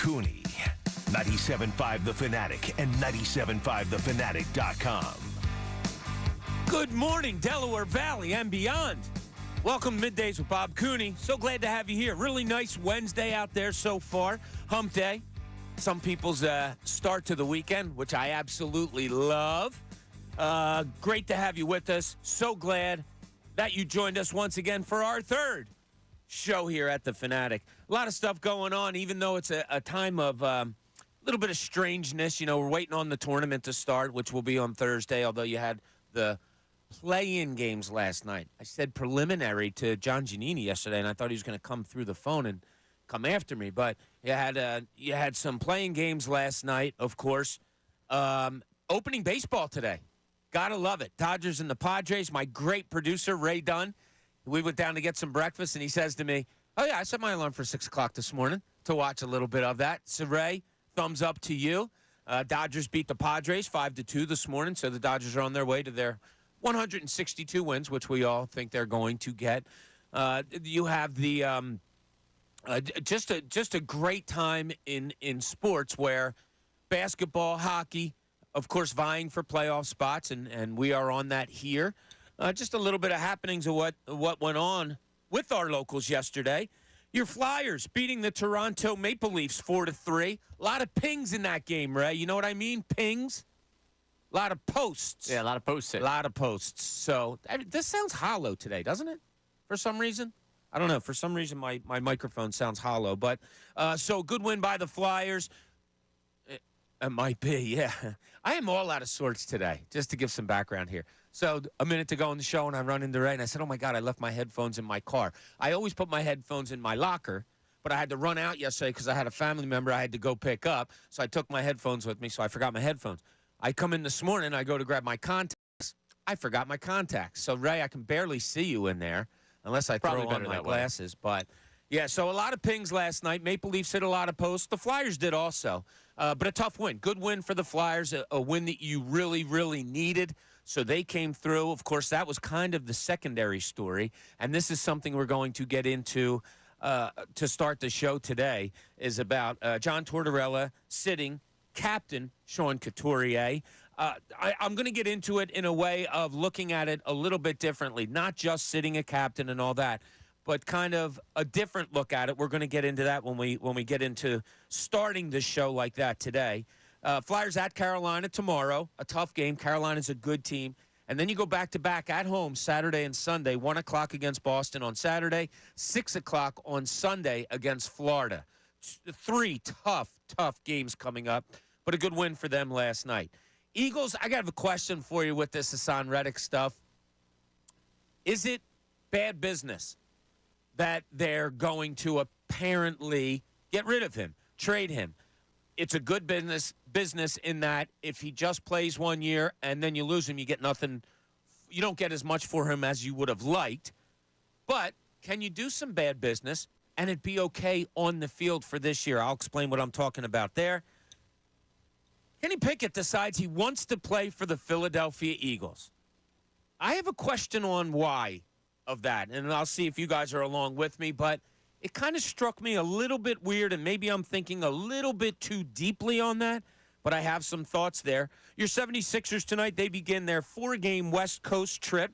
Cooney. 97.5 The Fanatic and 97.5thefanatic.com. Good morning, Delaware Valley and beyond. Welcome to Middays with Bob Cooney. So glad to have you here. Really nice Wednesday out there so far. Hump day. Some people's start to the weekend, which I absolutely love. Great to have you with us. So glad that you joined us once again for our third show here at The Fanatic. A lot of stuff going on, even though it's a time of a little bit of strangeness. You know, we're waiting on the tournament to start, which will be on Thursday, although you had the play-in games last night. I said preliminary to John Giannini yesterday, and I thought he was going to come through the phone and come after me. But you had some playing games last night, of course. Opening baseball today. Gotta love it. Dodgers and the Padres. My great producer, Ray Dunn. We went down to get some breakfast, and he says to me, oh, yeah, I set my alarm for 6 o'clock this morning to watch a little bit of that. So, Ray, thumbs up to you. Dodgers beat the Padres 5-2 this morning, so the Dodgers are on their way to their 162 wins, which we all think they're going to get. You have the just a great time in sports where basketball, hockey, of course, vying for playoff spots, and we are on that here. Just a little bit of happenings of what went on with our locals yesterday. Your Flyers beating the Toronto Maple Leafs 4-3. A lot of pings in that game, Ray. You know what I mean? Pings. A lot of posts. Yeah, a lot of posts. A lot of posts. So this sounds hollow today, doesn't it? For some reason. I don't know. For some reason, my microphone sounds hollow. But so good win by the Flyers. It might be, yeah. I am all out of sorts today, just to give some background here. So a minute to go in the show, and I run into Ray, and I said, oh, my God, I left my headphones in my car. I always put my headphones in my locker, but I had to run out yesterday because I had a family member I had to go pick up, so I took my headphones with me, so I forgot my headphones. I come in this morning, I go to grab my contacts. I forgot my contacts. So, Ray, I can barely see you in there unless I throw on my glasses. But, yeah, so a lot of pings last night. Maple Leafs hit a lot of posts. The Flyers did also. But a tough win. Good win for the Flyers, a win that you really, really needed. So they came through. Of course, that was kind of the secondary story. And this is something we're going to get into to start the show today, is about John Tortorella sitting captain Sean Couturier. I'm going to get into it in a way of looking at it a little bit differently, not just sitting a captain and all that, but kind of a different look at it. We're going to get into that when we get into starting the show like that today. Flyers at Carolina tomorrow, a tough game. Carolina's a good team. And then you go back-to-back at home Saturday and Sunday, 1 o'clock against Boston on Saturday, 6 o'clock on Sunday against Florida. 3 tough games coming up, but a good win for them last night. Eagles, I got a question for you with this Hassan Reddick stuff. Is it bad business that they're going to apparently get rid of him, trade him? It's a good business in that if he just plays 1 year and then you lose him, you get nothing. You don't get as much for him as you would have liked. But can you do some bad business and it be okay on the field for this year? I'll explain what I'm talking about there. Kenny Pickett decides he wants to play for the Philadelphia Eagles. I have a question on why of that, and I'll see if you guys are along with me, but it kind of struck me a little bit weird, and maybe I'm thinking a little bit too deeply on that, but I have some thoughts there. Your 76ers tonight, they begin their 4-game West Coast trip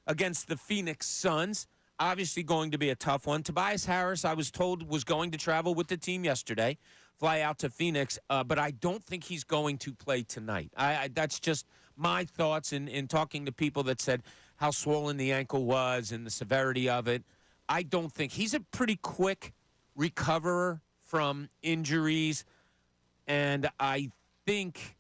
against the Phoenix Suns. Obviously going to be a tough one. Tobias Harris, I was told, was going to travel with the team yesterday, fly out to Phoenix, but I don't think he's going to play tonight. That's just my thoughts in talking to people that said how swollen the ankle was and the severity of it. I don't think he's a pretty quick recoverer from injuries, and I think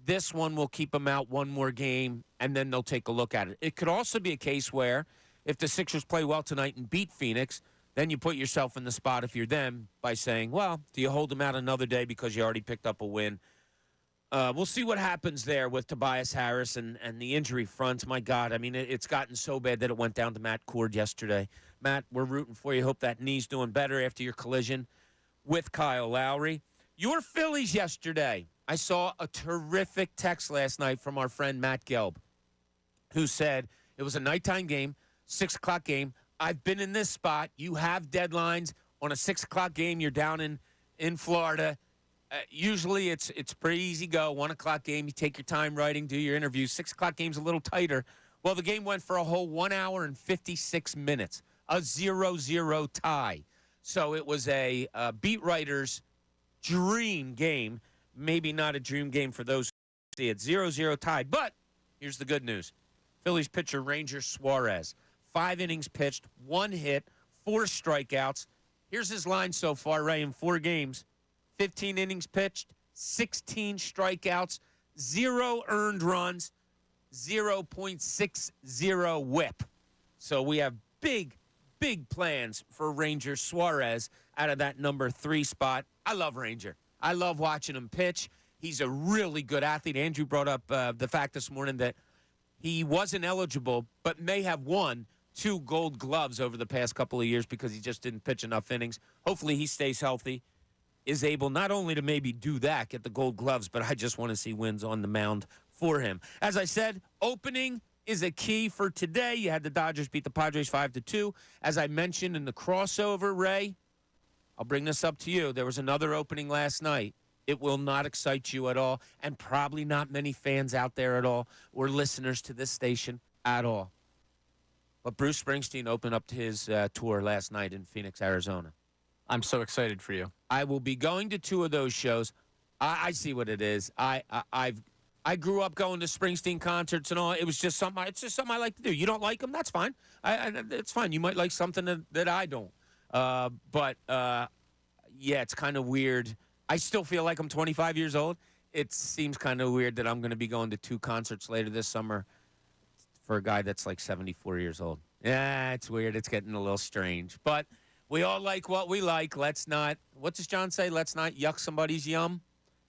this one will keep him out one more game, and then they'll take a look at it. It could also be a case where if the Sixers play well tonight and beat Phoenix, then you put yourself in the spot if you're them by saying, well, do you hold him out another day because you already picked up a win? We'll see what happens there with Tobias Harris and the injury front. My God, I mean, it's gotten so bad that it went down to Matt Cord yesterday. Matt, we're rooting for you. Hope that knee's doing better after your collision with Kyle Lowry. Your Phillies yesterday. I saw a terrific text last night from our friend Matt Gelb, who said it was a nighttime game, 6 o'clock game. I've been in this spot. You have deadlines on a 6 o'clock game. You're down in in Florida. Usually it's pretty easy go. 1 o'clock game, you take your time writing, do your interview. 6 o'clock game's a little tighter. Well, the game went for a whole 1 hour and 56 minutes, a 0-0 tie. So it was a beat writer's dream game. Maybe not a dream game for those who see it. 0-0 tied. But here's the good news. Phillies pitcher Ranger Suarez, 5 innings pitched, 1 hit, 4 strikeouts. Here's his line so far, Ray, in 4 games. 15 innings pitched, 16 strikeouts, 0 earned runs, 0.60 whip. So we have big plans for Ranger Suarez out of that number 3 spot. I love Ranger. I love watching him pitch. He's a really good athlete. Andrew brought up the fact this morning that he wasn't eligible but may have won 2 gold gloves over the past couple of years because he just didn't pitch enough innings. Hopefully he stays healthy, is able not only to maybe do that, get the gold gloves, but I just want to see wins on the mound for him. As I said, opening is a key for today. You had the Dodgers beat the Padres 5-2. As I mentioned in the crossover, Ray, I'll bring this up to you. There was another opening last night. It will not excite you at all, and probably not many fans out there at all or listeners to this station at all. But Bruce Springsteen opened up his tour last night in Phoenix, Arizona. I'm so excited for you. I will be going to 2 of those shows. I see what it is. I grew up going to Springsteen concerts and all. It was just something. It's just something I like to do. You don't like them? That's fine. It's fine. You might like something that I don't. But yeah, it's kind of weird. I still feel like I'm 25 years old. It seems kind of weird that I'm going to be going to 2 concerts later this summer for a guy that's like 74 years old. Yeah, it's weird. It's getting a little strange. But we all like what we like. Let's not, what does John say? Let's not yuck somebody's yum.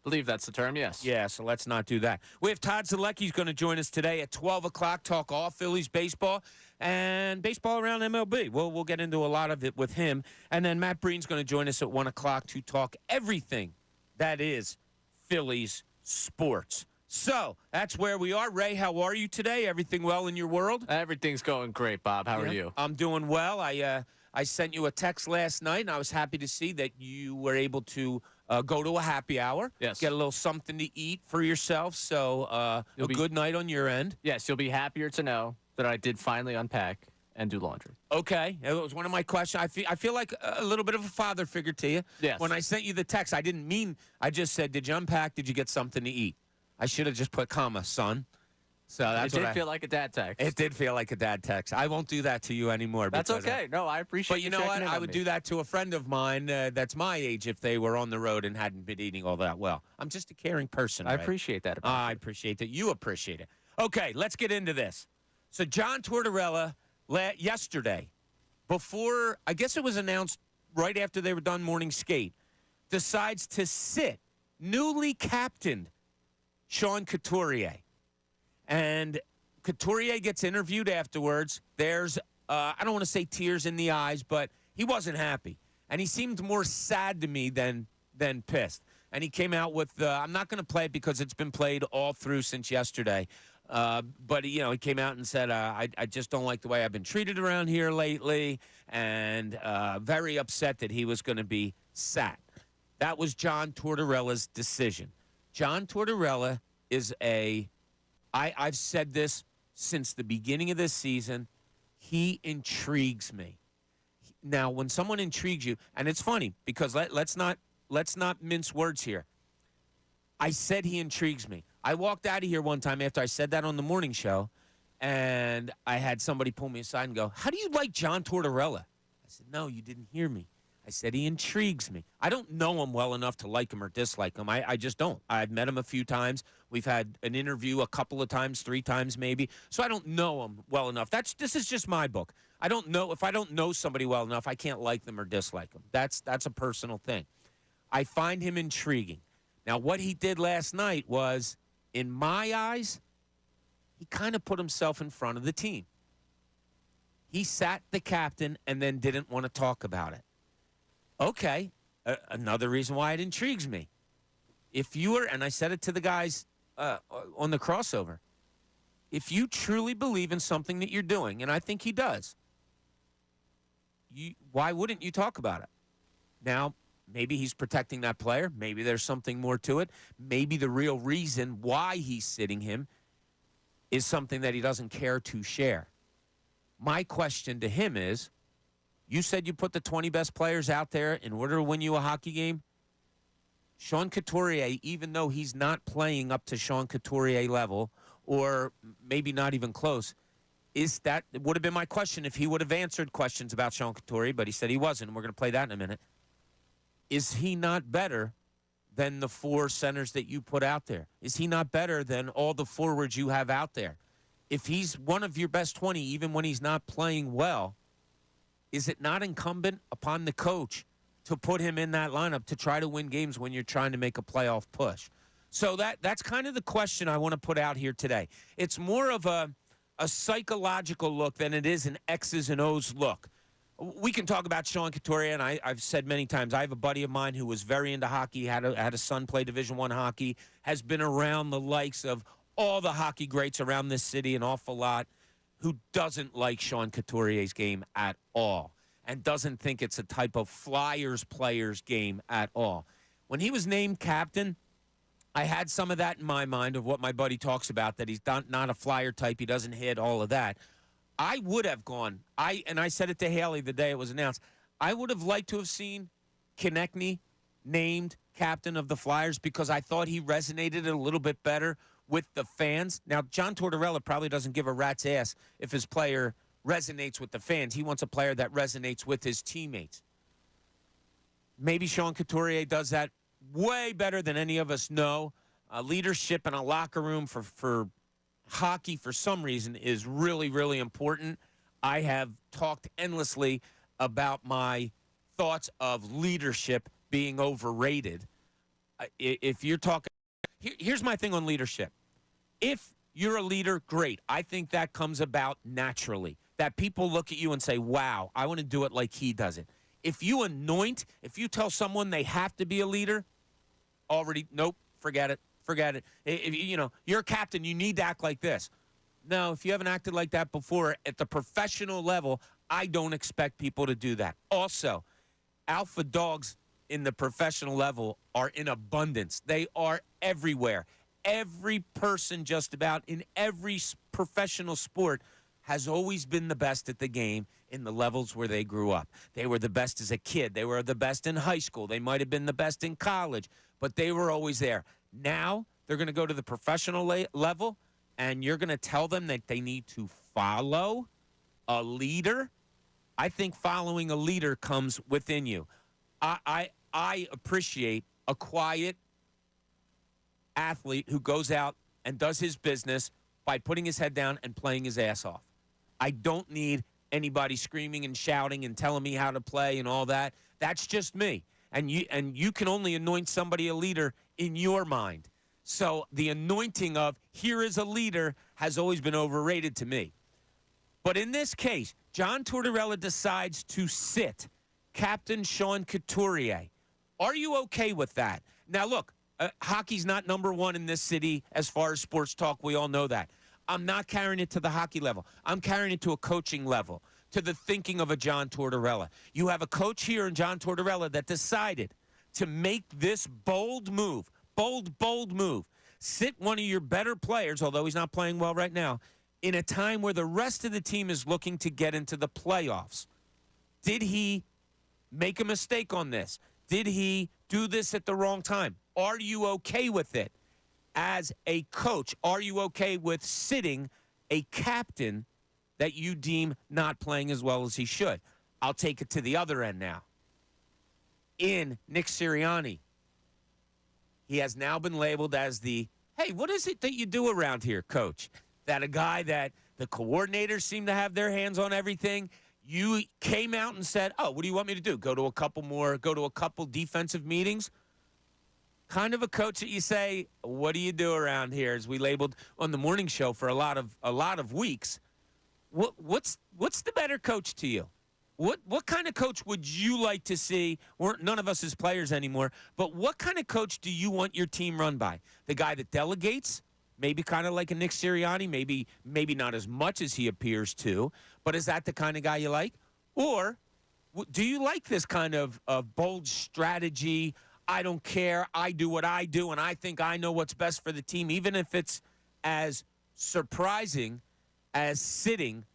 I believe that's the term, yes. Yeah, so let's not do that. We have Todd Zolecki who's going to join us today at 12 o'clock, talk all Phillies baseball and baseball around MLB. We'll get into a lot of it with him. And then Matt Breen's going to join us at 1 o'clock to talk everything that is Phillies sports. So that's where we are. Ray, how are you today? Everything well in your world? Everything's going great, Bob. How are you? I'm doing well. I sent you a text last night, and I was happy to see that you were able to go to a happy hour. Yes. Get a little something to eat for yourself. So a good night on your end. Yes, you'll be happier to know that I did finally unpack and do laundry. Okay. It was one of my questions. I feel like a little bit of a father figure to you. Yes. When I sent you the text, I didn't mean, I just said, did you unpack? Did you get something to eat? I should have just put comma, son. So that's it did feel like a dad text. It did feel like a dad text. I won't do that to you anymore. That's okay. No, I appreciate it. But you know what? I would do that to a friend of mine that's my age if they were on the road and hadn't been eating all that well. I'm just a caring person. I appreciate that. I appreciate that. You appreciate it. Okay, let's get into this. So John Tortorella yesterday, before, I guess it was announced right after they were done morning skate, decides to sit newly captained Sean Couturier. And Couturier gets interviewed afterwards. There's, I don't want to say tears in the eyes, but he wasn't happy. And he seemed more sad to me than pissed. And he came out with, I'm not going to play it because it's been played all through since yesterday. But, he came out and said, I just don't like the way I've been treated around here lately. And very upset that he was going to be sat. That was John Tortorella's decision. John Tortorella is I've said this since the beginning of this season. He intrigues me. Now, when someone intrigues you, and it's funny because let's not mince words here. I said he intrigues me. I walked out of here one time after I said that on the morning show, and I had somebody pull me aside and go, "How do you like John Tortorella?" I said, "No, you didn't hear me. I said he intrigues me. I don't know him well enough to like him or dislike him. I just don't. I've met him a few times. We've had an interview a couple of times, 3 times maybe. So I don't know him well enough. This is just my book. I don't know. If I don't know somebody well enough, I can't like them or dislike them. That's a personal thing. I find him intriguing. Now, what he did last night was, in my eyes, he kind of put himself in front of the team. He sat the captain and then didn't want to talk about it. Okay, another reason why it intrigues me. If you were, and I said it to the guys on the crossover, if you truly believe in something that you're doing, and I think he does, why wouldn't you talk about it? Now, maybe he's protecting that player. Maybe there's something more to it. Maybe the real reason why he's sitting him is something that he doesn't care to share. My question to him is, you said you put the 20 best players out there in order to win you a hockey game. Sean Couturier, even though he's not playing up to Sean Couturier level, or maybe not even close, would have been my question if he would have answered questions about Sean Couturier, but he said he wasn't, and we're going to play that in a minute. Is he not better than the 4 centers that you put out there? Is he not better than all the forwards you have out there? If he's one of your best 20, even when he's not playing well, is it not incumbent upon the coach to put him in that lineup to try to win games when you're trying to make a playoff push? So that's kind of the question I want to put out here today. It's more of a psychological look than it is an X's and O's look. We can talk about Sean Couturier, and I've said many times, I have a buddy of mine who was very into hockey, had a son play Division I hockey, has been around the likes of all the hockey greats around this city an awful lot, who doesn't like Sean Couturier's game at all and doesn't think it's a type of Flyers players game at all. When he was named captain, I had some of that in my mind of what my buddy talks about, that he's not a Flyer type, he doesn't hit, all of that. I would have gone, and I said it to Haley the day it was announced, I would have liked to have seen Konechny named captain of the Flyers because I thought he resonated a little bit better with the fans. Now, John Tortorella probably doesn't give a rat's ass if his player resonates with the fans. He wants a player that resonates with his teammates. Maybe Sean Couturier does that way better than any of us know. Leadership in a locker room for hockey, for some reason, is really, really important. I have talked endlessly about my thoughts of leadership being overrated. If you're talking, here's my thing on leadership. If you're a leader, great. I think that comes about naturally, that people look at you and say, wow, I want to do it like he does it. If you if you tell someone they have to be a leader, nope, forget it. If you're a captain, you need to act like this. No, if you haven't acted like that before at the professional level, I don't expect people to do that. Also, alpha dogs in the professional level are in abundance. They are everywhere. Every person just about in every professional sport has always been the best at the game in the levels where they grew up. They were the best as a kid. They were the best in high school. They might have been the best in college, but they were always there. Now they're going to go to the professional level, and you're going to tell them that they need to follow a leader. I think following a leader comes within you. I appreciate a quiet athlete who goes out and does his business by putting his head down and playing his ass off. I don't need anybody screaming and shouting and telling me how to play and all that. That's just me. And you can only anoint somebody a leader in your mind. So the anointing of here is a leader has always been overrated to me. But in this case, John Tortorella decides to sit Captain Sean Couturier. Are you okay with that? Now, look, hockey's not number one in this city as far as sports talk. We all know that. I'm not carrying it to the hockey level. I'm carrying it to a coaching level, to the thinking of a John Tortorella. You have a coach here in John Tortorella that decided to make this bold move, bold move, sit one of your better players, although he's not playing well right now, in a time where the rest of the team is looking to get into the playoffs. Did he make a mistake on this? Did he do this at the wrong time? Are you okay with it? As a coach, are you okay with sitting a captain that you deem not playing as well as he should? I'll take it to the other end now. In Nick Sirianni, he has now been labeled as the, hey, what is it that you do around here, coach? That a guy that the coordinators seem to have their hands on everything. You came out and said, oh, what do you want me to do? Go to a couple defensive meetings? Kind of a coach that you say, what do you do around here? As we labeled on the morning show for a lot of weeks. What's the better coach to you? What kind of coach would you like to see? None of us as players anymore, but what kind of coach do you want your team run by? The guy that delegates, maybe kind of like a Nick Sirianni, maybe not as much as he appears to, but is that the kind of guy you like? Or Do you like this kind of bold strategy? I don't care. I do what I do, and I think I know what's best for the team, even if it's as surprising as sitting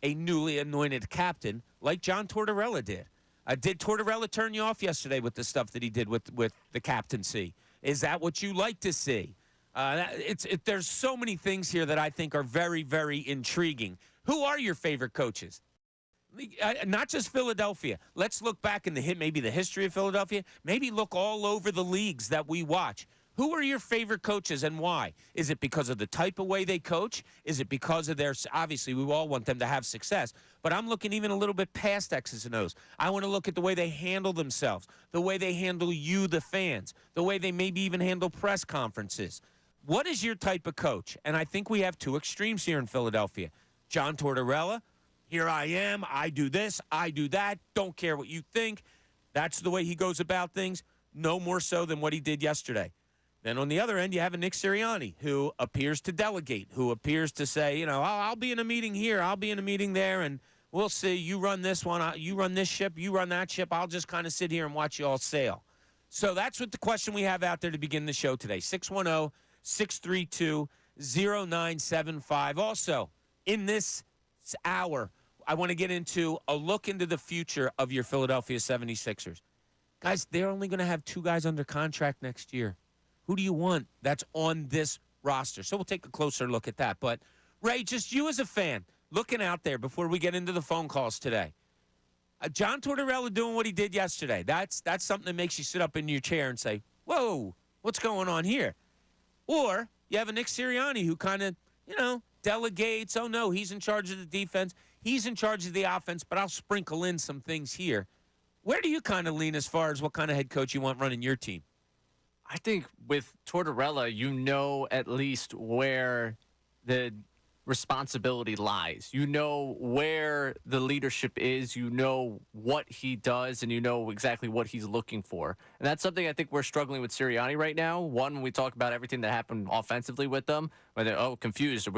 a newly anointed captain like John Tortorella did. Did Tortorella turn you off yesterday with the stuff that he did with the captaincy? Is that what you like to see? There's so many things here that I think are very, very intriguing. Who are your favorite coaches? Not just Philadelphia. Let's look back in maybe the history of Philadelphia. Maybe look all over the leagues that we watch. Who are your favorite coaches and why? Is it because of the type of way they coach? Is it because of obviously we all want them to have success, but I'm looking even a little bit past X's and O's. I want to look at the way they handle themselves, the way they handle you, the fans, the way they maybe even handle press conferences. What is your type of coach? And I think we have two extremes here in Philadelphia. John Tortorella, here I am, I do this, I do that, don't care what you think. That's the way he goes about things, no more so than what he did yesterday. Then on the other end, you have a Nick Sirianni who appears to delegate, who appears to say, I'll be in a meeting here, I'll be in a meeting there, and we'll see. You run this one, you run this ship, you run that ship. I'll just kind of sit here and watch you all sail. So that's what the question we have out there to begin the show today, 610-632-0975. Also, in this hour, I want to get into a look into the future of your Philadelphia 76ers. Guys, they're only going to have two guys under contract next year. Who do you want that's on this roster? So we'll take a closer look at that. But, Ray, just you as a fan, looking out there before we get into the phone calls today. John Tortorella doing what he did yesterday. That's something that makes you sit up in your chair and say, whoa, what's going on here? Or you have a Nick Sirianni who kind of, delegates. Oh, no, he's in charge of the defense. He's in charge of the offense, but I'll sprinkle in some things here. Where do you kind of lean as far as what kind of head coach you want running your team? I think with Tortorella, at least where the responsibility lies. You know where the leadership is. You know what he does, and you know exactly what he's looking for. And that's something I think we're struggling with Sirianni right now. One, when we talk about everything that happened offensively with them, whether, confused.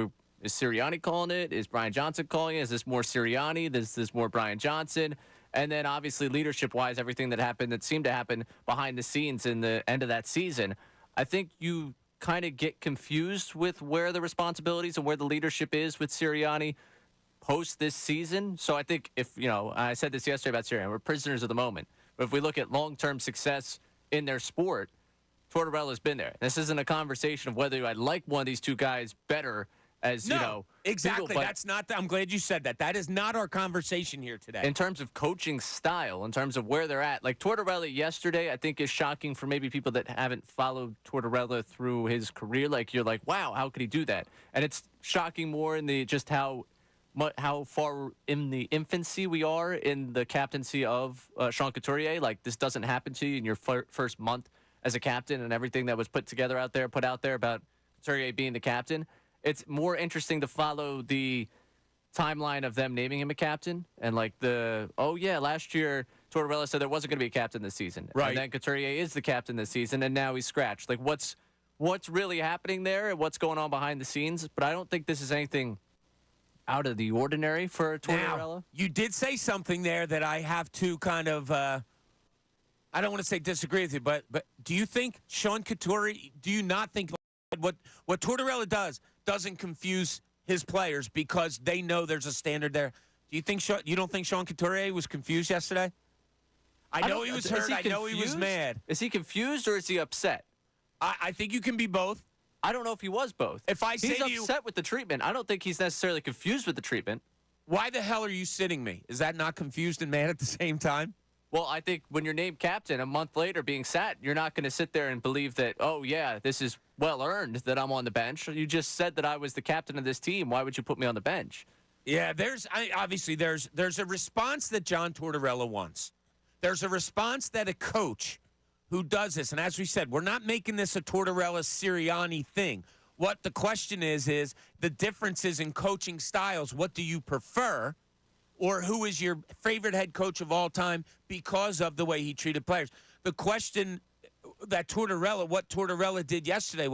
Is Sirianni calling it? Is Brian Johnson calling it? Is this more Sirianni? Is this more Brian Johnson? And then obviously leadership-wise, everything that seemed to happen behind the scenes in the end of that season, I think you kind of get confused with where the responsibilities and where the leadership is with Sirianni post this season. So I think I said this yesterday about Sirianni, we're prisoners of the moment. But if we look at long-term success in their sport, Tortorella's been there. This isn't a conversation of whether I'd like one of these two guys better exactly. That's not. I'm glad you said that. That is not our conversation here today. In terms of coaching style, in terms of where they're at, like Tortorella yesterday, I think is shocking for maybe people that haven't followed Tortorella through his career. Like you're like, wow, how could he do that? And it's shocking more in the just how far in the infancy we are in the captaincy of Sean Couturier. Like this doesn't happen to you in your first month as a captain, and everything that was put out there about Couturier being the captain. It's more interesting to follow the timeline of them naming him a captain and last year Tortorella said there wasn't going to be a captain this season. Right. And then Couturier is the captain this season, and now he's scratched. Like what's really happening there and what's going on behind the scenes? But I don't think this is anything out of the ordinary for Tortorella. Now, you did say something there that I have to kind of I don't want to say disagree with you, but do you think Sean Couturier, do you not think what Tortorella doesn't confuse his players because they know there's a standard there? Do you think you don't think Sean Couturier was confused yesterday? I know he was hurt. I know he was mad. Is he confused or is he upset? I think you can be both. I don't know if he was both. If I say he's upset with the treatment, I don't think he's necessarily confused with the treatment. Why the hell are you sitting me? Is that not confused and mad at the same time? Well, I think when you're named captain a month later being sat, you're not going to sit there and believe that, oh, yeah, this is well-earned that I'm on the bench. You just said that I was the captain of this team. Why would you put me on the bench? Yeah, there's a response that John Tortorella wants. There's a response that a coach who does this, and as we said, we're not making this a Tortorella-Sirianni thing. What the question is the differences in coaching styles. What do you prefer? Or who is your favorite head coach of all time because of the way he treated players? The question that what Tortorella did yesterday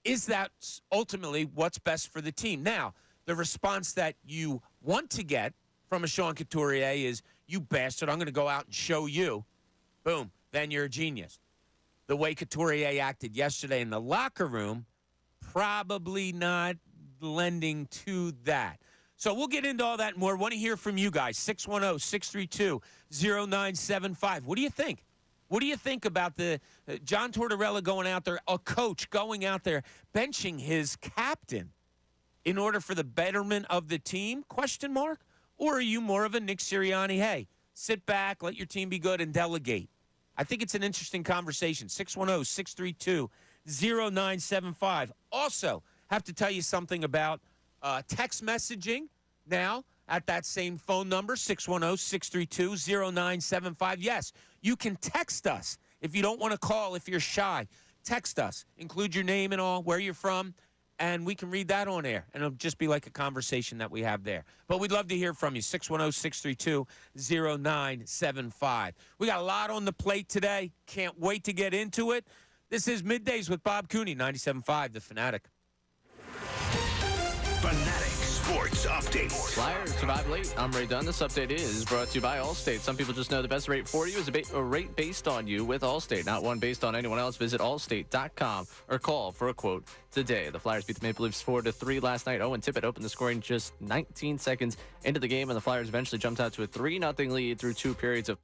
is that ultimately what's best for the team? Now, the response that you want to get from a Sean Couturier is You bastard, I'm going to go out and show you. Boom. Then you're a genius. The way Couturier acted yesterday in the locker room, probably not lending to that. So we'll get into all that and more. Want to hear from you guys. 610-632-0975. What do you think? What do you think about the John Tortorella going out there, a coach going out there, benching his captain in order for the betterment of the team? Question mark? Or are you more of a Nick Sirianni, hey, sit back, let your team be good, and delegate? I think it's an interesting conversation. 610-632-0975. Also, have to tell you something about text messaging now at that same phone number, 610-632-0975. Yes, you can text us if you don't want to call, if you're shy. Text us. Include your name and all, where you're from, and we can read that on air, and it'll just be like a conversation that we have there. But we'd love to hear from you, 610-632-0975. We got a lot on the plate today. Can't wait to get into it. This is Middays with Bob Cooney, 97.5, The Fanatic. Fanatic Sports Update. Flyers survive late. I'm Ray Dunn. This update is brought to you by Allstate. Some people just know the best rate for you is a rate based on you with Allstate, not one based on anyone else. Visit allstate.com or call for a quote today. The Flyers beat the Maple Leafs 4-3 last night. Owen Tippett opened the scoring just 19 seconds into the game, and the Flyers eventually jumped out to a 3-0 lead through 2 periods of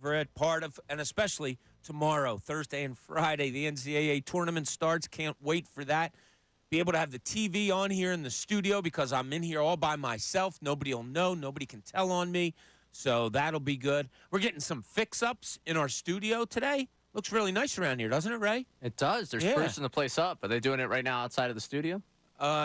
favorite part of, and especially tomorrow, Thursday and Friday, the NCAA tournament starts. Can't wait for that. Be able to have the TV on here in the studio because I'm in here all by myself. Nobody will know. Nobody can tell on me. So that'll be good. We're getting some fix-ups in our studio today. Looks really nice around here, doesn't it, Ray? It does. They're sprucing the place up. Are they doing it right now outside of the studio?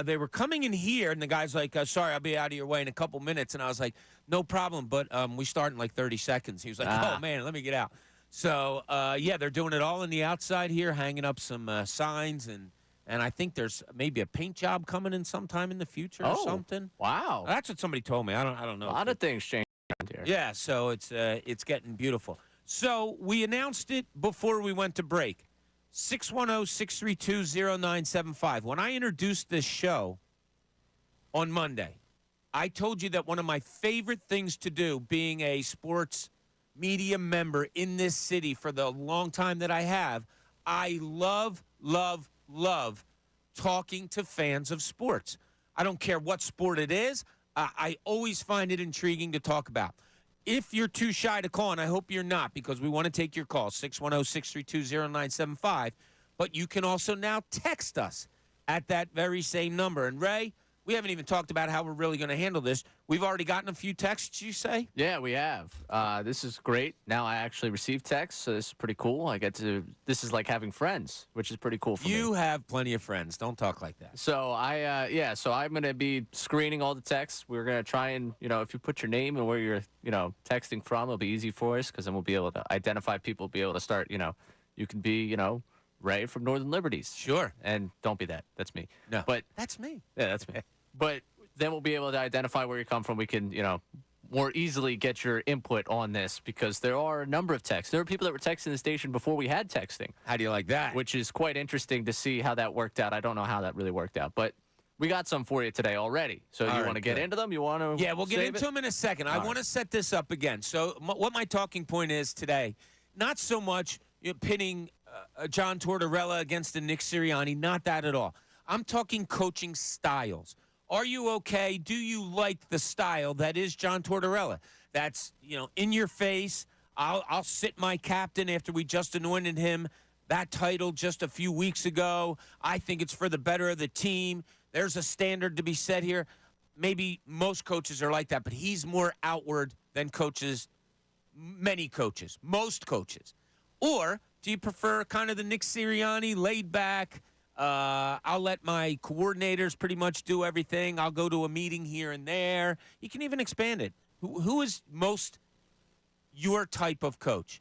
They were coming in here, and the guy's like, sorry, I'll be out of your way in a couple minutes. And I was like, no problem, but we start in like 30 seconds. He was like, oh, man, let me get out. So, yeah, they're doing it all in the outside here, hanging up some signs, and I think there's maybe a paint job coming in sometime in the future or something. Wow. That's what somebody told me. I don't know. A lot of things change around here. Yeah, so it's getting beautiful. So we announced it before we went to break. 610-632-0975. When I introduced this show on Monday, I told you that one of my favorite things to do, being a sports media member in this city for the long time that I have, I love talking to fans of sports. I don't care what sport it is. I always find it intriguing to talk about. If you're too shy to call, and I hope you're not, because we want to take your call, 610-632-0975, but you can also now text us at that very same number. And, Ray, we haven't even talked about how we're really going to handle this. We've already gotten a few texts, you say? Yeah, we have. This is great. Now I actually receive texts, so this is pretty cool. This is like having friends, which is pretty cool for me. You have plenty of friends. Don't talk like that. So so I'm going to be screening all the texts. We're going to try and, if you put your name and where you're, texting from, it'll be easy for us because then we'll be able to identify people, be able to start, you can be, Ray from Northern Liberties. Sure. And don't be that. That's me. No. But that's me. Yeah, that's me. But then we'll be able to identify where you come from. We can, more easily get your input on this because there are a number of texts. There are people that were texting the station before we had texting. How do you like that? Which is quite interesting to see how that worked out. I don't know how that really worked out, but we got some for you today already. So you want to get into them? You want to Yeah, we'll get into them in a second. I want to set this up again. So what my talking point is today, not so much pitting John Tortorella against the Nick Sirianni, not that at all. I'm talking coaching styles. Are you okay? Do you like the style that is John Tortorella? That's, in your face. I'll sit my captain after we just anointed him that title just a few weeks ago. I think it's for the better of the team. There's a standard to be set here. Maybe most coaches are like that, but he's more outward than coaches, many coaches, most coaches. Or do you prefer kind of the Nick Sirianni, laid back, I'll let my coordinators pretty much do everything. I'll go to a meeting here and there. You can even expand it. Who is most your type of coach?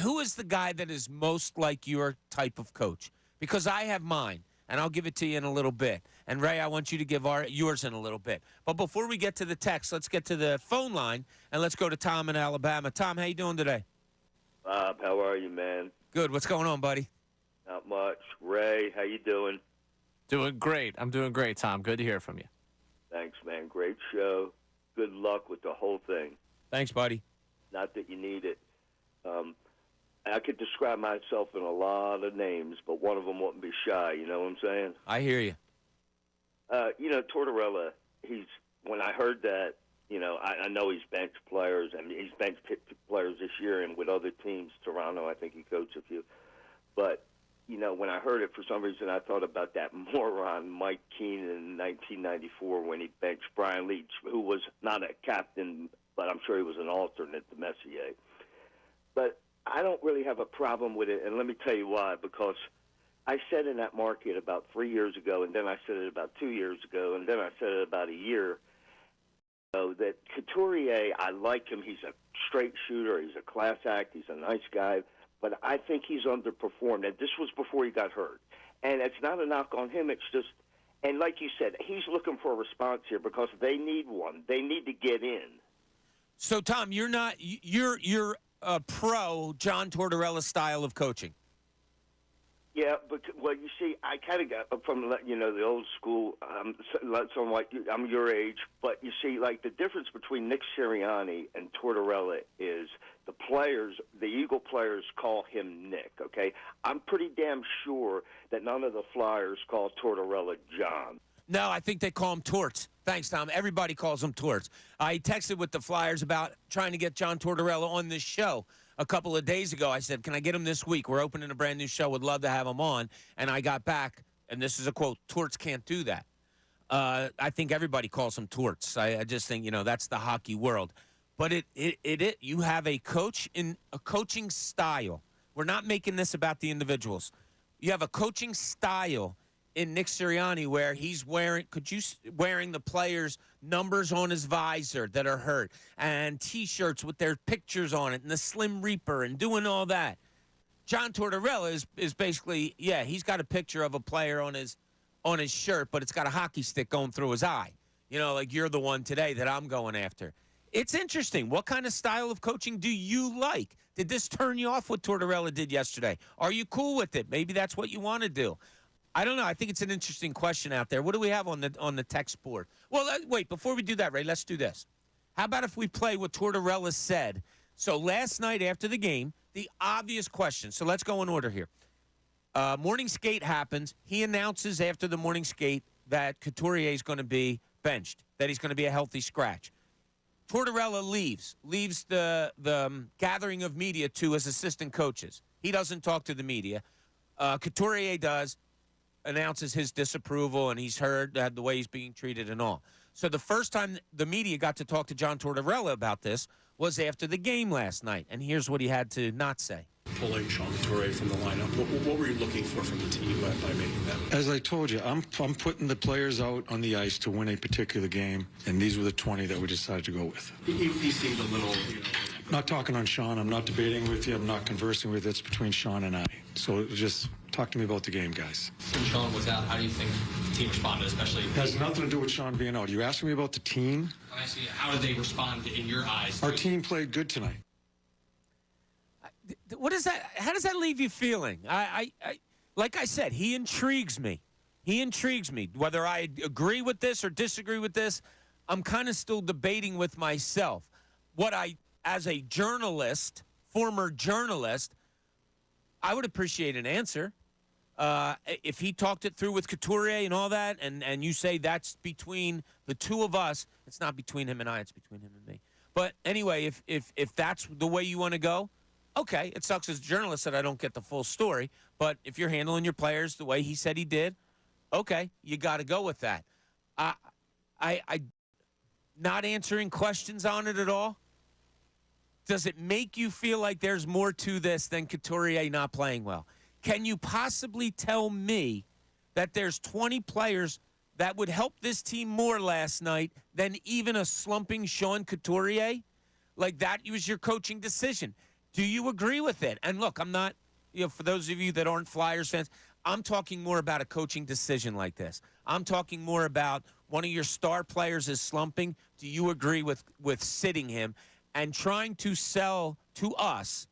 Who is the guy that is most like your type of coach? Because I have mine, and I'll give it to you in a little bit. And, Ray, I want you to give yours in a little bit. But before we get to the text, let's get to the phone line, and let's go to Tom in Alabama. Tom, how you doing today? Bob, how are you, man? Good. What's going on, buddy? Not much. Ray, how you doing? Doing great. I'm doing great, Tom. Good to hear from you. Thanks, man. Great show. Good luck with the whole thing. Thanks, buddy. Not that you need it. I could describe myself in a lot of names, but one of them wouldn't be shy. You know what I'm saying? I hear you. Tortorella, when I heard that, I know he's benched players, and he's benched players this year and with other teams. Toronto, I think he coached a few. But, when I heard it, for some reason, I thought about that moron Mike Keenan in 1994 when he benched Brian Leach, who was not a captain, but I'm sure he was an alternate to Messier. But I don't really have a problem with it, and let me tell you why. Because I said in that market about 3 years ago, and then I said it about 2 years ago, and then I said it about a year ago, that Couturier, I like him. He's a straight shooter. He's a class act. He's a nice guy. But I think he's underperformed. And this was before he got hurt. And it's not a knock on him. It's just, and like you said, he's looking for a response here because they need one. They need to get in. So, Tom, you're a pro John Tortorella style of coaching. Yeah, but you see, I kind of got from the old school. I'm your age, but you see, like the difference between Nick Sirianni and Tortorella is the players, the Eagle players, call him Nick. Okay, I'm pretty damn sure that none of the Flyers call Tortorella John. No, I think they call him Torts. Thanks, Tom. Everybody calls him Torts. I texted with the Flyers about trying to get John Tortorella on this show a couple of days ago. I said, can I get him this week? We're opening a brand new show. Would love to have him on. And I got back, and this is a quote, Torts can't do that. I think everybody calls him Torts. I just think, that's the hockey world. But you have a coach in a coaching style. We're not making this about the individuals. You have a coaching style in Nick Sirianni where he's wearing the players' numbers on his visor that are hurt and T-shirts with their pictures on it and the Slim Reaper and doing all that. John Tortorella is basically, he's got a picture of a player on his shirt, but it's got a hockey stick going through his eye. Like you're the one today that I'm going after. It's interesting. What kind of style of coaching do you like? Did this turn you off what Tortorella did yesterday? Are you cool with it? Maybe that's what you want to do. I don't know. I think it's an interesting question out there. What do we have on the text board? Well, wait, before we do that, Ray, let's do this. How about if we play what Tortorella said? So last night after the game, the obvious question. So let's go in order here. Morning skate happens. He announces after the morning skate that Couturier is going to be benched, that he's going to be a healthy scratch. Tortorella leaves the gathering of media to his assistant coaches. He doesn't talk to the media. Couturier does, announces his disapproval, and he's heard the way he's being treated and all. So the first time the media got to talk to John Tortorella about this was after the game last night, and here's what he had to not say. Pulling Sean Couturier from the lineup. What were you looking for from the team by making that? As I told you, I'm putting the players out on the ice to win a particular game, and these were the 20 that we decided to go with. He seemed a little, I'm not talking on Sean. I'm not debating with you. I'm not conversing with you. It's between Sean and I. So just talk to me about the game, guys. When Sean was out, how do you think the team responded, especially? It has nothing to do with Sean being out. You asking me about the team? I see. How did they respond in your eyes? Our team played good tonight. What is that? How does that leave you feeling? I like I said, he intrigues me. He intrigues me. Whether I agree with this or disagree with this, I'm kind of still debating with myself. As a journalist, former journalist, I would appreciate an answer. If he talked it through with Couturier and all that, and you say that's between the two of us, it's not between him and I, it's between him and me. But anyway, if that's the way you want to go, okay, it sucks as a journalist that I don't get the full story, but if you're handling your players the way he said he did, okay, you got to go with that. I not answering questions on it at all. Does it make you feel like there's more to this than Couturier not playing well? Can you possibly tell me that there's 20 players that would help this team more last night than even a slumping Sean Couturier? Like that was your coaching decision. Do you agree with it? And look, I'm not, for those of you that aren't Flyers fans, I'm talking more about a coaching decision like this. I'm talking more about one of your star players is slumping. Do you agree with sitting him and trying to sell to us?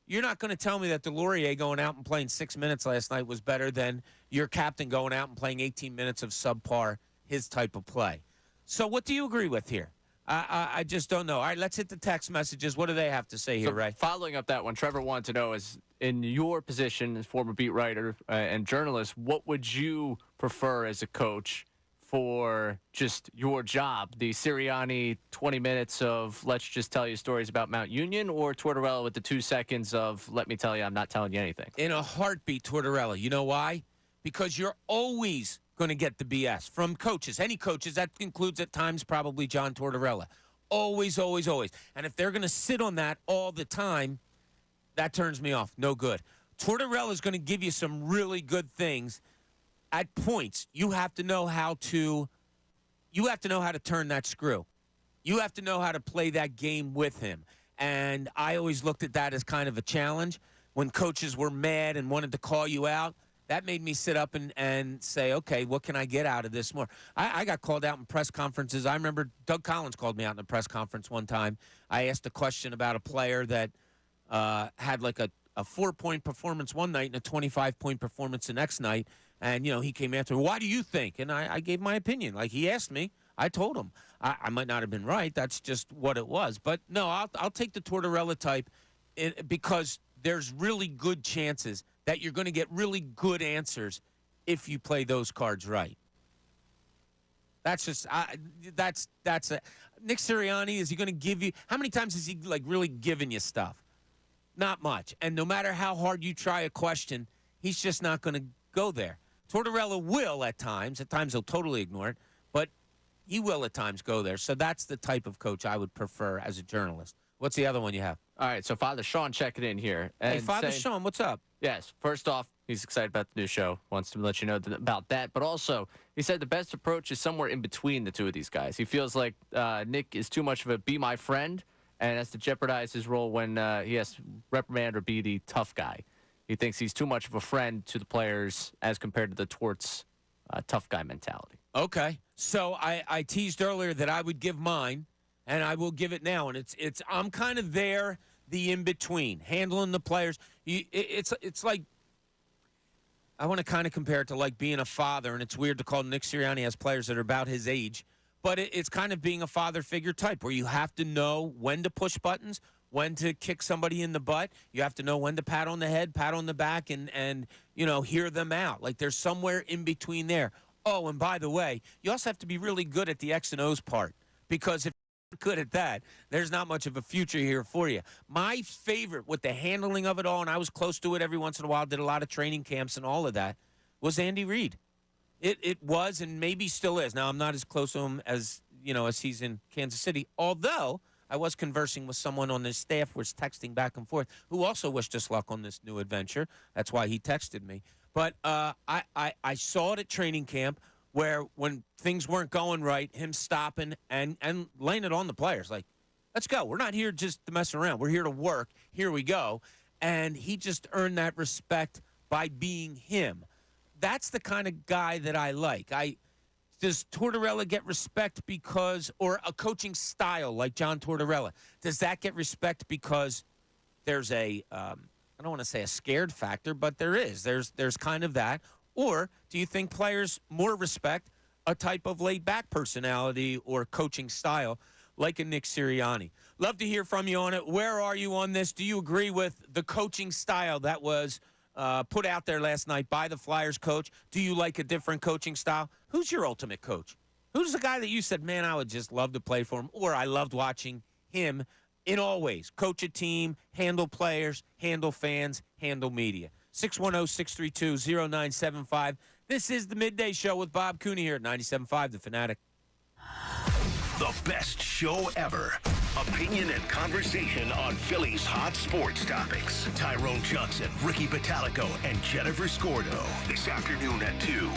You're not going to tell me that Delorier going out and playing 6 minutes last night was better than your captain going out and playing 18 minutes of subpar, his type of play. So what do you agree with here? I just don't know. All right, let's hit the text messages. What do they have to say here, Ray? Following up that one, Trevor wanted to know, is in your position as former beat writer and journalist, what would you prefer as a coach for just your job? The Sirianni 20 minutes of let's just tell you stories about Mount Union, or Tortorella with the 2 seconds of let me tell you I'm not telling you anything? In a heartbeat, Tortorella. You know why? Because you're always going to get the BS from coaches, any coaches. That includes at times probably John Tortorella. Always, always, always. And if they're going to sit on that all the time, that turns me off. No good. Tortorella is going to give you some really good things at points. You have to know how to turn that screw. You have to know how to play that game with him. And I always looked at that as kind of a challenge. When coaches were mad and wanted to call you out, that made me sit up and say, okay, what can I get out of this more? I got called out in press conferences. I remember Doug Collins called me out in a press conference one time. I asked a question about a player that had like a 4-point performance one night and a 25-point performance the next night. And, he came after, why do you think? And I gave my opinion. Like he asked me, I told him. I might not have been right. That's just what it was. But, no, I'll take the Tortorella type because there's really good chances that you're going to get really good answers if you play those cards right. That's just that's a Nick Sirianni. Is he going to give you? How many times has he really given you stuff? Not much. And no matter how hard you try a question, he's just not going to go there. Tortorella will at times. At times he'll totally ignore it, but he will at times go there. So that's the type of coach I would prefer as a journalist. What's the other one you have? All right, so Father Sean checking in here. Hey, Father Sean, what's up? Yes, first off, he's excited about the new show, wants to let you know about that. But also, he said the best approach is somewhere in between the two of these guys. He feels like Nick is too much of a be my friend and has to jeopardize his role when he has to reprimand or be the tough guy. He thinks he's too much of a friend to the players as compared to the Torts tough guy mentality. Okay. So I teased earlier that I would give mine, and I will give it now. And it's I'm kind of there, the in-between, handling the players. It's like, I want to kind of compare it to like being a father, and it's weird to call Nick Sirianni as players that are about his age, but it's kind of being a father figure type where you have to know when to push buttons, when to kick somebody in the butt. You have to know when to pat on the head, pat on the back, and hear them out. Like there's somewhere in between there. Oh, and by the way, you also have to be really good at the X and O's part, because if you're good at that, there's not much of a future here for you. My favorite with the handling of it all, and I was close to it every once in a while, did a lot of training camps and all of that, was Andy Reid. It was and maybe still is. Now, I'm not as close to him as he's in Kansas City, although I was conversing with someone on his staff, was texting back and forth, who also wished us luck on this new adventure. That's why he texted me. But I saw it at training camp where when things weren't going right, him stopping and laying it on the players. Like, let's go. We're not here just to mess around. We're here to work. Here we go. And he just earned that respect by being him. That's the kind of guy that I like. Does Tortorella get respect because, or a coaching style like John Tortorella, does that get respect because there's I don't want to say a scared factor, but there is. There's kind of that. Or do you think players more respect a type of laid-back personality or coaching style like a Nick Sirianni? Love to hear from you on it. Where are you on this? Do you agree with the coaching style that was put out there last night by the Flyers coach? Do you like a different coaching style? Who's your ultimate coach? Who's the guy that you said, man, I would just love to play for him, or I loved watching him in all ways? Coach a team, handle players, handle fans, handle media. 610-632-0975. This is the Midday Show with Bob Cooney here at 97.5 The Fanatic. The best show ever. Opinion and conversation on Phillies hot sports topics. Tyrone Johnson, Ricky Batalico, and Jennifer Scordo. This afternoon at 2.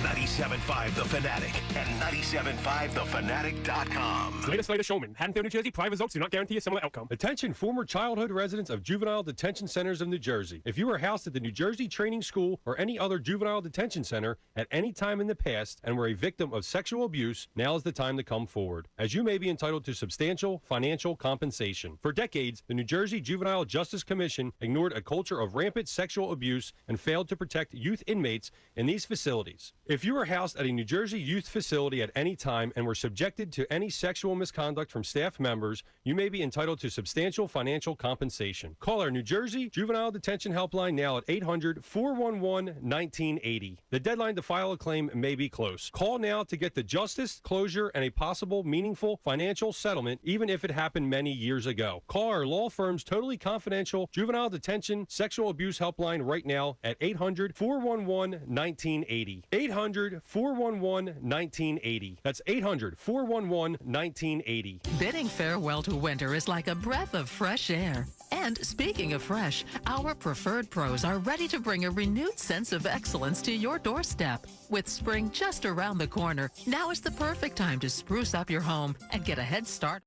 97.5 The Fanatic and 97.5thefanatic.com. Latest showman. Haddonfield, New Jersey. Prior results do not guarantee a similar outcome. Attention former childhood residents of juvenile detention centers of New Jersey. If you were housed at the New Jersey Training School or any other juvenile detention center at any time in the past and were a victim of sexual abuse, now is the time to come forward, as you may be entitled to substantial financial compensation. For decades, the New Jersey Juvenile Justice Commission ignored a culture of rampant sexual abuse and failed to protect youth inmates in these facilities. If you were housed at a New Jersey youth facility at any time and were subjected to any sexual misconduct from staff members, you may be entitled to substantial financial compensation. Call our New Jersey Juvenile Detention Helpline now at 800-411-1980. The deadline to file a claim may be close. Call now to get the justice, closure, and a possible meaningful financial settlement, even if it happened many years ago. Call our law firm's totally confidential juvenile detention sexual abuse helpline right now at 800-411-1980. 800-411-1980. That's 800-411-1980. Bidding farewell to winter is like a breath of fresh air. And speaking of fresh, our preferred pros are ready to bring a renewed sense of excellence to your doorstep. With spring just around the corner, now is the perfect time to spruce up your home and get a head start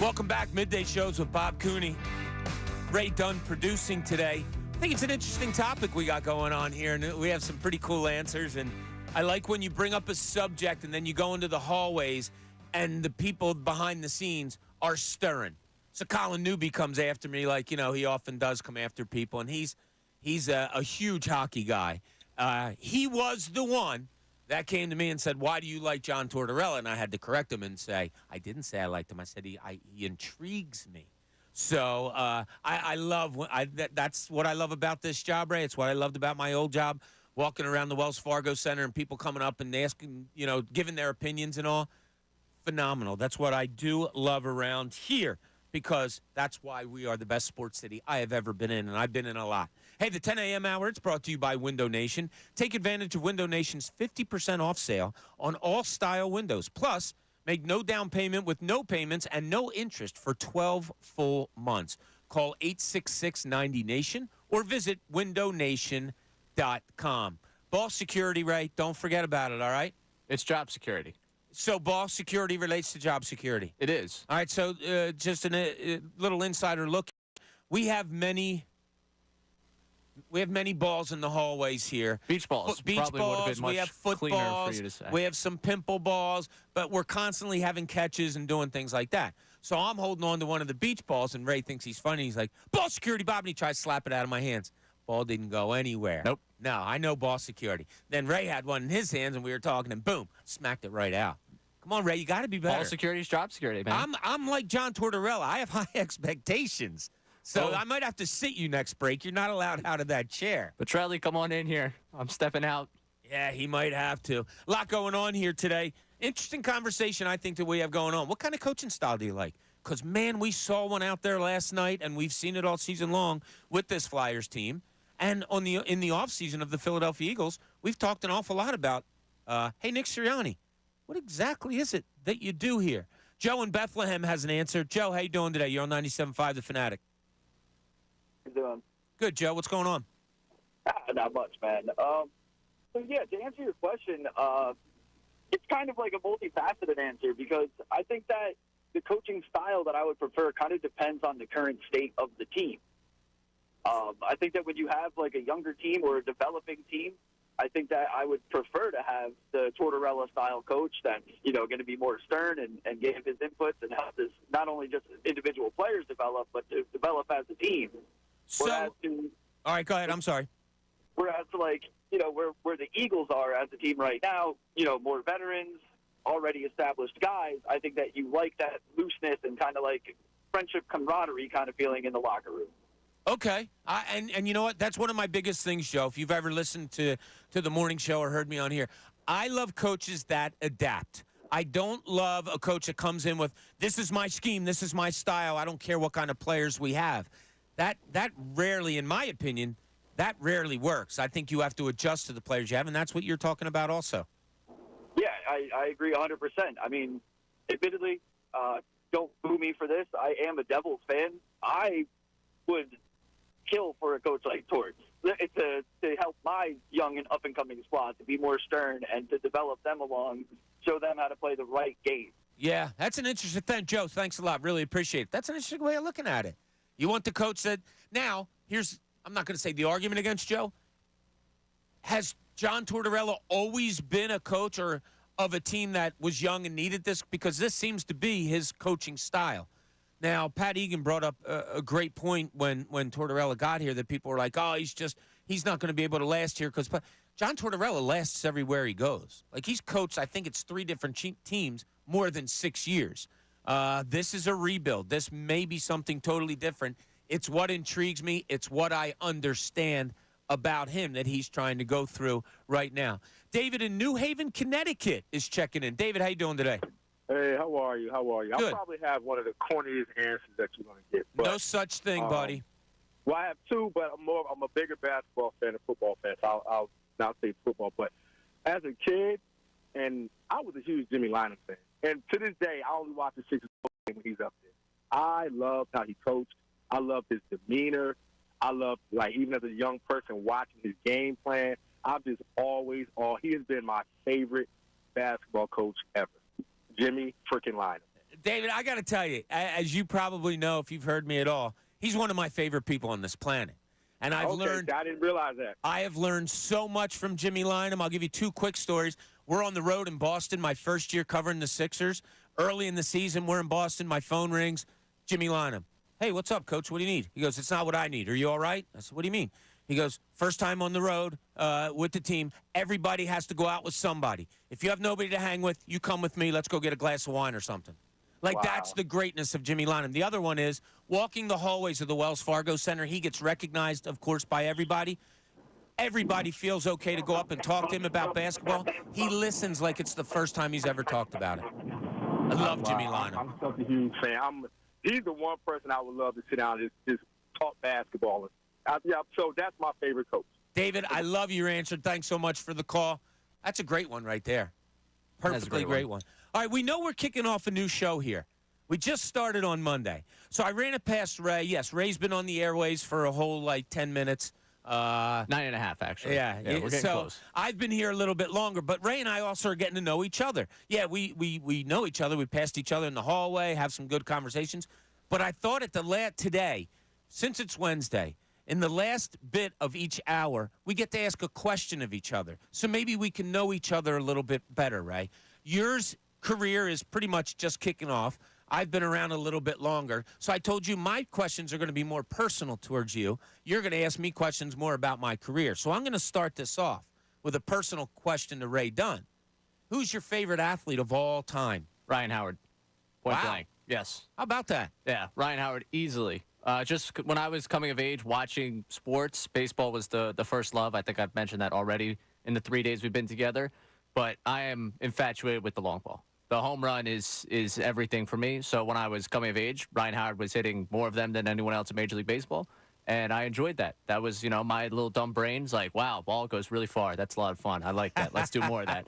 Welcome back. Midday shows with Bob Cooney. Ray Dunn producing today. I think it's an interesting topic we got going on here, and we have some pretty cool answers. And I like when you bring up a subject and then you go into the hallways and the people behind the scenes are stirring. So Colin Newby comes after me like, he often does come after people, and he's a huge hockey guy. He was the one that came to me and said, why do you like John Tortorella? And I had to correct him and say, I didn't say I liked him. I said he intrigues me. So I love that's what I love about this job, Ray. It's what I loved about my old job, walking around the Wells Fargo Center and people coming up and asking, giving their opinions and all. Phenomenal. That's what I do love around here, because that's why we are the best sports city I have ever been in, and I've been in a lot. Hey, the 10 a.m. hour, it's brought to you by Window Nation. Take advantage of Window Nation's 50% off sale on all style windows. Plus, make no down payment with no payments and no interest for 12 full months. Call 866-90-NATION or visit windownation.com. Ball security, Ray, don't forget about it, all right? It's job security. So ball security relates to job security. It is. All right, so just a little insider look. We have many balls in the hallways here. Beach balls. Beach Probably balls. would have been much We have cleaner footballs. for you to say. We have some pimple balls, but we're constantly having catches and doing things like that. So I'm holding on to one of the beach balls, and Ray thinks he's funny. He's like, ball security, Bob, and he tries to slap it out of my hands. Ball didn't go anywhere. Nope. No, I know ball security. Then Ray had one in his hands, and we were talking, and boom, smacked it right out. Come on, Ray, you got to be better. Ball security is job security, man. I'm like John Tortorella. I have high expectations. So I might have to sit you next break. You're not allowed out of that chair. Petrelli, come on in here. I'm stepping out. Yeah, he might have to. A lot going on here today. Interesting conversation, I think, that we have going on. What kind of coaching style do you like? Because, man, we saw one out there last night, and we've seen it all season long with this Flyers team. And in the offseason of the Philadelphia Eagles, we've talked an awful lot about, hey, Nick Sirianni, what exactly is it that you do here? Joe in Bethlehem has an answer. Joe, how you doing today? You're on 97.5 The Fanatic. How you doing? Good, Joe. What's going on? Not much, man. So, yeah, to answer your question, it's kind of like a multifaceted answer, because I think that the coaching style that I would prefer kind of depends on the current state of the team. I think that when you have like a younger team or a developing team, I think that I would prefer to have the Tortorella-style coach that's, going to be more stern and give his inputs and help his not only just individual players develop, but to develop as a team. So, all right, go ahead. I'm sorry. Whereas, where the Eagles are as a team right now, more veterans, already established guys, I think that you like that looseness and kind of like friendship camaraderie kind of feeling in the locker room. Okay. And you know what? That's one of my biggest things, Joe. If you've ever listened to the morning show or heard me on here, I love coaches that adapt. I don't love a coach that comes in with, this is my scheme, this is my style, I don't care what kind of players we have. That rarely, in my opinion, that rarely works. I think you have to adjust to the players you have, and that's what you're talking about also. Yeah, I agree 100%. I mean, admittedly, don't boo me for this. I am a Devils fan. I would kill for a coach like Torts to help my young and up-and-coming squad to be more stern and to develop them along, show them how to play the right game. Yeah, that's an interesting thing. Joe, thanks a lot. Really appreciate it. That's an interesting way of looking at it. You want the coach that – now, I'm not going to say the argument against Joe. Has John Tortorella always been a coach or of a team that was young and needed this? Because this seems to be his coaching style. Now, Pat Egan brought up a great point when Tortorella got here, that people were like, oh, he's not going to be able to last here. Because John Tortorella lasts everywhere he goes. Like, he's coached, I think it's 3 different teams, more than 6 years. This is a rebuild. This may be something totally different. It's what intrigues me. It's what I understand about him that he's trying to go through right now. David in New Haven, Connecticut is checking in. David, how you doing today? Hey, how are you? Good. I'll probably have one of the corniest answers that you're going to get. But, no such thing, buddy. Well, I have 2, but I'm a bigger basketball fan than football fan, so I'll not say football. But as a kid, and I was a huge Jimmy Lynam fan, and to this day, I only watch the Sixers game when he's up there. I loved how he coached. I loved his demeanor. I loved, even as a young person, watching his game plan. I've just he has been my favorite basketball coach ever. Jimmy freaking Lynam. David, I got to tell you, as you probably know if you've heard me at all, he's one of my favorite people on this planet. And I've learned. I didn't realize that. I have learned so much from Jimmy Lynam. I'll give you 2 quick stories. We're on the road in Boston my first year covering the Sixers. Early in the season, we're in Boston. My phone rings. Jimmy Lynam. Hey, what's up, Coach? What do you need? He goes, it's not what I need. Are you all right? I said, what do you mean? He goes, first time on the road with the team. Everybody has to go out with somebody. If you have nobody to hang with, you come with me. Let's go get a glass of wine or something. Like, that's the greatness of Jimmy Lynam. The other one is walking the hallways of the Wells Fargo Center. He gets recognized, of course, by everybody. Everybody feels okay to go up and talk to him about basketball. He listens like it's the first time he's ever talked about it. I love Jimmy Lynam. I'm such a huge fan. He's the one person I would love to sit down and just talk basketball. So that's my favorite coach. David, I love your answer. Thanks so much for the call. That's a great one right there. Perfectly great one. All right, we know we're kicking off a new show here. We just started on Monday. So I ran it past Ray. Yes, Ray's been on the airways for a whole, 10 minutes. 9.5, actually. Yeah, we're getting close. I've been here a little bit longer, but Ray and I also are getting to know each other. Yeah, we know each other. We passed each other in the hallway, have some good conversations. But I thought today, since it's Wednesday, in the last bit of each hour, we get to ask a question of each other. So maybe we can know each other a little bit better, Ray. Yours career is pretty much just kicking off. I've been around a little bit longer. So I told you my questions are going to be more personal towards you. You're going to ask me questions more about my career. So I'm going to start this off with a personal question to Ray Dunn. Who's your favorite athlete of all time? Ryan Howard. Point Wow. blank. Yes. How about that? Yeah, Ryan Howard, easily. Just when I was coming of age watching sports, baseball was the first love. I think I've mentioned that already in the 3 days we've been together. But I am infatuated with the long ball. The home run is everything for me. So when I was coming of age, Ryan Howard was hitting more of them than anyone else in Major League Baseball. And I enjoyed that. That was, my little dumb brain's like, wow, ball goes really far. That's a lot of fun. I like that. Let's do more of that.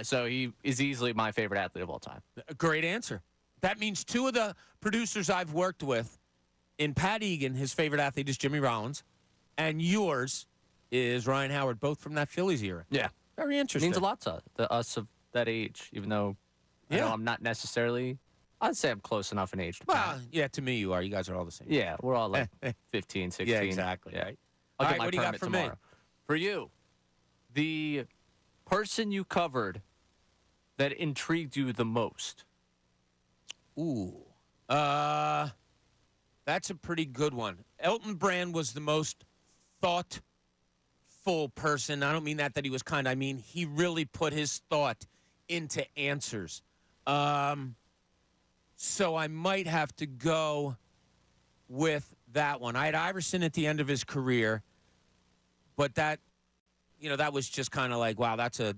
So he is easily my favorite athlete of all time. Great answer. That means 2 of the producers I've worked with, in Pat Egan, his favorite athlete is Jimmy Rollins, and yours is Ryan Howard, both from that Phillies era. Yeah. Very interesting. It means a lot to us of that age, even though I know I'm not necessarily, I'd say I'm close enough in age. Yeah, to me you are. You guys are all the same. Yeah, we're all like 15, 16. Yeah, exactly. Yeah. Right. I'll All get right, my what do you got permit for tomorrow. me? For you, the person you covered that intrigued you the most. Ooh. That's a pretty good one. Elton Brand was the most thoughtful person. I don't mean that he was kind. I mean, he really put his thought into answers. So I might have to go with that one. I had Iverson at the end of his career, but that was just kind of like, wow, that's a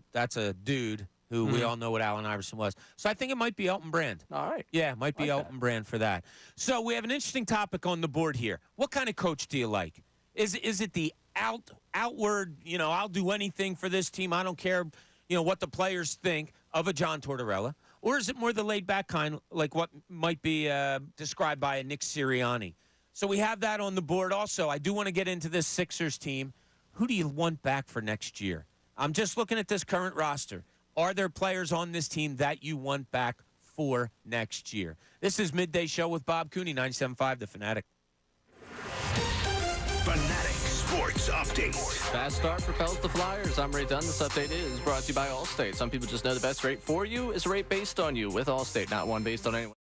dude who we all know what Allen Iverson was. So I think it might be Elton Brand. All right. Yeah, it might be Elton Brand for that. So we have an interesting topic on the board here. What kind of coach do you like? Is it the outward, I'll do anything for this team, I don't care, what the players think of a John Tortorella? Or is it more the laid-back kind, like what might be described by a Nick Sirianni? So we have that on the board. Also, I do want to get into this Sixers team. Who do you want back for next year? I'm just looking at this current roster. Are there players on this team that you want back for next year? This is Midday Show with Bob Cooney, 97.5 The Fanatic. Fanatic Sports Update. Fast start propels the Flyers. I'm Ray Dunn. This update is brought to you by Allstate. Some people just know the best rate for you is a rate based on you with Allstate, not one based on anyone.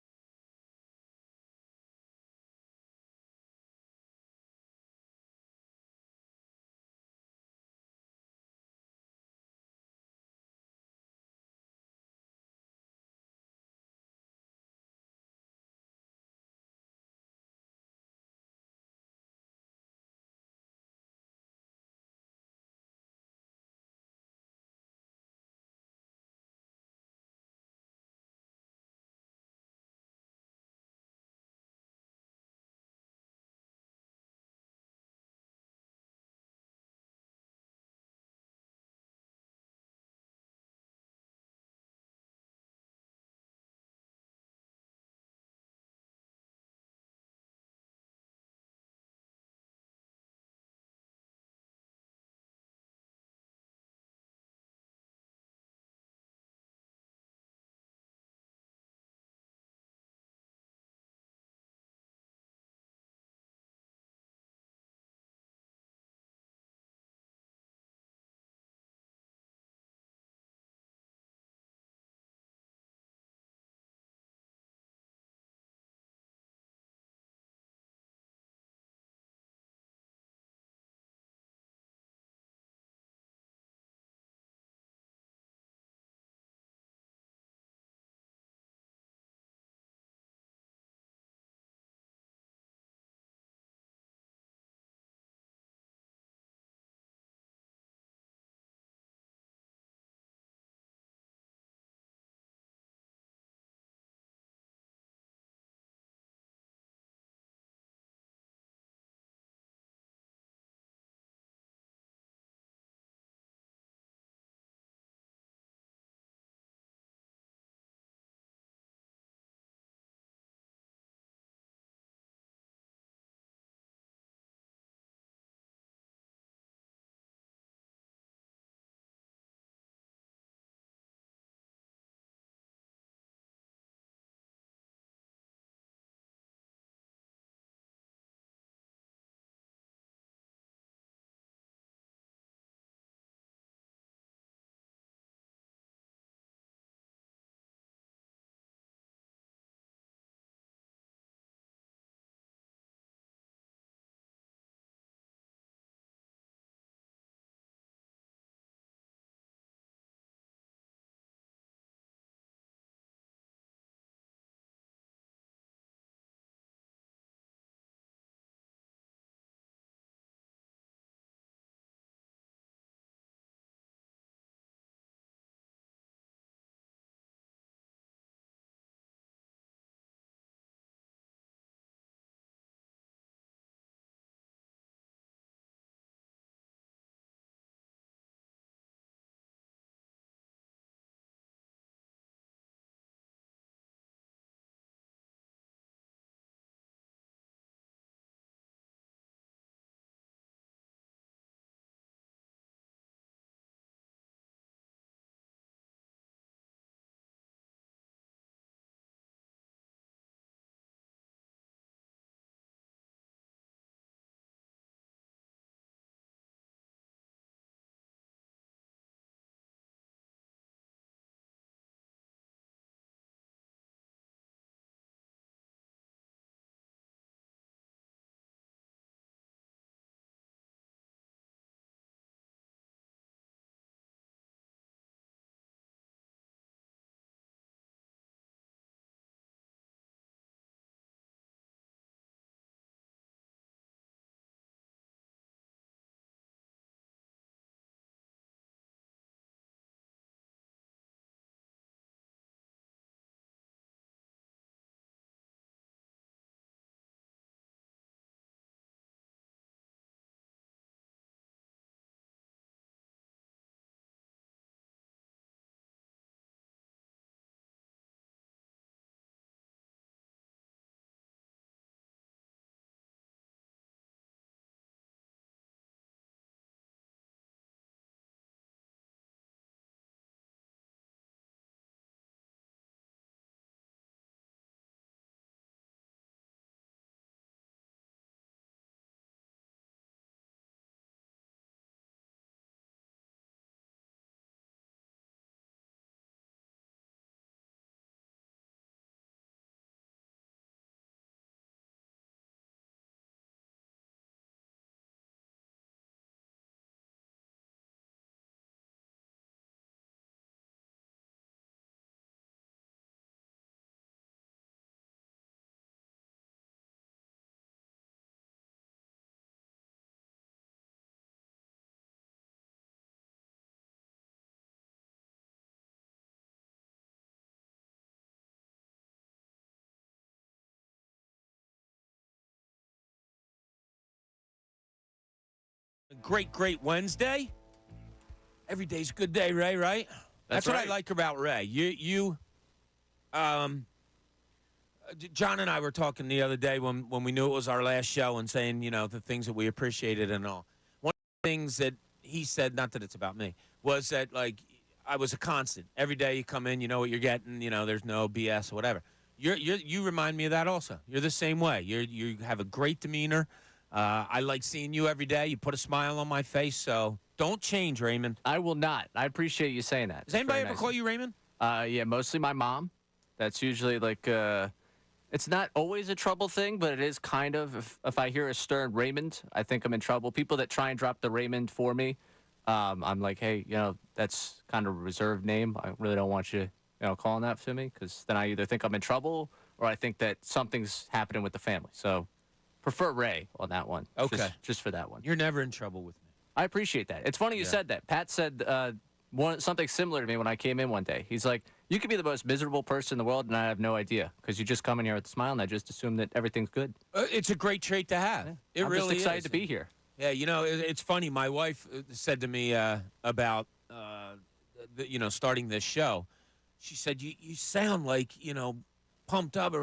great Wednesday. Every day's a good day, Ray, right? That's what I like about Ray. John and I were talking the other day when we knew it was our last show and saying, the things that we appreciated and all. One of the things that he said, not that it's about me, was that, like, I was a constant. Every day you come in, you know what you're getting, there's no BS or whatever. You remind me of that also. You're the same way. You have a great demeanor. I like seeing you every day. You put a smile on my face, so don't change, Raymond. I will not. I appreciate you saying that. Does anybody ever call you Raymond? Yeah, mostly my mom. That's usually like it's not always a trouble thing, but it is kind of. If I hear a stern Raymond, I think I'm in trouble. People that try and drop the Raymond for me, I'm like, hey, that's kind of a reserved name. I really don't want you, calling that to me, because then I either think I'm in trouble or I think that something's happening with the family. So prefer Ray on that one. Okay. Just for that one. You're never in trouble with me. I appreciate that. It's funny you said that. Pat said something similar to me when I came in one day. He's like, you could be the most miserable person in the world, and I have no idea, because you just come in here with a smile, and I just assume that everything's good. It's a great trait to have. Yeah. I'm really just excited to be here. Yeah, it's funny. My wife said to me about, starting this show. She said, you sound like, pumped up.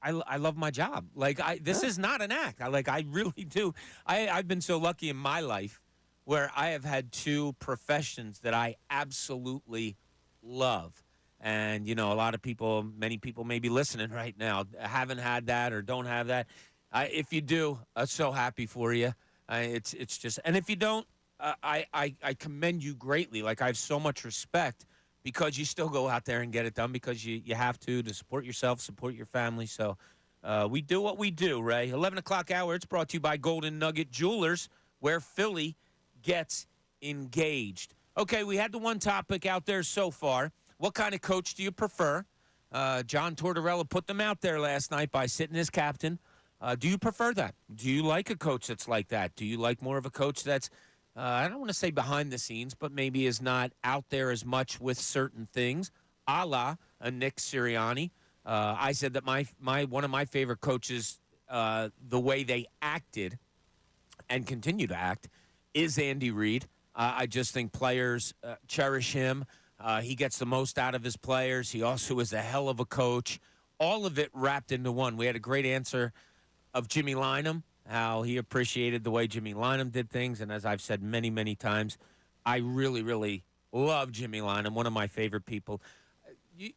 I love my job. Like, this is not an act. I really do. I've been so lucky in my life where I have had two professions that I absolutely love. And, many people may be listening right now, haven't had that or don't have that. If you do, I'm so happy for you. It's just, and if you don't, I commend you greatly. Like, I have so much respect because you still go out there and get it done because you have to support yourself, support your family. So we do what we do, Ray. 11 o'clock hour, it's brought to you by Golden Nugget Jewelers, where Philly gets engaged. Okay, we had the one topic out there so far. What kind of coach do you prefer? John Tortorella put them out there last night by sitting as captain. Do you prefer that? Do you like a coach that's like that? Do you like more of a coach that's, I don't want to say behind the scenes, but maybe is not out there as much with certain things, a la a Nick Sirianni? I said that one of my favorite coaches, the way they acted and continue to act, is Andy Reid. I just think players cherish him. He gets the most out of his players. He also is a hell of a coach. All of it wrapped into one. We had a great answer of Jimmy Lynam, how he appreciated the way Jimmy Lynam did things. And as I've said many, many times, I really, really love Jimmy Lynam, one of my favorite people.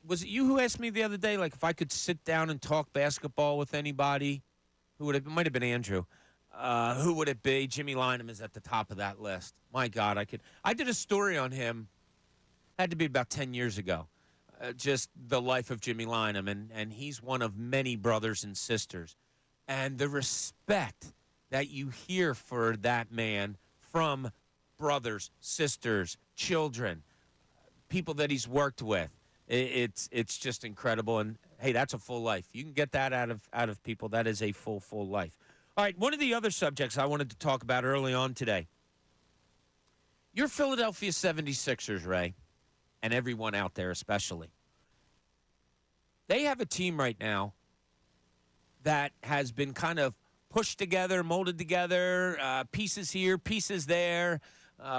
Was it you who asked me the other day, like, if I could sit down and talk basketball with anybody? It might have been Andrew. Who would it be? Jimmy Lynam is at the top of that list. My God, I did a story on him. Had to be about 10 years ago. Just the life of Jimmy Lynam, and he's one of many brothers and sisters. And the respect that you hear for that man from brothers, sisters, children, people that he's worked with, it's just incredible. And hey, that's a full life. You can get that out of people. That is a full life. All right, one of the other subjects I wanted to talk about early on today. Your Philadelphia 76ers, Ray, and everyone out there especially. They have a team right now that has been kind of pushed together, molded together, pieces here, pieces there,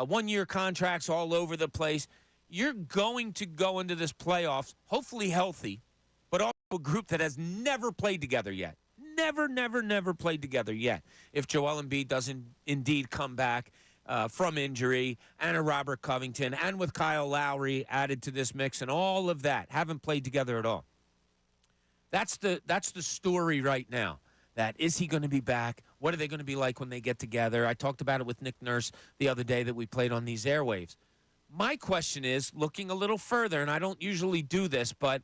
one-year contracts all over the place. You're going to go into this playoffs, hopefully healthy, but also a group that has never played together yet. Never played together yet. If Joel Embiid doesn't indeed come back from injury, and a Robert Covington, and with Kyle Lowry added to this mix, and all of that, haven't played together at all. That's the story right now. That is he going to be back? What are they going to be like when they get together? I talked about it with Nick Nurse the other day that we played on these airwaves. My question is, looking a little further, and I don't usually do this, but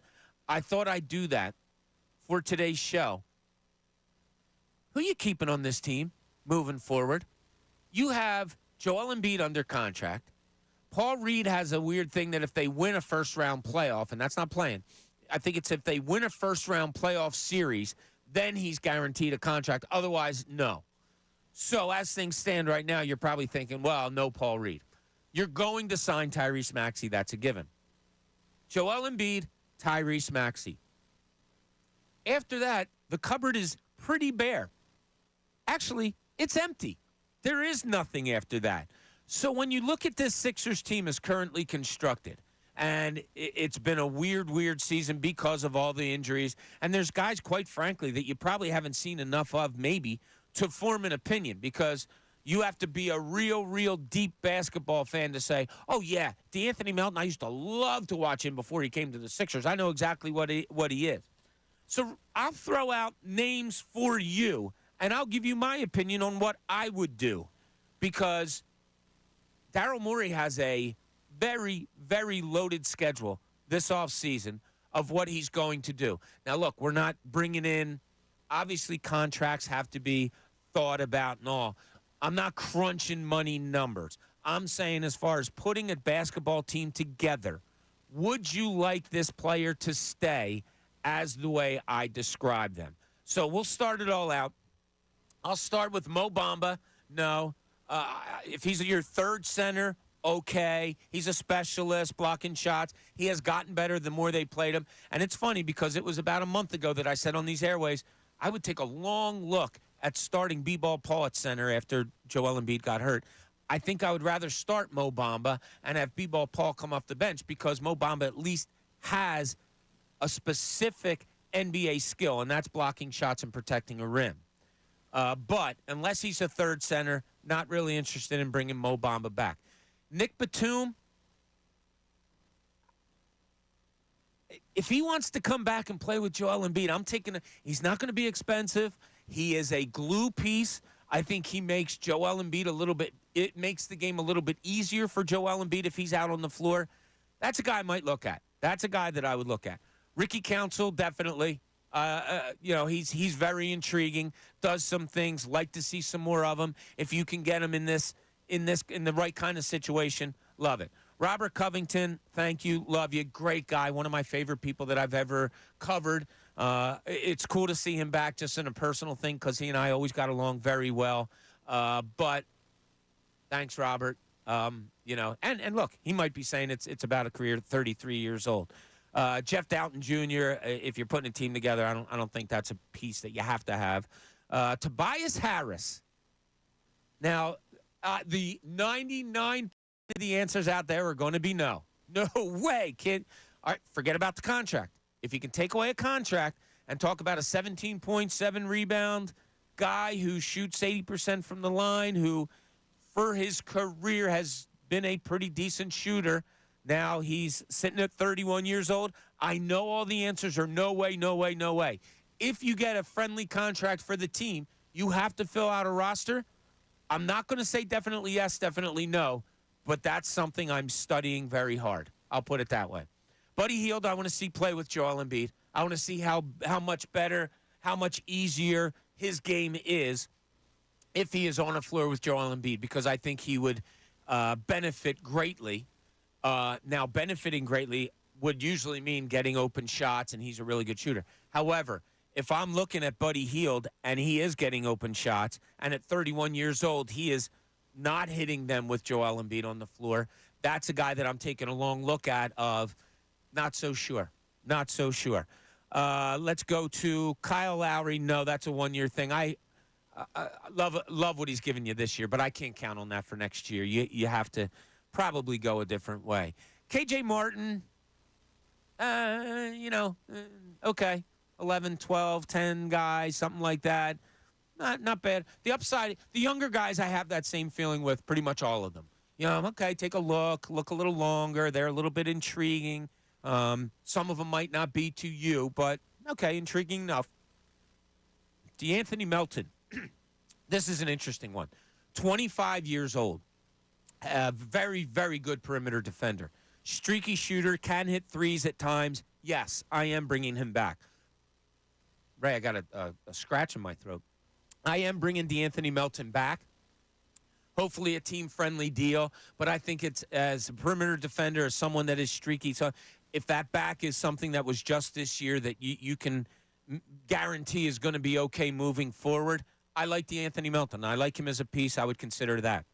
I thought I'd do that for today's show. Who are you keeping on this team moving forward? You have Joel Embiid under contract. Paul Reed has a weird thing that if they win a first-round playoff, and that's not playing, I think it's if they win a first-round playoff series, then he's guaranteed a contract. Otherwise, no. So as things stand right now, you're probably thinking, well, no Paul Reed. You're going to sign Tyrese Maxey. That's a given. Joel Embiid, Tyrese Maxey. After that, the cupboard is pretty bare. Actually, it's empty. There is nothing after that. So when you look at this Sixers team as currently constructed, and it's been a weird season because of all the injuries, and there's guys, quite frankly, that you probably haven't seen enough of maybe to form an opinion, because you have to be a real deep basketball fan to say, oh, yeah, DeAnthony Melton, I used to love to watch him before he came to the Sixers. I know exactly what he is. So I'll throw out names for you, and I'll give you my opinion on what I would do, because Daryl Morey has a very loaded schedule this offseason of what he's going to do. Now, look, we're not bringing in – obviously contracts have to be thought about and all. I'm not crunching money numbers. I'm saying as far as putting a basketball team together, would you like this player to stay as the way I describe them? So we'll start it all out. I'll start with Mo Bamba. No. If he's your third center, okay. He's a specialist, blocking shots. He has gotten better the more they played him. And it's funny because it was about a month ago that I said on these airways, I would take a long look at starting B-Ball Paul at center after Joel Embiid got hurt. I think I would rather start Mo Bamba and have B-Ball Paul come off the bench, because Mo Bamba at least has a specific NBA skill, and that's blocking shots and protecting a rim. But unless he's a third center, not really interested in bringing Mo Bamba back. Nick Batum, if he wants to come back and play with Joel Embiid, he's not going to be expensive. He is a glue piece. I think he makes Joel Embiid it makes the game a little bit easier for Joel Embiid if he's out on the floor. That's a guy I might look at. That's a guy that I would look at. Ricky Council, definitely. He's very intriguing, does some things, like to see some more of him. If you can get him in the right kind of situation, love it. Robert Covington, thank you, love you, great guy, one of my favorite people that I've ever covered. It's cool to see him back just in a personal thing, because he and I always got along very well. But thanks, Robert. And look, he might be saying it's about a career at 33 years old. Jeff Doughton Jr., if you're putting a team together, I don't think that's a piece that you have to have. Tobias Harris. Now, the 99% of the answers out there are going to be no. No way, kid. All right, forget about the contract. If you can take away a contract and talk about a 17.7 rebound guy who shoots 80% from the line, who for his career has been a pretty decent shooter. Now he's sitting at 31 years old. I know all the answers are no way, no way, no way. If you get a friendly contract for the team, you have to fill out a roster. I'm not going to say definitely yes, definitely no, but that's something I'm studying very hard. I'll put it that way. Buddy Hield, I want to see play with Joel Embiid. I want to see how much better, how much easier his game is if he is on a floor with Joel Embiid, because I think he would benefit greatly. Now, benefiting greatly would usually mean getting open shots, and he's a really good shooter. However, if I'm looking at Buddy Hield and he is getting open shots, and at 31 years old he is not hitting them with Joel Embiid on the floor, that's a guy that I'm taking a long look at of not so sure. Not so sure. Let's go to Kyle Lowry. No, that's a one-year thing. I love what he's given you this year, but I can't count on that for next year. You have to probably go a different way. KJ Martin, okay. 11, 12, 10 guys, something like that. Not bad. The upside, the younger guys, I have that same feeling with pretty much all of them. Okay, take a look a little longer. They're a little bit intriguing. Some of them might not be to you, but okay, intriguing enough. DeAnthony Melton. This is an interesting one. 25 years old. Very, very good perimeter defender. Streaky shooter, can hit threes at times. Yes, I am bringing him back. Ray, I got a scratch in my throat. I am bringing DeAnthony Melton back. Hopefully a team-friendly deal, but I think it's as a perimeter defender, as someone that is streaky. So if that back is something that was just this year that you can guarantee is going to be okay moving forward, I like DeAnthony Melton. I like him as a piece. I would consider that.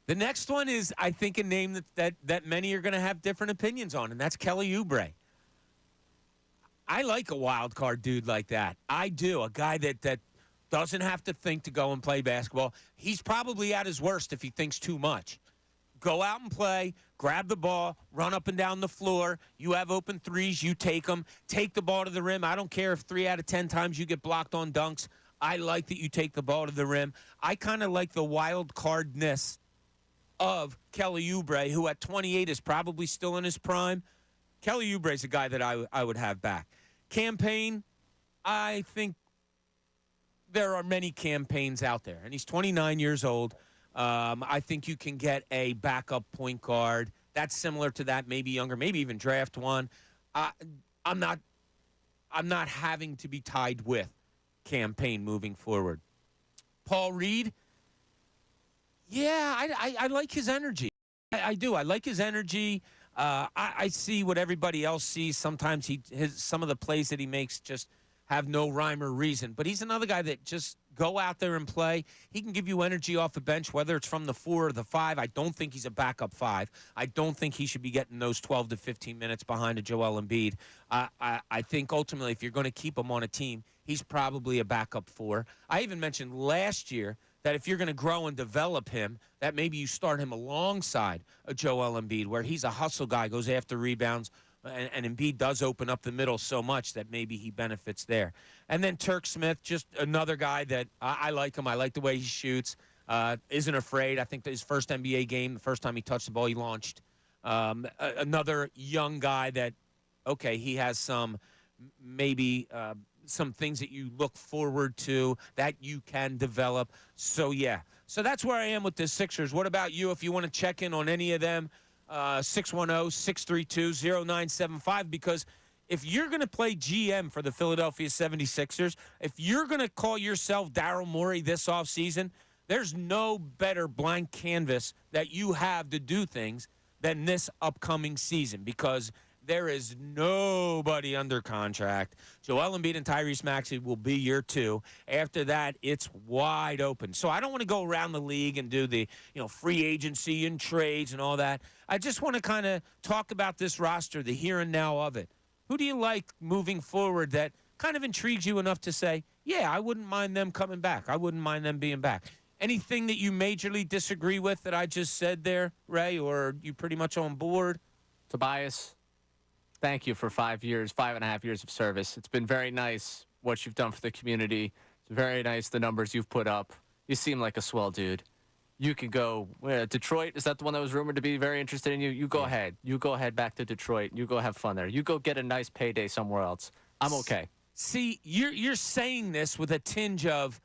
The next one is, I think, a name that many are going to have different opinions on, and that's Kelly Oubre. I like a wild card dude like that. I do. A guy that Doesn't have to think to go and play basketball. He's probably at his worst if he thinks too much. Go out and play, grab the ball, run up and down the floor. You have open threes, you take them. Take the ball to the rim. I don't care if 3 out of 10 times you get blocked on dunks. I like that you take the ball to the rim. I kind of like the wild cardness of Kelly Oubre, who at 28 is probably still in his prime. Kelly Oubre is a guy that I would have back. Campaign, I think there are many campaigns out there, and he's 29 years old. I think you can get a backup point guard that's similar to that, maybe younger, maybe even draft one. I'm not having to be tied with campaign moving forward. Paul Reed, yeah, I like his energy. I do. I like his energy. I see what everybody else sees. Sometimes some of the plays that he makes just have no rhyme or reason. But he's another guy that just go out there and play. He can give you energy off the bench, whether it's from the 4 or the 5. I don't think he's a backup 5. I don't think he should be getting those 12 to 15 minutes behind a Joel Embiid. I think ultimately if you're going to keep him on a team, he's probably a backup 4. I even mentioned last year that if you're going to grow and develop him, that maybe you start him alongside a Joel Embiid, where he's a hustle guy, goes after rebounds, and Embiid does open up the middle so much that maybe he benefits there. And then Turk Smith, just another guy that I like him. I like the way he shoots. Isn't afraid. I think his first NBA game, the first time he touched the ball, he launched. Another young guy that, okay, he has some maybe some things that you look forward to that you can develop. So, yeah. So that's where I am with the Sixers. What about you? If you want to check in on any of them, 610-632-0975, because if you're going to play GM for the Philadelphia 76ers, if you're going to call yourself Daryl Morey this offseason, there's no better blank canvas that you have to do things than this upcoming season, because there is nobody under contract. Joel Embiid and Tyrese Maxey will be your 2. After that, it's wide open. So I don't want to go around the league and do the, free agency and trades and all that. I just want to kind of talk about this roster, the here and now of it. Who do you like moving forward that kind of intrigues you enough to say, yeah, I wouldn't mind them coming back. I wouldn't mind them being back. Anything that you majorly disagree with that I just said there, Ray, or you pretty much on board? Tobias, thank you for 5.5 years of service. It's been very nice what you've done for the community. It's very nice the numbers you've put up. You seem like a swell dude. You can go, Detroit, is that the one that was rumored to be very interested in you? You go ahead. You go ahead back to Detroit. You go have fun there. You go get a nice payday somewhere else. I'm okay. See, you're saying this with a tinge of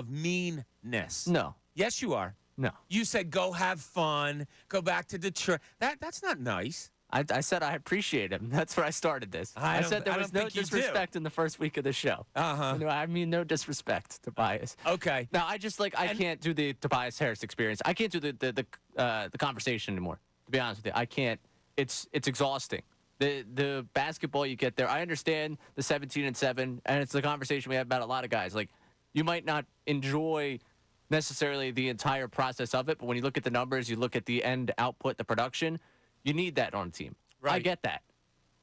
meanness. No. Yes, you are. No. You said go have fun, go back to Detroit. That's not nice. I said I appreciate him. That's where I started this. I said there was no disrespect in the first week of the show. I mean, no disrespect, Tobias. Okay. Now, I can't do the Tobias Harris experience. I can't do the conversation anymore, to be honest with you. I can't. It's exhausting. The basketball you get there, I understand the 17-7, and it's the conversation we have about a lot of guys. Like, you might not enjoy necessarily the entire process of it, but when you look at the numbers, you look at the end output, the production, you need that on a team. Right. I get that.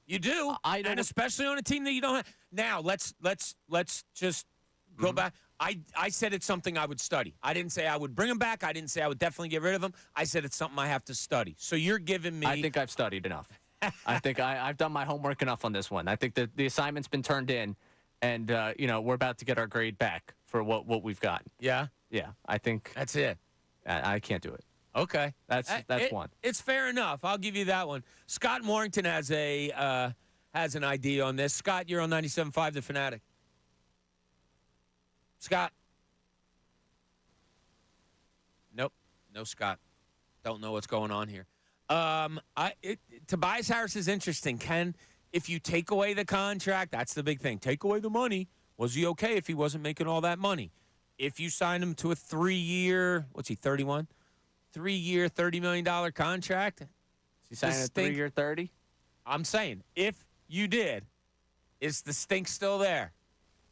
You do. And especially on a team that you don't have. Now, let's just go back. I said it's something I would study. I didn't say I would bring him back. I didn't say I would definitely get rid of him. I said it's something I have to study. So you're giving me. I think I've studied enough. I think I've done my homework enough on this one. I think that the assignment's been turned in, and we're about to get our grade back for what we've got. Yeah? Yeah, I think. That's it. I can't do it. Okay. That's one. It's fair enough. I'll give you that one. Scott Morrington has an idea on this. Scott, you're on 97.5 The Fanatic. Scott. Nope. No Scott. Don't know what's going on here. Tobias Harris is interesting. If you take away the contract, that's the big thing. Take away the money. Was he okay if he wasn't making all that money? If you sign him to a 3-year, what's he, 31? 3-year, $30 million contract. Is he signing a 3-year 30? I'm saying, if you did, is the stink still there?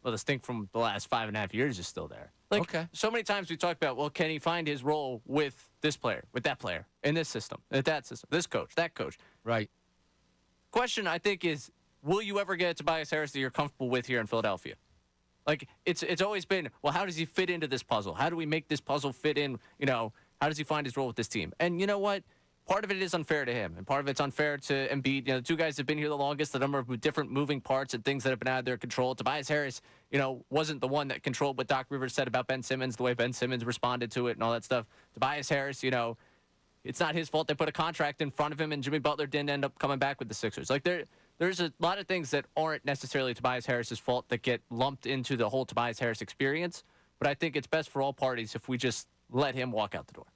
Well, the stink from the last 5.5 years is still there. Okay. So many times we talk about, well, can he find his role with this player, with that player, in this system, with that system, this coach, that coach? Right. Question, I think, is, will you ever get Tobias Harris that you're comfortable with here in Philadelphia? Like, it's always been, well, how does he fit into this puzzle? How do we make this puzzle fit in? How does he find his role with this team? And you know what? Part of it is unfair to him, and part of it's unfair to Embiid. The two guys have been here the longest, the number of different moving parts and things that have been out of their control. Tobias Harris, wasn't the one that controlled what Doc Rivers said about Ben Simmons, the way Ben Simmons responded to it and all that stuff. Tobias Harris, it's not his fault they put a contract in front of him, and Jimmy Butler didn't end up coming back with the Sixers. Like, there's a lot of things that aren't necessarily Tobias Harris's fault that get lumped into the whole Tobias Harris experience, but I think it's best for all parties if we just let him walk out the door.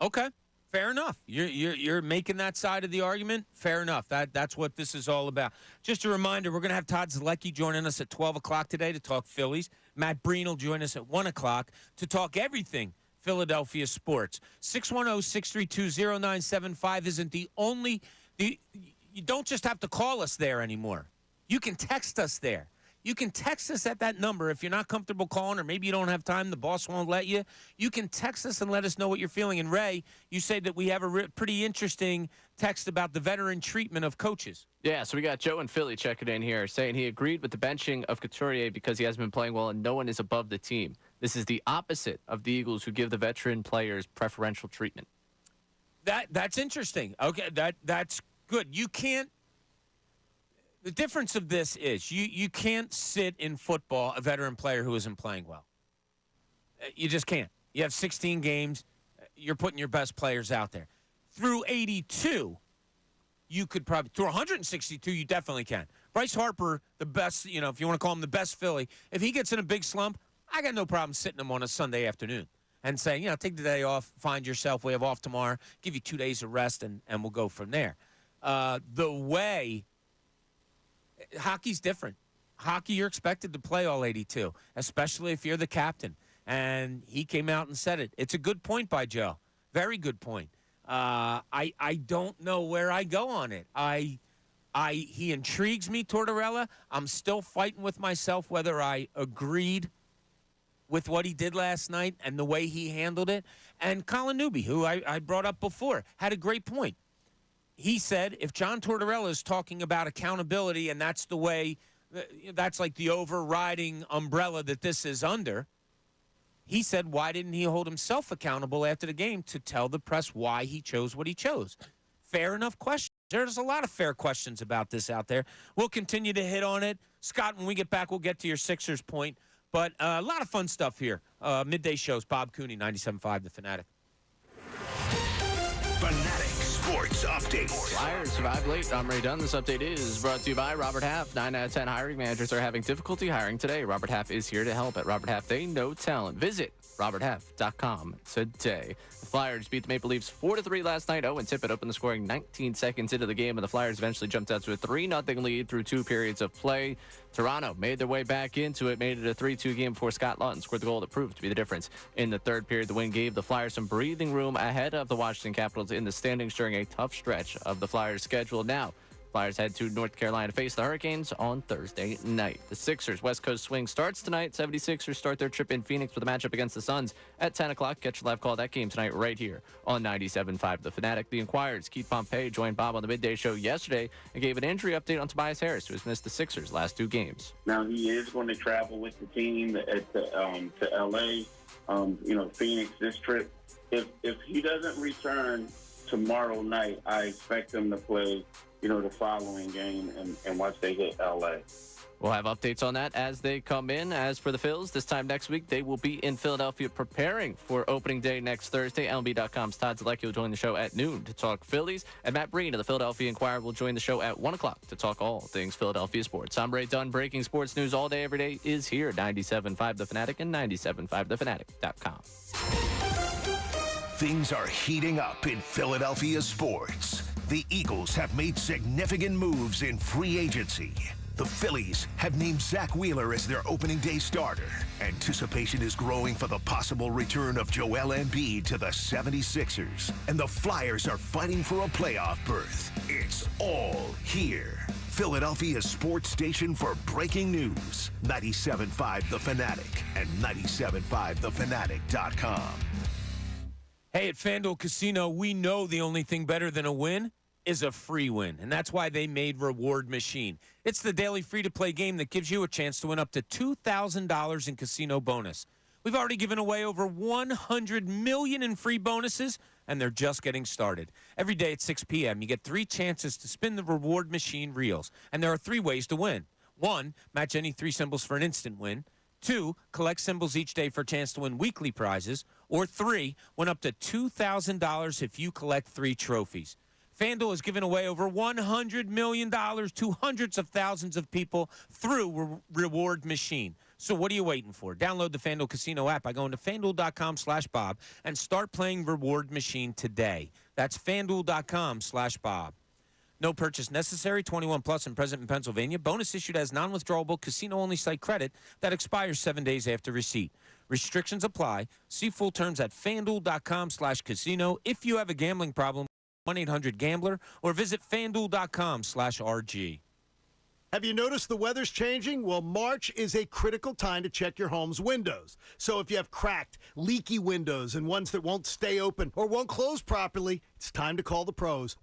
Okay. Fair enough. You're making that side of the argument. Fair enough. That's what this is all about. Just a reminder, we're going to have Todd Zolecki joining us at 12 o'clock today to talk Phillies. Matt Breen will join us at 1 o'clock to talk everything Philadelphia sports. 610-632-0975 isn't the only – you don't just have to call us there anymore. You can text us there. You can text us at that number if you're not comfortable calling, or maybe you don't have time, the boss won't let you. You can text us and let us know what you're feeling. And, Ray, you say that we have a pretty interesting text about the veteran treatment of coaches. Yeah, so we got Joe in Philly checking in here, saying he agreed with the benching of Couture because he hasn't been playing well and no one is above the team. This is the opposite of the Eagles, who give the veteran players preferential treatment. That's interesting. Okay, that's good. You can't. The difference of this is you can't sit in football a veteran player who isn't playing well. You just can't. You have 16 games. You're putting your best players out there. Through 82, you could probably – through 162, you definitely can. Bryce Harper, the best – if you want to call him the best Philly, if he gets in a big slump, I got no problem sitting him on a Sunday afternoon and saying, take the day off, find yourself. We have off tomorrow. Give you 2 days of rest, and we'll go from there. The way – hockey's different. Hockey, you're expected to play all 82, especially if you're the captain. And he came out and said it. It's a good point by Joe. Very good point. I don't know where I go on it. He intrigues me, Tortorella. I'm still fighting with myself whether I agreed with what he did last night and the way he handled it. And Colin Newby, who I brought up before, had a great point. He said if John Tortorella is talking about accountability and that's the way, that's like the overriding umbrella that this is under, he said, why didn't he hold himself accountable after the game to tell the press why he chose what he chose? Fair enough question. There's a lot of fair questions about this out there. We'll continue to hit on it. Scott, when we get back, we'll get to your Sixers point. But a lot of fun stuff here. Midday shows, Bob Cooney, 97.5 The Fanatic. Fanatic Sports Update. Flyers survive late. I'm Ray Dunn. This update is brought to you by Robert Half. 9 out of 10 hiring managers are having difficulty hiring today. Robert Half is here to help. At Robert Half, they know talent. Visit roberthalf.com today. The Flyers beat the Maple Leafs 4-3 last night. Owen Tippett opened the scoring 19 seconds into the game, and the Flyers eventually jumped out to a 3-0 lead through 2 periods of play. Toronto made their way back into it, made it a 3-2 game before Scott Lawton scored the goal that proved to be the difference in the third period. The win gave the Flyers some breathing room ahead of the Washington Capitals in the standings during a tough stretch of the Flyers' schedule. Now, Flyers head to North Carolina to face the Hurricanes on Thursday night. The Sixers West Coast swing starts tonight. 76ers start their trip in Phoenix with a matchup against the Suns at 10 o'clock. Catch a live call of that game tonight right here on 97.5 The Fanatic. The Inquirer's Keith Pompey joined Bob on the midday show yesterday and gave an injury update on Tobias Harris, who has missed the Sixers' last 2 games. Now, he is going to travel with the team to L.A., Phoenix this trip. If he doesn't return tomorrow night, I expect him to play the following game and once they hit L.A. We'll have updates on that as they come in. As for the Phils, this time next week, they will be in Philadelphia preparing for opening day next Thursday. MLB.com's Todd Zolecki will join the show at noon to talk Phillies. And Matt Breen of the Philadelphia Inquirer will join the show at 1 o'clock to talk all things Philadelphia sports. I'm Ray Dunn. Breaking sports news all day, every day is here. 97.5 The Fanatic and 97.5thefanatic.com. Things are heating up in Philadelphia sports. The Eagles have made significant moves in free agency. The Phillies have named Zach Wheeler as their opening day starter. Anticipation is growing for the possible return of Joel Embiid to the 76ers. And the Flyers are fighting for a playoff berth. It's all here. Philadelphia's sports station for breaking news. 97.5 The Fanatic and 97.5thefanatic.com. Hey, at FanDuel Casino, we know the only thing better than a win is a free win, and that's why they made Reward Machine. It's the daily free-to-play game that gives you a chance to win up to $2,000 in casino bonus. We've already given away over $100 million in free bonuses, and they're just getting started. Every day at 6 p.m., you get 3 chances to spin the Reward Machine reels, and there are 3 ways to win. 1, match any 3 symbols for an instant win. 2, collect symbols each day for a chance to win weekly prizes. Or 3, win up to $2,000 if you collect 3 trophies. FanDuel has given away over $100 million to hundreds of thousands of people through Reward Machine. So what are you waiting for? Download the FanDuel Casino app by going to FanDuel.com/Bob and start playing Reward Machine today. That's FanDuel.com/Bob. No purchase necessary, 21 plus and present in Pennsylvania. Bonus issued as non-withdrawable casino-only site credit that expires 7 days after receipt. Restrictions apply. See full terms at FanDuel.com/casino. If you have a gambling problem, 1-800-GAMBLER or visit FanDuel.com/RG. Have you noticed the weather's changing? Well, March is a critical time to check your home's windows. So if you have cracked, leaky windows and ones that won't stay open or won't close properly, it's time to call the pros.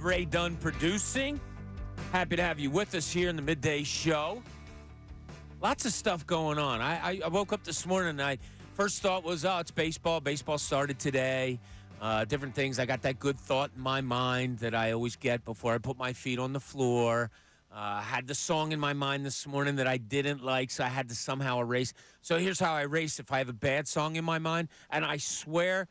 Ray done producing. Happy to have you with us here in the midday show. Lots of stuff going on. I woke up this morning and I first thought was, it's baseball. Baseball started today. Different things. I got that good thought in my mind that I always get before I put my feet on the floor. Had the song in my mind this morning that I didn't like, so I had to somehow erase. So here's how I erase if I have a bad song in my mind. And I swear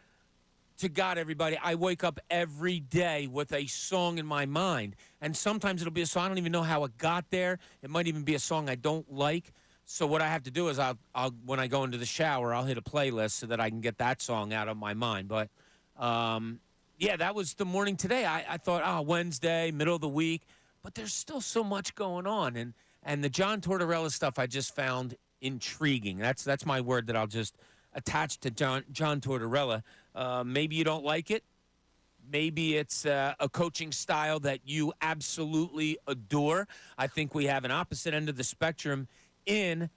to God, everybody, I wake up every day with a song in my mind. And sometimes it'll be a song, I don't even know how it got there. It might even be a song I don't like. So what I have to do is I'll when I go into the shower, I'll hit a playlist so that I can get that song out of my mind. But, yeah, that was the morning today. I thought, Wednesday, middle of the week. But there's still so much going on. And the John Tortorella stuff I just found intriguing. That's my word that I'll just attach to John Tortorella. Maybe you don't like it. Maybe it's a coaching style that you absolutely adore. I think we have an opposite end of the spectrum in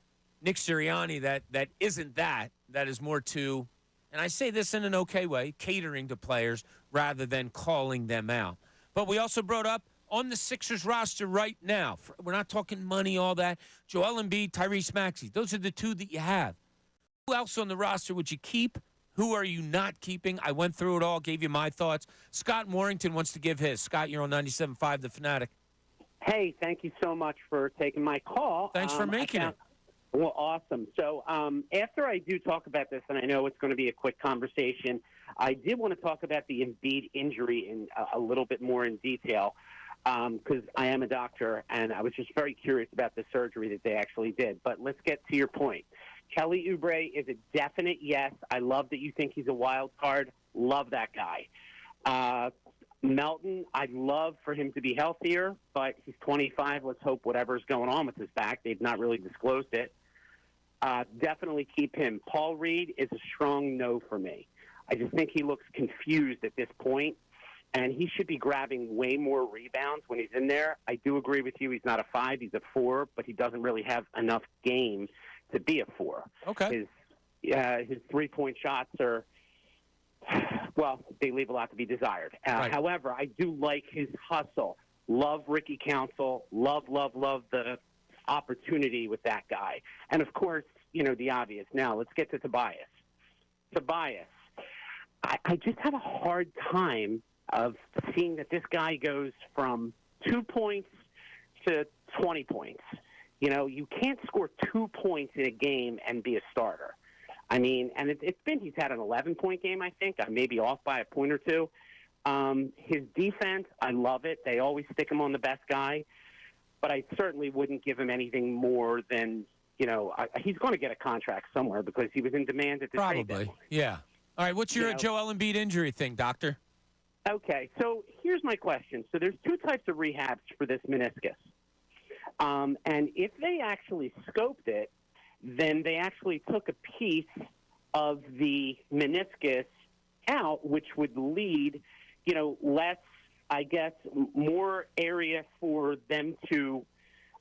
Nick Sirianni that isn't that. That is more to, and I say this in an okay way, catering to players rather than calling them out. But we also brought up on the Sixers roster right now, we're not talking money, all that, Joel Embiid, Tyrese Maxey. Those are the two that you have. Who else on the roster would you keep? Who are you not keeping? I went through it all, gave you my thoughts. Scott Warrington wants to give his. Scott, you're on 97.5 The Fanatic. Hey, thank you so much for taking my call. Thanks for making it. Well, awesome. So after I do talk about this, and I know it's going to be a quick conversation, I did want to talk about the Embiid injury in a little bit more in detail because I am a doctor, and I was just very curious about the surgery that they actually did. But let's get to your point. Kelly Oubre is a definite yes. I love that you think he's a wild card. Love that guy. Melton, I'd love for him to be healthier, but he's 25. Let's hope whatever's going on with his back. They've not really disclosed it. Definitely keep him. Paul Reed is a strong no for me. I just think he looks confused at this point, and he should be grabbing way more rebounds when he's in there. I do agree with you. He's not a 5. He's a 4, but he doesn't really have enough game to be a 4. Okay. His three-point shots are, well, they leave a lot to be desired. Right. However, I do like his hustle. Love Ricky Council. Love the opportunity with that guy. And, of course, the obvious. Now, let's get to Tobias. Tobias, I just have a hard time of seeing that this guy goes from 2 points to 20 points. You can't score 2 points in a game and be a starter. I mean, and he's had an 11-point game, I think. I may be off by a point or two. His defense, I love it. They always stick him on the best guy. But I certainly wouldn't give him anything more than, he's going to get a contract somewhere because he was in demand at the trade deadline. Probably, yeah. All right, what's your Joel Embiid injury thing, doctor? Okay, so here's my question. So there's 2 types of rehabs for this meniscus. And if they actually scoped it, then they actually took a piece of the meniscus out, which would lead, less, I guess, more area for them to,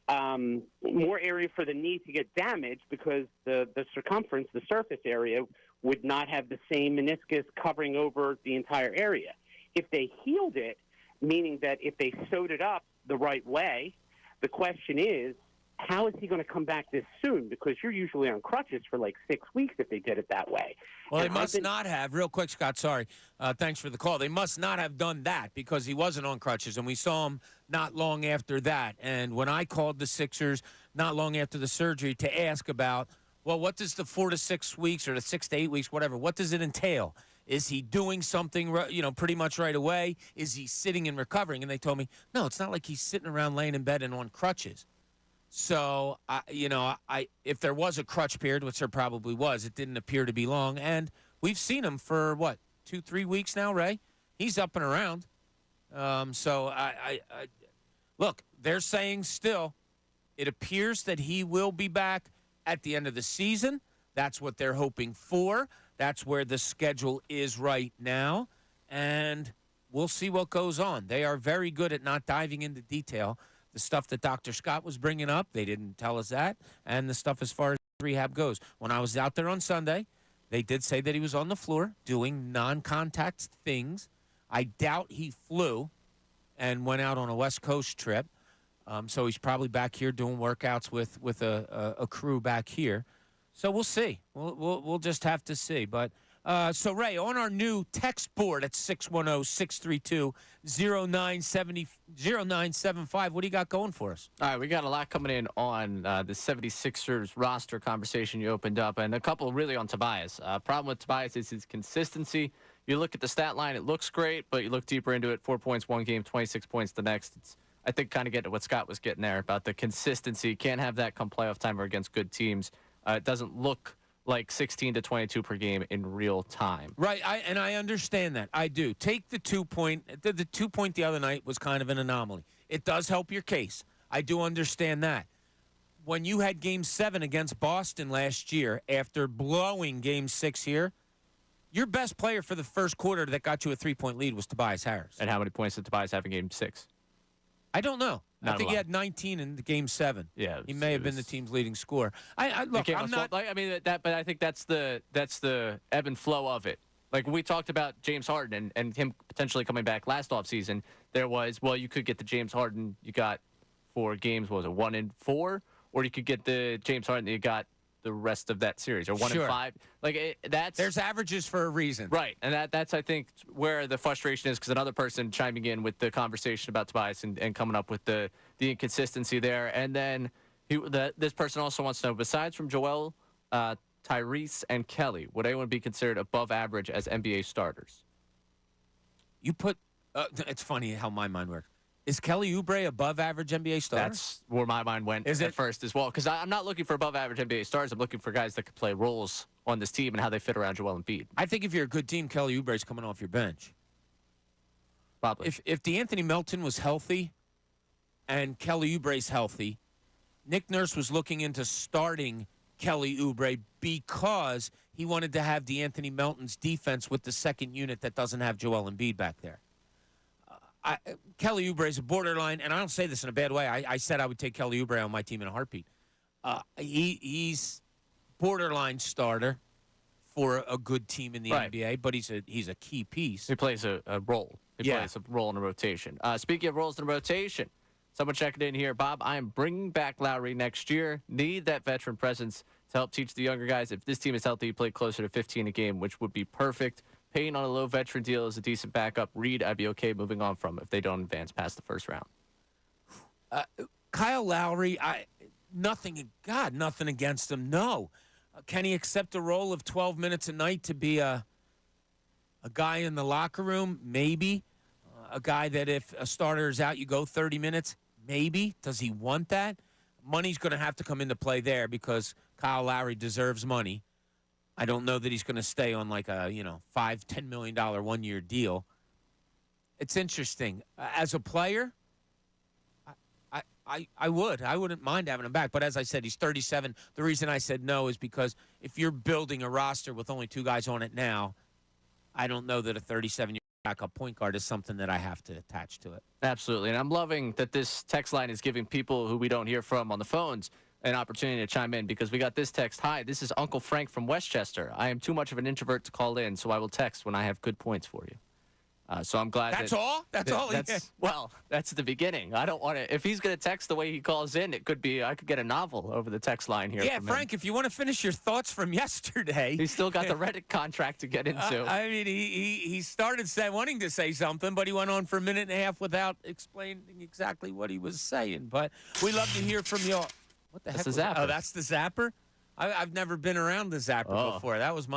more area for the knee to get damaged because the circumference, the surface area, would not have the same meniscus covering over the entire area. If they healed it, meaning that if they sewed it up the right way, the question is, how is he going to come back this soon? Because you're usually on crutches for like 6 weeks if they did it that way. Well, they must not have. Real quick, Scott, sorry. Thanks for the call. They must not have done that because he wasn't on crutches, and we saw him not long after that. And when I called the Sixers not long after the surgery to ask about, well, what does the 4 to 6 weeks or the 6 to 8 weeks, whatever, what does it entail? Is he doing something, pretty much right away? Is he sitting and recovering? And they told me, no, it's not like he's sitting around laying in bed and on crutches. So, if there was a crutch period, which there probably was, it didn't appear to be long. And we've seen him for, 2-3 weeks now, Ray? He's up and around. Look, they're saying still it appears that he will be back at the end of the season. That's what they're hoping for. That's where the schedule is right now. And we'll see what goes on. They are very good at not diving into detail. The stuff that Dr. Scott was bringing up, they didn't tell us that. And the stuff as far as rehab goes. When I was out there on Sunday, they did say that he was on the floor doing non-contact things. I doubt he flew. and went out on a West Coast trip. So he's probably back here doing workouts with a crew back here. So we'll see. We'll just have to see. But so, Ray, on our new text board at 610-632-0975, what do you got going for us? All right, we got a lot coming in on the 76ers roster conversation you opened up, and a couple really on Tobias. Problem with Tobias is his consistency. You look at the stat line, it looks great, but you look deeper into it, 4 points one game, 26 points the next. It's, I think, kind of get to what Scott was getting there about the consistency. Can't have that come playoff time or against good teams. It doesn't look like 16 to 22 per game in real time. Right, and I understand that. I do. Take the 2 point. The 2 point the other night was kind of an anomaly. It does help your case. I do understand that. When you had Game 7 against Boston last year, after blowing Game 6 here, your best player for the first quarter that got you a 3-point lead was Tobias Harris. And how many points did Tobias have in Game 6? I don't know. Not I think he had 19 in the Game 7. Yeah, he may have been the team's leading scorer. Look, I'm not. I mean that, but I think that's the ebb and flow of it. Like when we talked about James Harden and him potentially coming back last offseason, there was, well, you could get the James Harden you got for games, what was it, 1 and 4, or you could get the James Harden that you got the rest of that series, or 1 and 5. Like there's averages for a reason, right? And that's I think where the frustration is, because another person chiming in with the conversation about Tobias and coming up with the inconsistency there, and then this person also wants to know, besides from Joel, Tyrese, and Kelly, would anyone be considered above average as NBA starters? You put it's funny how my mind works. Is Kelly Oubre above average NBA starter? That's where my mind went at first as well. Because I'm not looking for above average NBA stars. I'm looking for guys that could play roles on this team and how they fit around Joel Embiid. I think if you're a good team, Kelly Oubre's coming off your bench. Probably. If DeAnthony Melton was healthy and Kelly Oubre's healthy, Nick Nurse was looking into starting Kelly Oubre because he wanted to have DeAnthony Melton's defense with the second unit that doesn't have Joel Embiid back there. Kelly Oubre is a borderline, and I don't say this in a bad way. I said I would take Kelly Oubre on my team in a heartbeat. He's borderline starter for a good team in the NBA, but he's a key piece. He plays a role. He plays a role in a rotation. Speaking of roles in a rotation, someone checking in here. Bob, I am bringing back Lowry next year. Need that veteran presence to help teach the younger guys. If this team is healthy, play closer to 15 a game, which would be perfect. Payne on a low veteran deal is a decent backup. Reed, I'd be okay moving on from if they don't advance past the first round. Kyle Lowry, nothing against him. No. Can he accept a role of 12 minutes a night to be a guy in the locker room? Maybe. A guy that if a starter is out, you go 30 minutes? Maybe. Does he want that? Money's going to have to come into play there because Kyle Lowry deserves money. I don't know that he's going to stay on like a, $5-10 million 1-year deal. It's interesting. As a player, I wouldn't mind having him back. But as I said, he's 37. The reason I said no is because if you're building a roster with only 2 guys on it now, I don't know that a 37-year backup point guard is something that I have to attach to it. Absolutely. And I'm loving that this text line is giving people who we don't hear from on the phones an opportunity to chime in, because we got this text. Hi, this is Uncle Frank from Westchester. I am too much of an introvert to call in, so I will text when I have good points for you. So I'm glad that's all. That's all. Well, that's the beginning. I don't want to. If he's going to text the way he calls in, it could be. I could get a novel over the text line here. Yeah, Frank. If you want to finish your thoughts from yesterday, he's still got the Reddit contract to get into. I mean, he started wanting to say something, but he went on for a minute and a half without explaining exactly what he was saying. But we love to hear from you. What the heck? That's the zapper. Oh, that's the zapper. I've never been around the zapper before. I was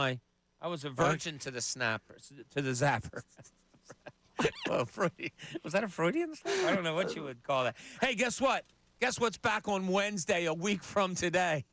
a virgin to the zapper. Well, was that a Freudian slip? I don't know what you would call that. Hey, guess what? Guess what's back on Wednesday, a week from today?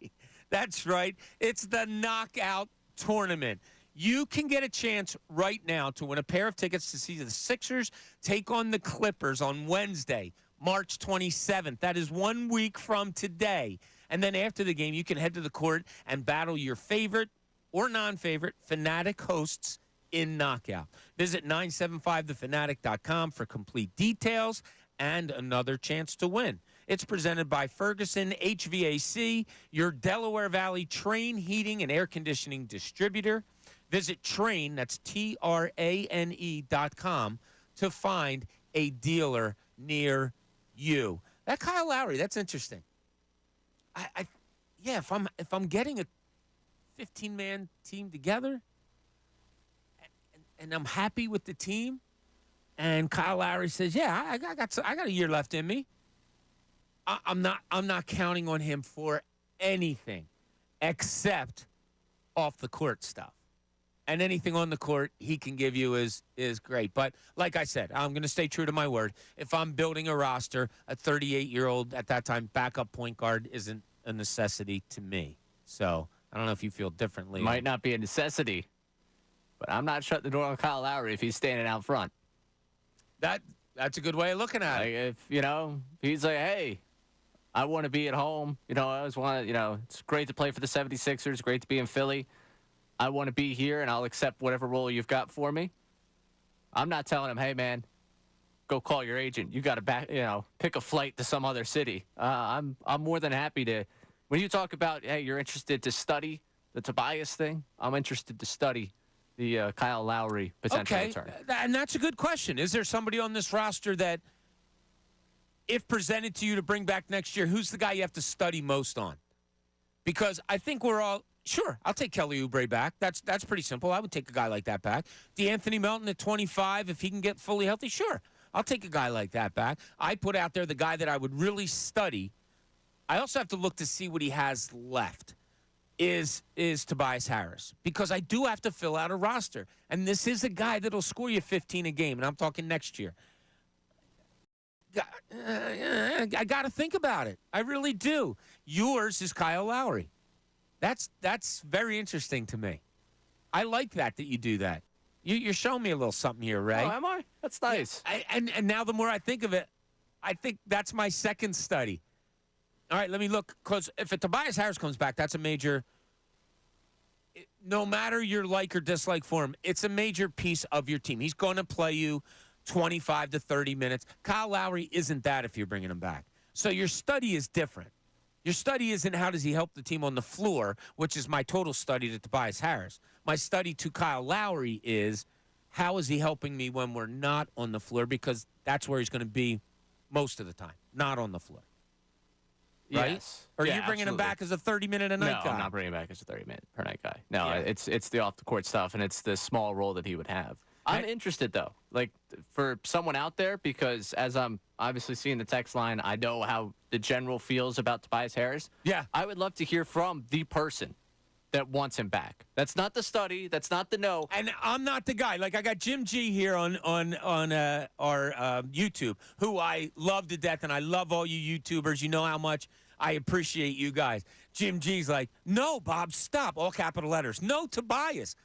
That's right. It's the Knockout Tournament. You can get a chance right now to win a pair of tickets to see the Sixers take on the Clippers on Wednesday, March 27th. That is 1 week from today. And then after the game, you can head to the court and battle your favorite or non-favorite Fanatic hosts in Knockout. Visit 975thefanatic.com for complete details and another chance to win. It's presented by Ferguson HVAC, your Delaware Valley Train Heating and Air Conditioning distributor. Visit Train, that's TRANE.com, to find a dealer near you. That Kyle Lowry, that's interesting. Yeah, if I'm getting a 15-man team together and I'm happy with the team, and Kyle Lowry says, "Yeah, I got a year left in me." I'm not counting on him for anything except off the court stuff. And anything on the court he can give you is great. But like I said, I'm going to stay true to my word. If I'm building a roster, a 38-year-old at that time backup point guard isn't a necessity to me. So I don't know if you feel differently. Might not be a necessity, but I'm not shutting the door on Kyle Lowry if he's standing out front. That's a good way of looking at it. If he's like, hey, I want to be at home. I always want to, it's great to play for the 76ers. Great to be in Philly. I want to be here, and I'll accept whatever role you've got for me. I'm not telling him, hey, man, go call your agent. You got to pick a flight to some other city. I'm more than happy to. When you talk about, hey, you're interested to study the Tobias thing, I'm interested to study the Kyle Lowry potential return. And that's a good question. Is there somebody on this roster that, if presented to you to bring back next year, who's the guy you have to study most on? Because I think we're all sure. I'll take Kelly Oubre back. That's pretty simple. I would take a guy like that back. DeAnthony Melton at 25, if he can get fully healthy, sure. I'll take a guy like that back. I put out there the guy that I would really study. I also have to look to see what he has left. Is Tobias Harris, because I do have to fill out a roster, and this is a guy that'll score you 15 a game, and I'm talking next year. I got to think about it. I really do. Yours is Kyle Lowry. That's very interesting to me. I like that you do that. You're showing me a little something here, Ray. Oh, am I? That's nice. And now the more I think of it, I think that's my second study. All right, let me look. Because if Tobias Harris comes back, that's a major – no matter your like or dislike for him, it's a major piece of your team. He's going to play you 25 to 30 minutes. Kyle Lowry isn't that if you're bringing him back. So your study is different. Your study isn't how does he help the team on the floor, which is my total study to Tobias Harris. My study to Kyle Lowry is how is he helping me when we're not on the floor, because that's where he's going to be most of the time, not on the floor. Right? Yes. Or are you bringing him back as a 30-minute-a-night guy? No, I'm not bringing him back as a 30-minute-per-night guy. No, Yeah. it's the off-the-court stuff, and it's the small role that he would have. I'm interested, though, like for someone out there, because as I'm obviously seeing the text line, I know how the general feels about Tobias Harris. Yeah. I would love to hear from the person that wants him back. That's not the study. That's not the no. And I'm not the guy. Like, I got Jim G here on our YouTube, who I love to death, and I love all you YouTubers. You know how much I appreciate you guys. Jim G's like, no, Bob, stop. All capital letters. No, Tobias.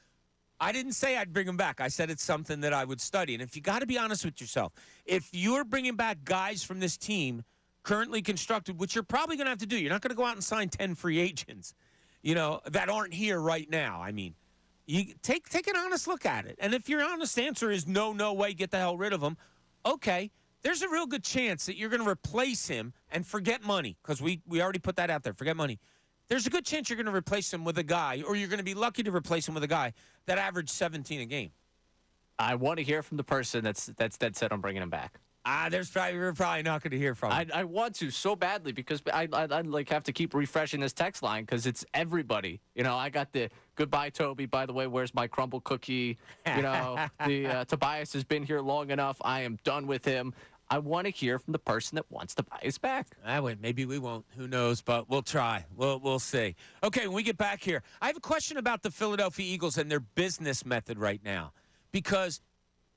I didn't say I'd bring him back. I said it's something that I would study. And if you got to be honest with yourself, if you're bringing back guys from this team currently constructed, which you're probably going to have to do, you're not going to go out and sign 10 free agents, that aren't here right now. I mean, you take an honest look at it. And if your honest answer is no way, get the hell rid of him, okay, there's a real good chance that you're going to replace him and forget money, because we already put that out there, forget money. There's a good chance you're going to replace him with a guy, or you're going to be lucky to replace him with a guy that averaged 17 a game. I want to hear from the person that's dead set on bringing him back. We're probably not going to hear from him. I want to so badly, because I like have to keep refreshing this text line, because it's everybody. I got the goodbye, Toby. By the way, where's my crumble cookie? The Tobias has been here long enough. I am done with him. I want to hear from the person that wants to buy his back. Maybe we won't. Who knows? But we'll try. We'll see. Okay, when we get back here, I have a question about the Philadelphia Eagles and their business method right now, because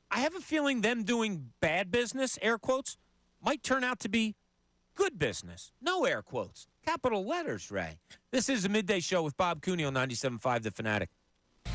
I have a feeling them doing bad business, air quotes, might turn out to be good business. No air quotes. Capital letters, Ray. This is a midday show with Bob Cooney on 97.5 The Fanatic.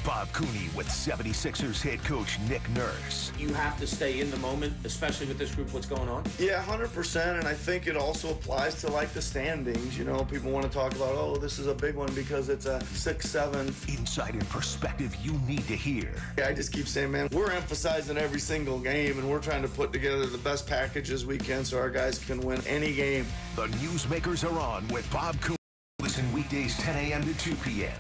Bob Cooney with 76ers head coach Nick Nurse. You have to stay in the moment, especially with this group, what's going on? Yeah, 100%, and I think it also applies to, like, the standings. People want to talk about, oh, this is a big one because it's a 6-7. Insight and perspective you need to hear. I just keep saying, man, we're emphasizing every single game, and we're trying to put together the best packages we can so our guys can win any game. The Newsmakers are on with Bob Cooney. Listen weekdays 10 a.m. to 2 p.m.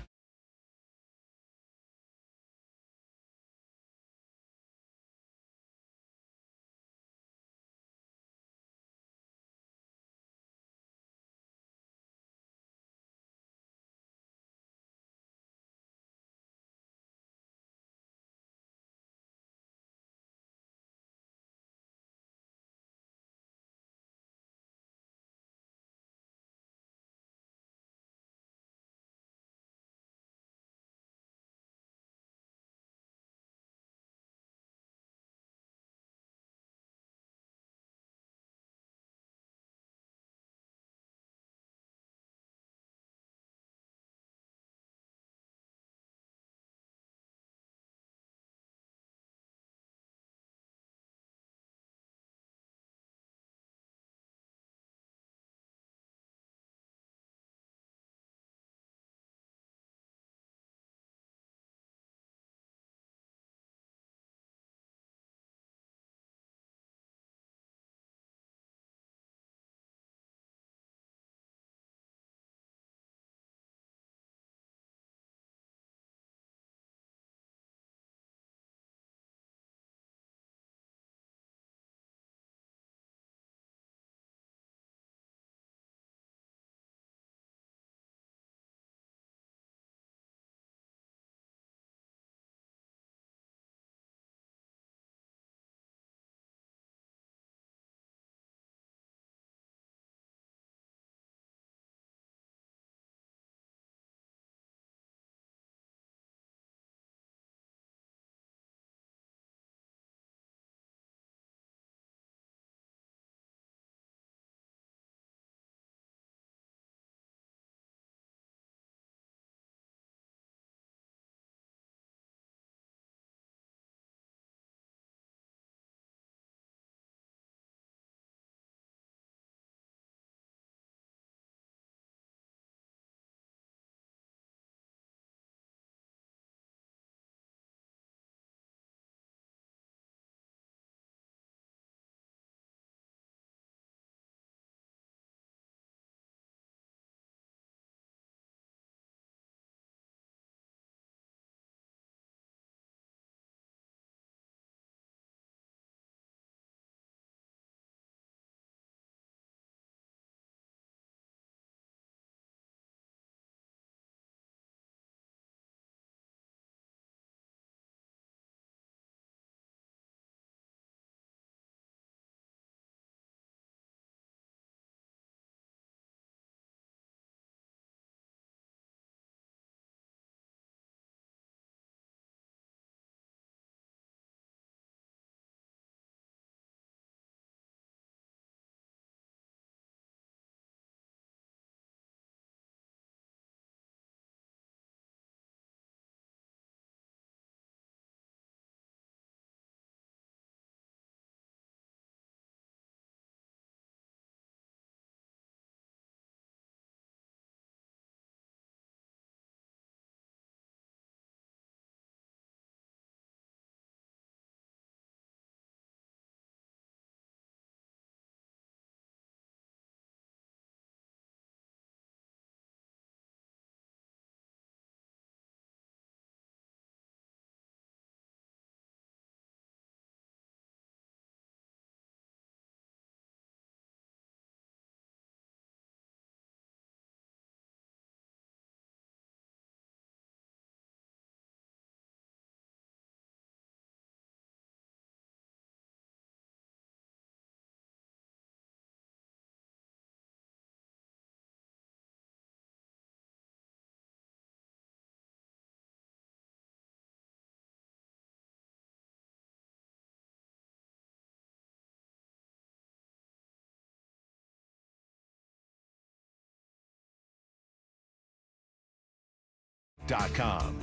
TireRack.com.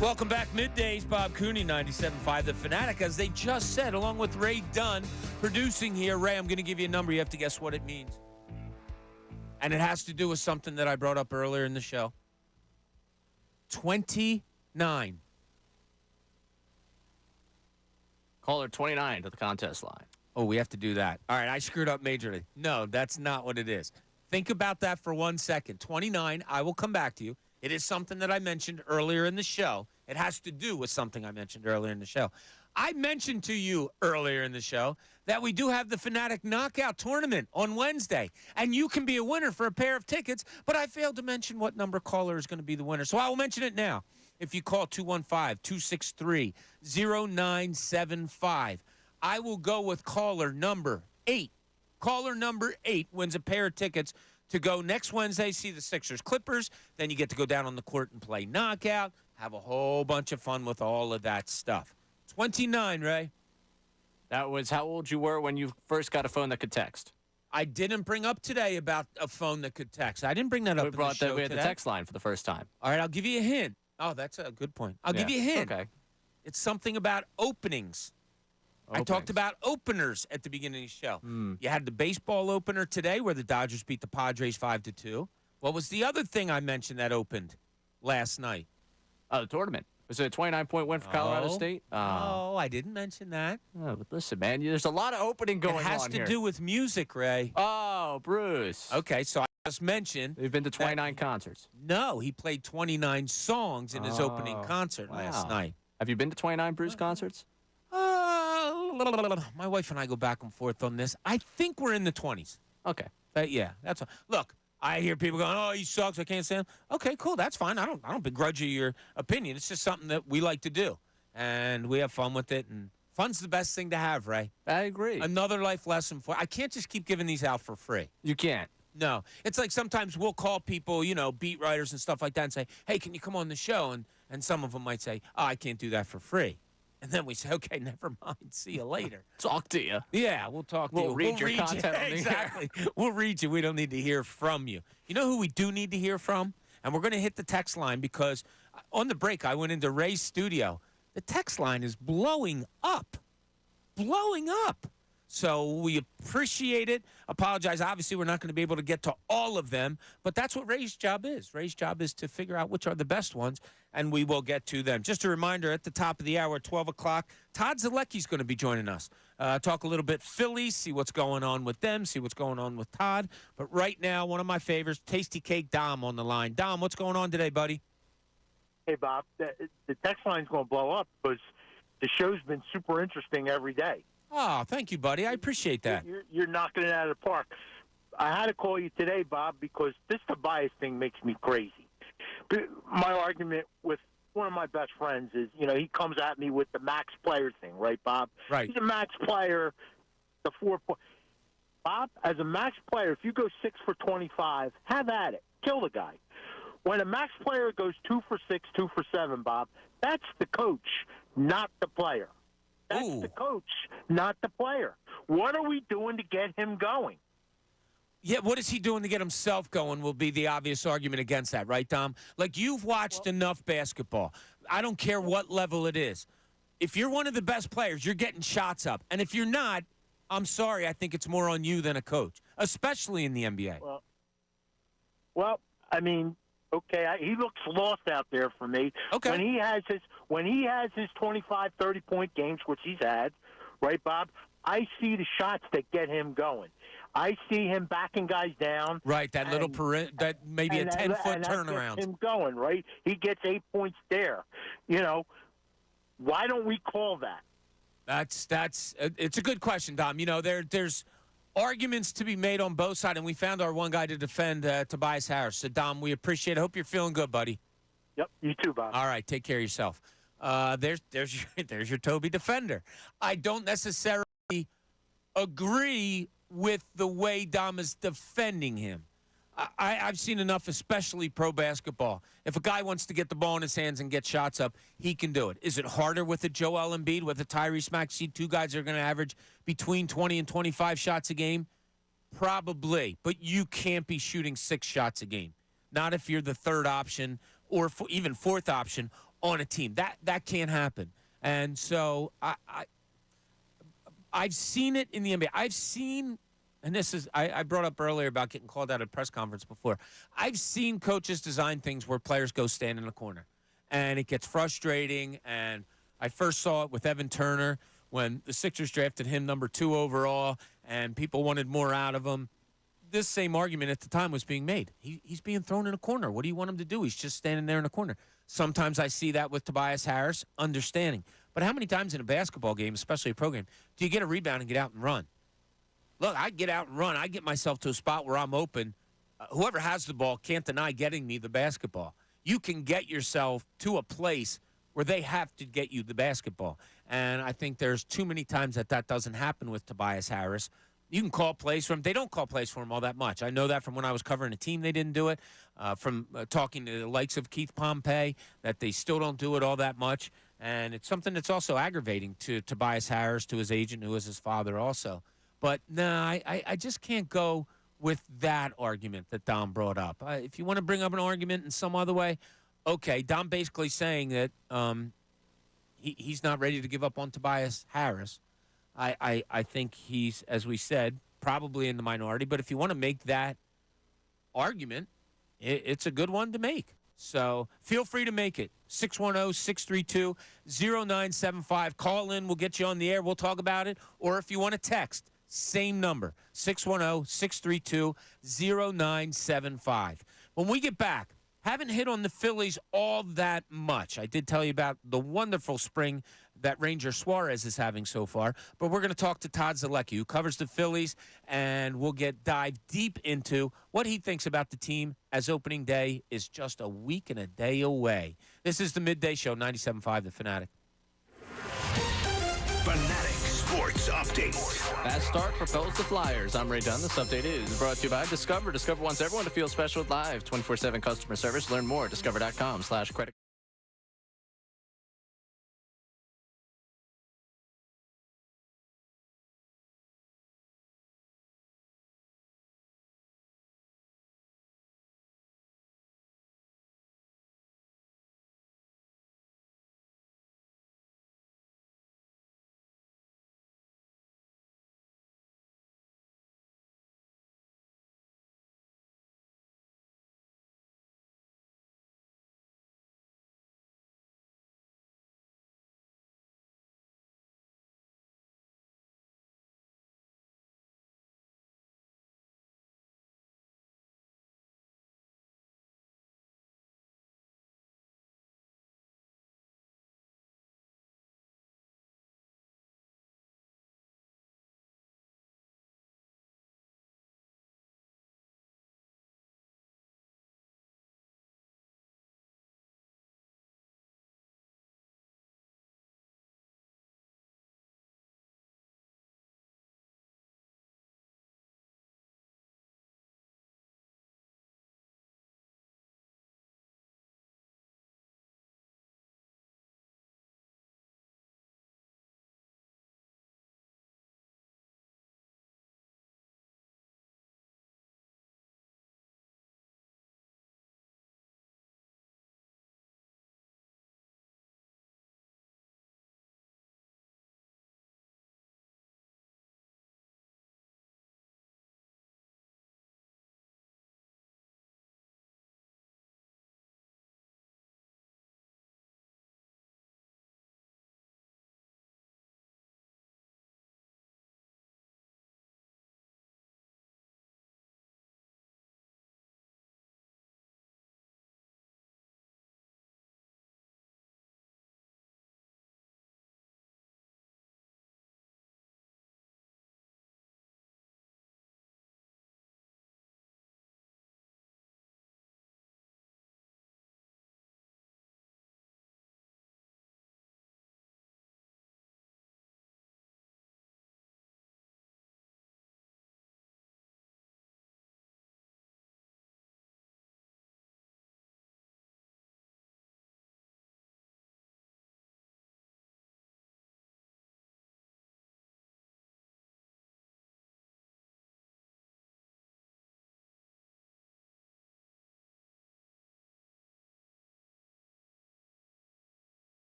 Welcome back. Middays, Bob Cooney, 97.5 The Fanatic. As they just said, along with Ray Dunn producing here. Ray, I'm going to give you a number. You have to guess what it means. And it has to do with something that I brought up earlier in the show. 29. Caller 29 to the contest line. Oh, we have to do that. All right, I screwed up majorly. No, that's not what it is. Think about that for 1 second. 29, I will come back to you. It is something that I mentioned earlier in the show. It has to do with something I mentioned earlier in the show. I mentioned to you earlier in the show that we do have the Fanatic Knockout Tournament on Wednesday, and you can be a winner for a pair of tickets, but I failed to mention what number caller is going to be the winner. So I will mention it now. If you call 215-263-0975, I will go with caller number 8. Caller number 8 wins a pair of tickets to go next Wednesday, see the Sixers Clippers. Then you get to go down on the court and play knockout, have a whole bunch of fun with all of that stuff. 29, Ray. That was how old you were when you first got a phone that could text. I didn't bring up today about a phone that could text. I didn't bring that up in the show We had today. the text line for the first time. All right, I'll give you a hint. Oh, that's a good point. I'll give you a hint. Okay. It's something about openings. I talked about openers at the beginning of the show. You had the baseball opener today where the Dodgers beat the Padres 5-2. What was the other thing I mentioned that opened last night? The tournament. Was it a 29-point win for Colorado State? Oh, I didn't mention that. Oh, but listen, man, there's a lot of opening going on here. It has to do with music, Ray. Oh, Bruce. Okay, so I just mentioned. You've been to 29 concerts. No, he played 29 songs in his opening concert last night. Have you been to 29 Bruce concerts? My wife and I go back and forth on this. I think we're in the 20s. Okay. Yeah, that's look. I hear people going, "Oh, he sucks. I can't stand him." Okay, cool. That's fine. I don't begrudge you your opinion. It's just something that we like to do, and we have fun with it. And fun's the best thing to have, Ray. I agree. Another life lesson for. I can't just keep giving these out for free. You can't. No, it's like sometimes we'll call people, beat writers and stuff like that, and say, "Hey, can you come on the show?" And some of them might say, "Oh, I can't do that for free." And then we say, "Okay, never mind. See you later." Talk to you. Yeah, we'll talk to you. We'll read your content. Exactly. We'll read you. We don't need to hear from you. You know who we do need to hear from? And we're going to hit the text line because on the break, I went into Ray's studio. The text line is blowing up. Blowing up. So we appreciate it. Apologize. Obviously, we're not going to be able to get to all of them, but that's what Ray's job is. Ray's job is to figure out which are the best ones, and we will get to them. Just a reminder, at the top of the hour, 12 o'clock, Todd Zolecki is going to be joining us. Talk a little bit Phillies, see what's going on with them, see what's going on with Todd. But right now, one of my favorites, Tasty Cake Dom on the line. Dom, what's going on today, buddy? Hey, Bob. The text line's going to blow up because the show's been super interesting every day. Oh, thank you, buddy. I appreciate that. You're knocking it out of the park. I had to call you today, Bob, because this Tobias thing makes me crazy. My argument with one of my best friends is, he comes at me with the max player thing, right, Bob? Right. He's a max player, the 4 point. Bob, as a max player, if you go 6 for 25, have at it. Kill the guy. When a max player goes 2 for 6, 2 for 7, Bob, that's the coach, not the player. That's the coach, not the player. What are we doing to get him going? Yeah, what is he doing to get himself going will be the obvious argument against that, right, Dom? Like, you've watched enough basketball. I don't care what level it is. If you're one of the best players, you're getting shots up. And if you're not, I'm sorry, I think it's more on you than a coach, especially in the NBA. Well, I mean, okay, he looks lost out there for me. Okay. When he has his 25, 30-point games, which he's had, right, Bob? I see the shots that get him going. I see him backing guys down. Right, that little that maybe a 10-foot turnaround. That gets him going, right? He gets 8 points there. Why don't we call that? It's a good question, Dom. There's arguments to be made on both sides, and we found our one guy to defend Tobias Harris. So, Dom, we appreciate it. Hope you're feeling good, buddy. Yep, you too, Bob. All right, take care of yourself. There's your Toby defender. I don't necessarily agree with the way Dom is defending him. I've seen enough, especially pro basketball. If a guy wants to get the ball in his hands and get shots up, he can do it. Is it harder with a Joel Embiid, with a Tyrese Maxey, two guys that are going to average between 20 and 25 shots a game? Probably, but you can't be shooting 6 shots a game. not if you're the third option or even fourth option on a team. That can't happen. And so I've seen it in the NBA. I've seen, and this is, I brought up earlier about getting called out at a press conference before. I've seen coaches design things where players go stand in a corner, and it gets frustrating. And I first saw it with Evan Turner when the Sixers drafted him number 2 overall, and people wanted more out of him. This same argument at the time was being made. He's being thrown in a corner. What do you want him to do? He's just standing there in a corner. Sometimes I see that with Tobias Harris, understanding. But how many times in a basketball game, especially a pro game, do you get a rebound and get out and run? Look, I get out and run. I get myself to a spot where I'm open. Whoever has the ball can't deny getting me the basketball. You can get yourself to a place where they have to get you the basketball. And I think there's too many times that doesn't happen with Tobias Harris. You can call plays for him. They don't call plays for him all that much. I know that from when I was covering a team, they didn't do it. From talking to the likes of Keith Pompey, that they still don't do it all that much. And it's something that's also aggravating to Tobias Harris, to his agent, who is his father also. But, no, I just can't go with that argument that Dom brought up. If you want to bring up an argument in some other way, okay. Dom basically saying that he's not ready to give up on Tobias Harris. I think he's, as we said, probably in the minority. But if you want to make that argument, it's a good one to make. So feel free to make it. 610-632-0975. Call in. We'll get you on the air. We'll talk about it. Or if you want to text, same number, 610-632-0975. When we get back, haven't hit on the Phillies all that much. I did tell you about the wonderful spring that Ranger Suarez is having so far. But we're going to talk to Todd Zolecki, who covers the Phillies, and we'll dive deep into what he thinks about the team as opening day is just a week and a day away. This is the Midday Show, 97.5 The Fanatic. Fanatic Sports Update. Fast start propels the Flyers. I'm Ray Dunn. This update is brought to you by Discover. Discover wants everyone to feel special with live 24/7 customer service. Learn more at discover.com/credit.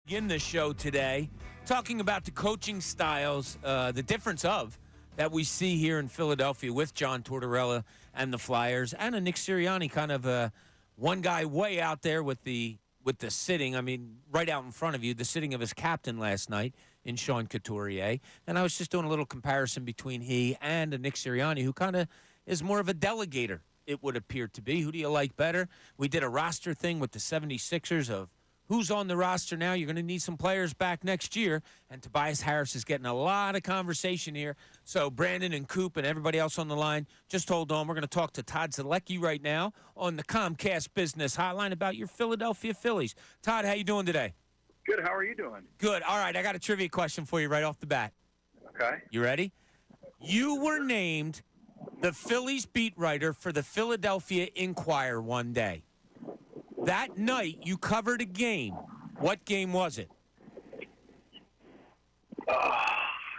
begin the show today talking about the coaching styles, the difference of that we see here in Philadelphia with John Tortorella and the Flyers, and a Nick Sirianni, kind of one guy way out there with the sitting. I mean, right out in front of you, the sitting of his captain last night in Sean Couturier. And I was just doing a little comparison between he and a Nick Sirianni, who kind of is more of a delegator, it would appear to be. Who do you like better? We did a roster thing with the 76ers of who's on the roster now. You're going to need some players back next year. And Tobias Harris is getting a lot of conversation here. So Brandon and Coop and everybody else on the line, just hold on. We're going to talk to Todd Zolecki right now on the Comcast Business Hotline about your Philadelphia Phillies. Todd, how you doing today? Good. How are you doing? Good. All right, I got a trivia question for you right off the bat. Okay. You ready? You were named the Phillies beat writer for the Philadelphia Inquirer one day. That night, you covered a game. What game was it?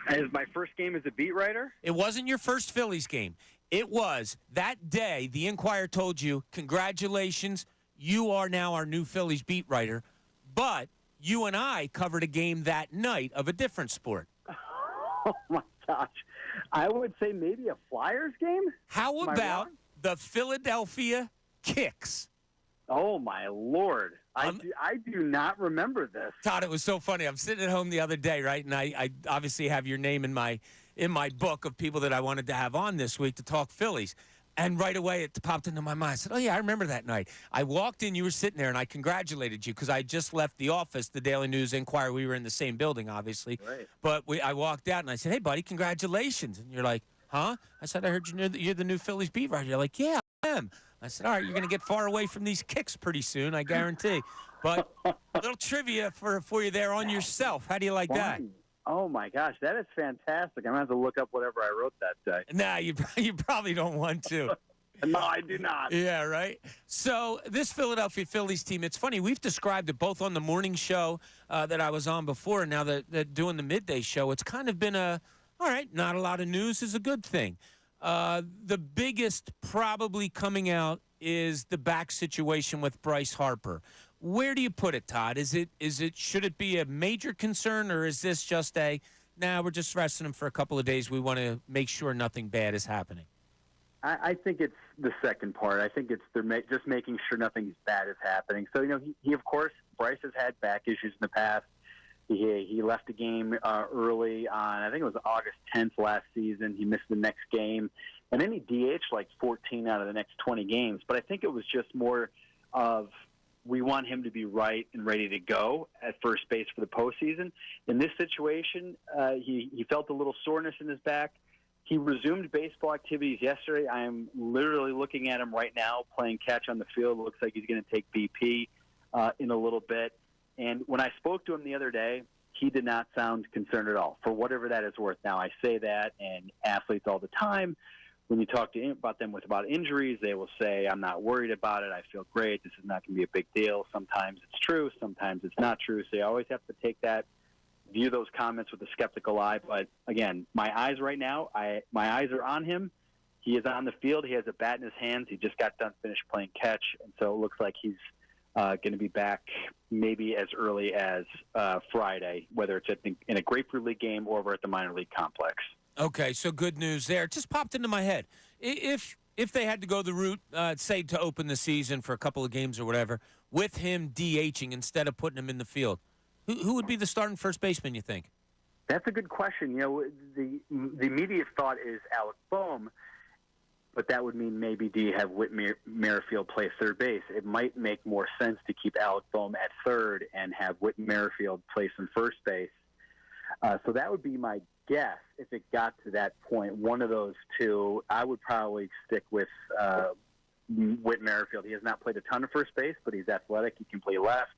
As my first game as a beat writer? It wasn't your first Phillies game. It was that day the Inquirer told you, congratulations, you are now our new Phillies beat writer. But you and I covered a game that night of a different sport. Oh, my gosh. I would say maybe a Flyers game? How about the Philadelphia Kicks? Oh, my Lord. I do not remember this. Todd, it was so funny. I'm sitting at home the other day, right, and I obviously have your name in my book of people that I wanted to have on this week to talk Phillies. And right away it popped into my mind. I said, oh, yeah, I remember that night. I walked in, you were sitting there, and I congratulated you because I just left the office, the Daily News Inquirer. We were in the same building, obviously. Right. But I walked out, and I said, hey, buddy, congratulations. And you're like, huh? I said, I heard you're the new Phillies beat writer. You're like, yeah, I am. I said, all right, you're going to get far away from these Kicks pretty soon, I guarantee. But a little trivia for you there on yourself. How do you like that? Oh, my gosh, that is fantastic. I'm going to have to look up whatever I wrote that day. Nah, you probably don't want to. No, I do not. Yeah, right? So this Philadelphia Phillies team, it's funny. We've described it both on the morning show that I was on before and now that doing the midday show. It's kind of been all right, not a lot of news is a good thing. The biggest probably coming out is the back situation with Bryce Harper. Where do you put it, Todd? Should it be a major concern, or is this just we're just resting him for a couple of days. We want to make sure nothing bad is happening. I think it's the second part. I think it's just making sure nothing bad is happening. So, he of course, Bryce has had back issues in the past. He left the game early on, I think it was August 10th last season. He missed the next game. And then he DH'd like 14 out of the next 20 games. But I think it was just more of we want him to be right and ready to go at first base for the postseason. In this situation, he felt a little soreness in his back. He resumed baseball activities yesterday. I am literally looking at him right now playing catch on the field. It looks like he's going to take BP in a little bit. And when I spoke to him the other day, he did not sound concerned at all, for whatever that is worth. Now, I say that, and athletes all the time, when you talk to about them about injuries, they will say, I'm not worried about it. I feel great. This is not going to be a big deal. Sometimes it's true. Sometimes it's not true. So you always have to view those comments with a skeptical eye. But, again, my eyes right now, my eyes are on him. He is on the field. He has a bat in his hands. He just got done finished playing catch, and so it looks like he's going to be back maybe as early as Friday, whether it's in a Grapefruit League game or over at the minor league complex. Okay, so good news there. It just popped into my head. If they had to go the route, say, to open the season for a couple of games or whatever, with him DHing instead of putting him in the field, who would be the starting first baseman, you think? That's a good question. The immediate thought is Alec Boehm, but that would mean maybe do you have Whit Merrifield play third base? It might make more sense to keep Alec Boehm at third and have Whit Merrifield play some first base. So that would be my guess if it got to that point. One of those two, I would probably stick with Whit Merrifield. He has not played a ton of first base, but he's athletic. He can play left.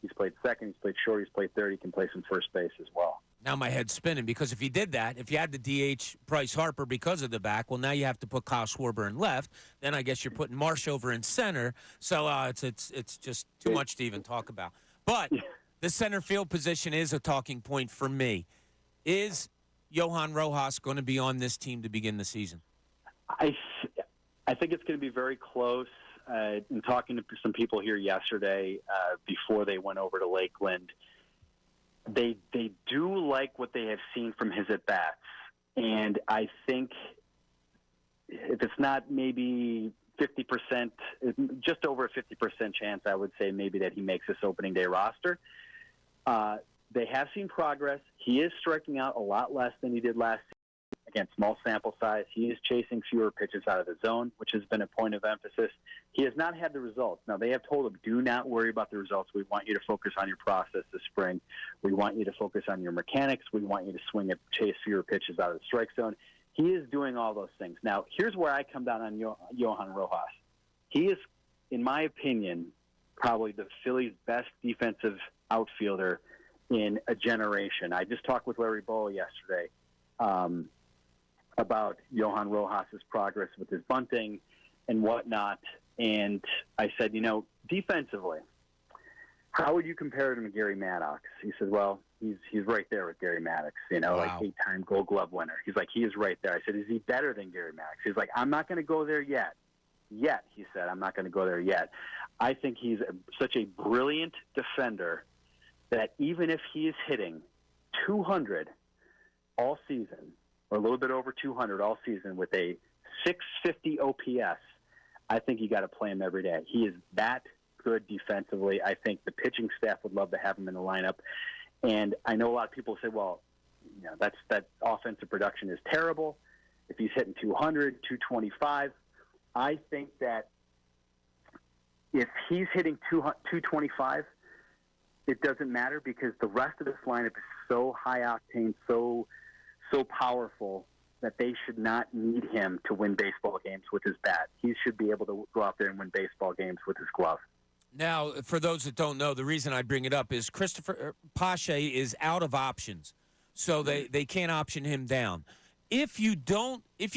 He's played second. He's played short. He's played third. He can play some first base as well. Now my head's spinning because if you did that, if you had to DH Bryce Harper because of the back, well, now you have to put Kyle Schwarber in left. Then I guess you're putting Marsh over in center. So it's just too much to even talk about. But the center field position is a talking point for me. Is Johan Rojas going to be on this team to begin the season? I think it's going to be very close. In talking to some people here yesterday before they went over to Lakeland, they do like what they have seen from his at bats, and I think if it's not maybe 50%, just over a 50% chance, I would say maybe that he makes this opening day roster. They have seen progress. He is striking out a lot less than he did last season. Again, small sample size. He is chasing fewer pitches out of the zone, which has been a point of emphasis. He has not had the results. Now, they have told him, do not worry about the results. We want you to focus on your process this spring. We want you to focus on your mechanics. We want you to swing and chase fewer pitches out of the strike zone. He is doing all those things. Now, here's where I come down on Johan Rojas. He is, in my opinion, probably the Phillies' best defensive outfielder in a generation. I just talked with Larry Bowa yesterday about Johan Rojas' progress with his bunting and whatnot. And I said, defensively, how would you compare him to Gary Maddox? He said, well, he's right there with Gary Maddox, Wow. like 8-time Gold Glove winner. He's like, he is right there. I said, is he better than Gary Maddox? He's like, I'm not going to go there yet. He said, I'm not going to go there yet. I think he's such a brilliant defender that even if he is hitting 200 all season, or a little bit over 200 all season with a 650 OPS, I think you got to play him every day. He is that good defensively. I think the pitching staff would love to have him in the lineup. And I know a lot of people say, well, that offensive production is terrible. If he's hitting 200, 225, I think that if he's hitting 225, it doesn't matter because the rest of this lineup is so high octane, so powerful that they should not need him to win baseball games with his bat. He should be able to go out there and win baseball games with his glove. Now, for those that don't know, the reason I bring it up is Christopher Pache is out of options, so they can't option him down. If you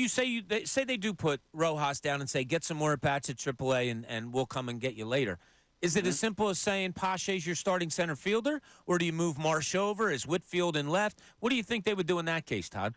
say they do put Rojas down and say get some more at bats at AAA and we'll come and get you later. Is it as simple as saying Pache's your starting center fielder, or do you move Marsh over? Is Whitfield in left? What do you think they would do in that case, Todd?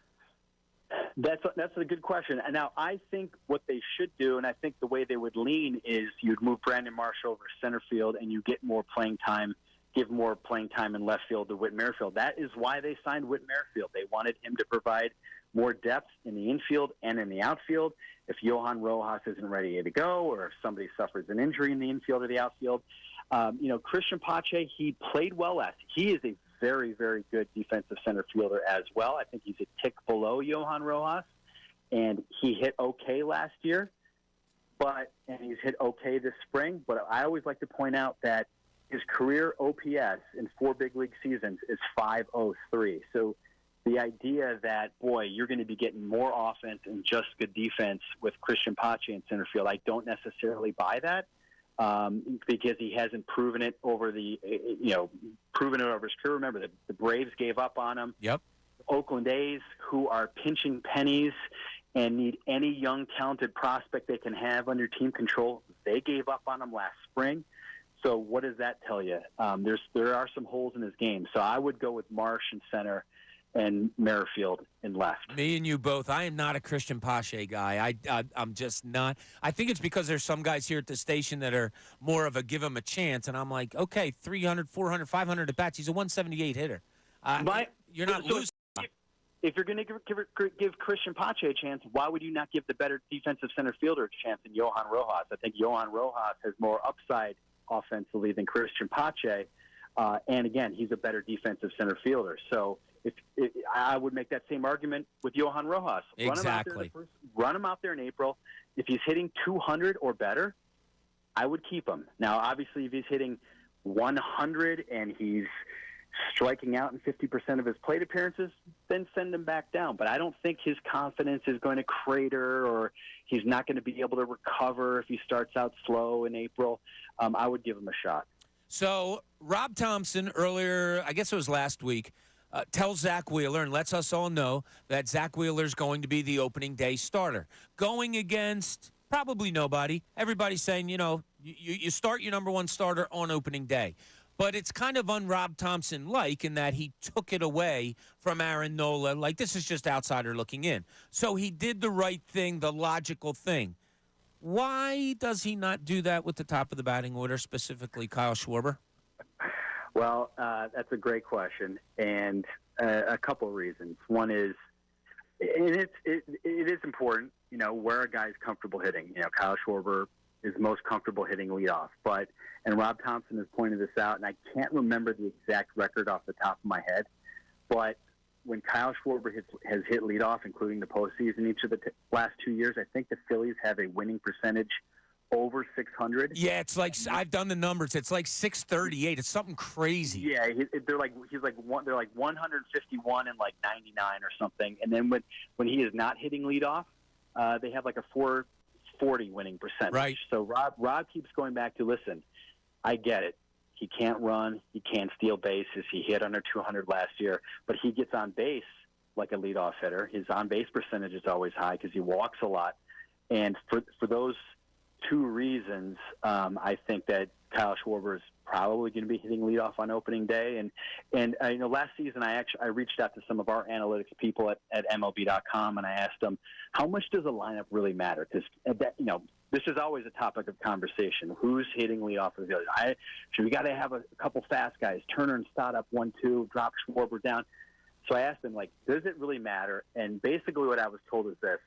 That's a good question. And now I think what they should do, and I think the way they would lean is you'd move Brandon Marsh over to center field and you get more playing time, give more playing time in left field to Whit Merrifield. That is why they signed Whit Merrifield. They wanted him to provide more depth in the infield and in the outfield. If Johan Rojas isn't ready to go, or if somebody suffers an injury in the infield or the outfield, Christian Pache, he played well last. He is a very, very good defensive center fielder as well. I think he's a tick below Johan Rojas, and he hit okay last year, and he's hit okay this spring. But I always like to point out that his career OPS in 4 big league seasons is .503. So the idea that, boy, you're going to be getting more offense and just good defense with Christian Pache in center field, I don't necessarily buy that because he hasn't proven it over his career. Remember, the Braves gave up on him. Yep. Oakland A's, who are pinching pennies and need any young, talented prospect they can have under team control, they gave up on him last spring. So what does that tell you? There are some holes in his game. So I would go with Marsh in center and Merrifield in left. Me and you both. I am not a Christian Pache guy. I'm just not. I think it's because there's some guys here at the station that are more of a give him a chance, and I'm like, okay, 300, 400, 500 at bats. He's a 178 hitter. You're not losing. If you're going to give Christian Pache a chance, why would you not give the better defensive center fielder a chance than Johan Rojas? I think Johan Rojas has more upside offensively than Christian Pache, and again, he's a better defensive center fielder. So I would make that same argument with Johan Rojas. Exactly. Run him out there in April. If he's hitting 200 or better, I would keep him. Now, obviously, if he's hitting 100 and he's striking out in 50% of his plate appearances, then send him back down. But I don't think his confidence is going to crater or he's not going to be able to recover if he starts out slow in April. I would give him a shot. So Rob Thompson earlier, I guess it was last week, tells Zach Wheeler and lets us all know that Zach Wheeler is going to be the opening day starter. Going against probably nobody. Everybody's saying, you start your number one starter on opening day. But it's kind of un-Rob Thompson-like in that he took it away from Aaron Nola. Like, this is just outsider looking in. So he did the right thing, the logical thing. Why does he not do that with the top of the batting order, specifically Kyle Schwarber? Well, that's a great question, and a couple of reasons. One is, it is important, where a guy's comfortable hitting. Kyle Schwarber is most comfortable hitting leadoff, and Rob Thompson has pointed this out, and I can't remember the exact record off the top of my head, but when Kyle Schwarber has hit leadoff, including the postseason, each of the last 2 years, I think the Phillies have a winning percentage over 600. Yeah, it's like I've done the numbers. It's like 638. It's something crazy. Yeah, they're like 151 and like 99 or something. And then when he is not hitting leadoff, they have like a 440 winning percentage. Right. So Rob keeps going back to, listen, I get it. He can't run. He can't steal bases. He hit under 200 last year, but he gets on base like a leadoff hitter. His on-base percentage is always high because he walks a lot. And for those two reasons, I think that Kyle Schwarber is probably going to be hitting leadoff on opening day. And last season I reached out to some of our analytics people at MLB.com, and I asked them, how much does a lineup really matter? Because this is always a topic of conversation. Who's hitting leadoff of the other? We got to have a couple fast guys. Turner and Stott up 1-2, drop Schwarber down. So I asked them, does it really matter? And basically what I was told is this: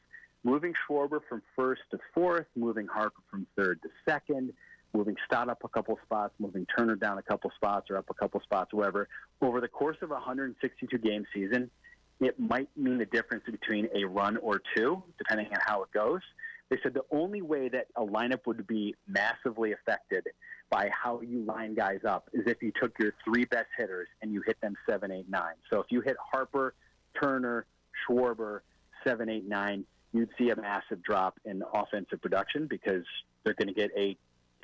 moving Schwarber from first to fourth, moving Harper from third to second, moving Stott up a couple spots, moving Turner down a couple spots or up a couple spots, whatever. Over the course of a 162-game season, it might mean the difference between a run or two, depending on how it goes. They said the only way that a lineup would be massively affected by how you line guys up is if you took your three best hitters and you hit them 7, 8, 9. So if you hit Harper, Turner, Schwarber, 7, 8, 9, you'd see a massive drop in offensive production because they're going to get a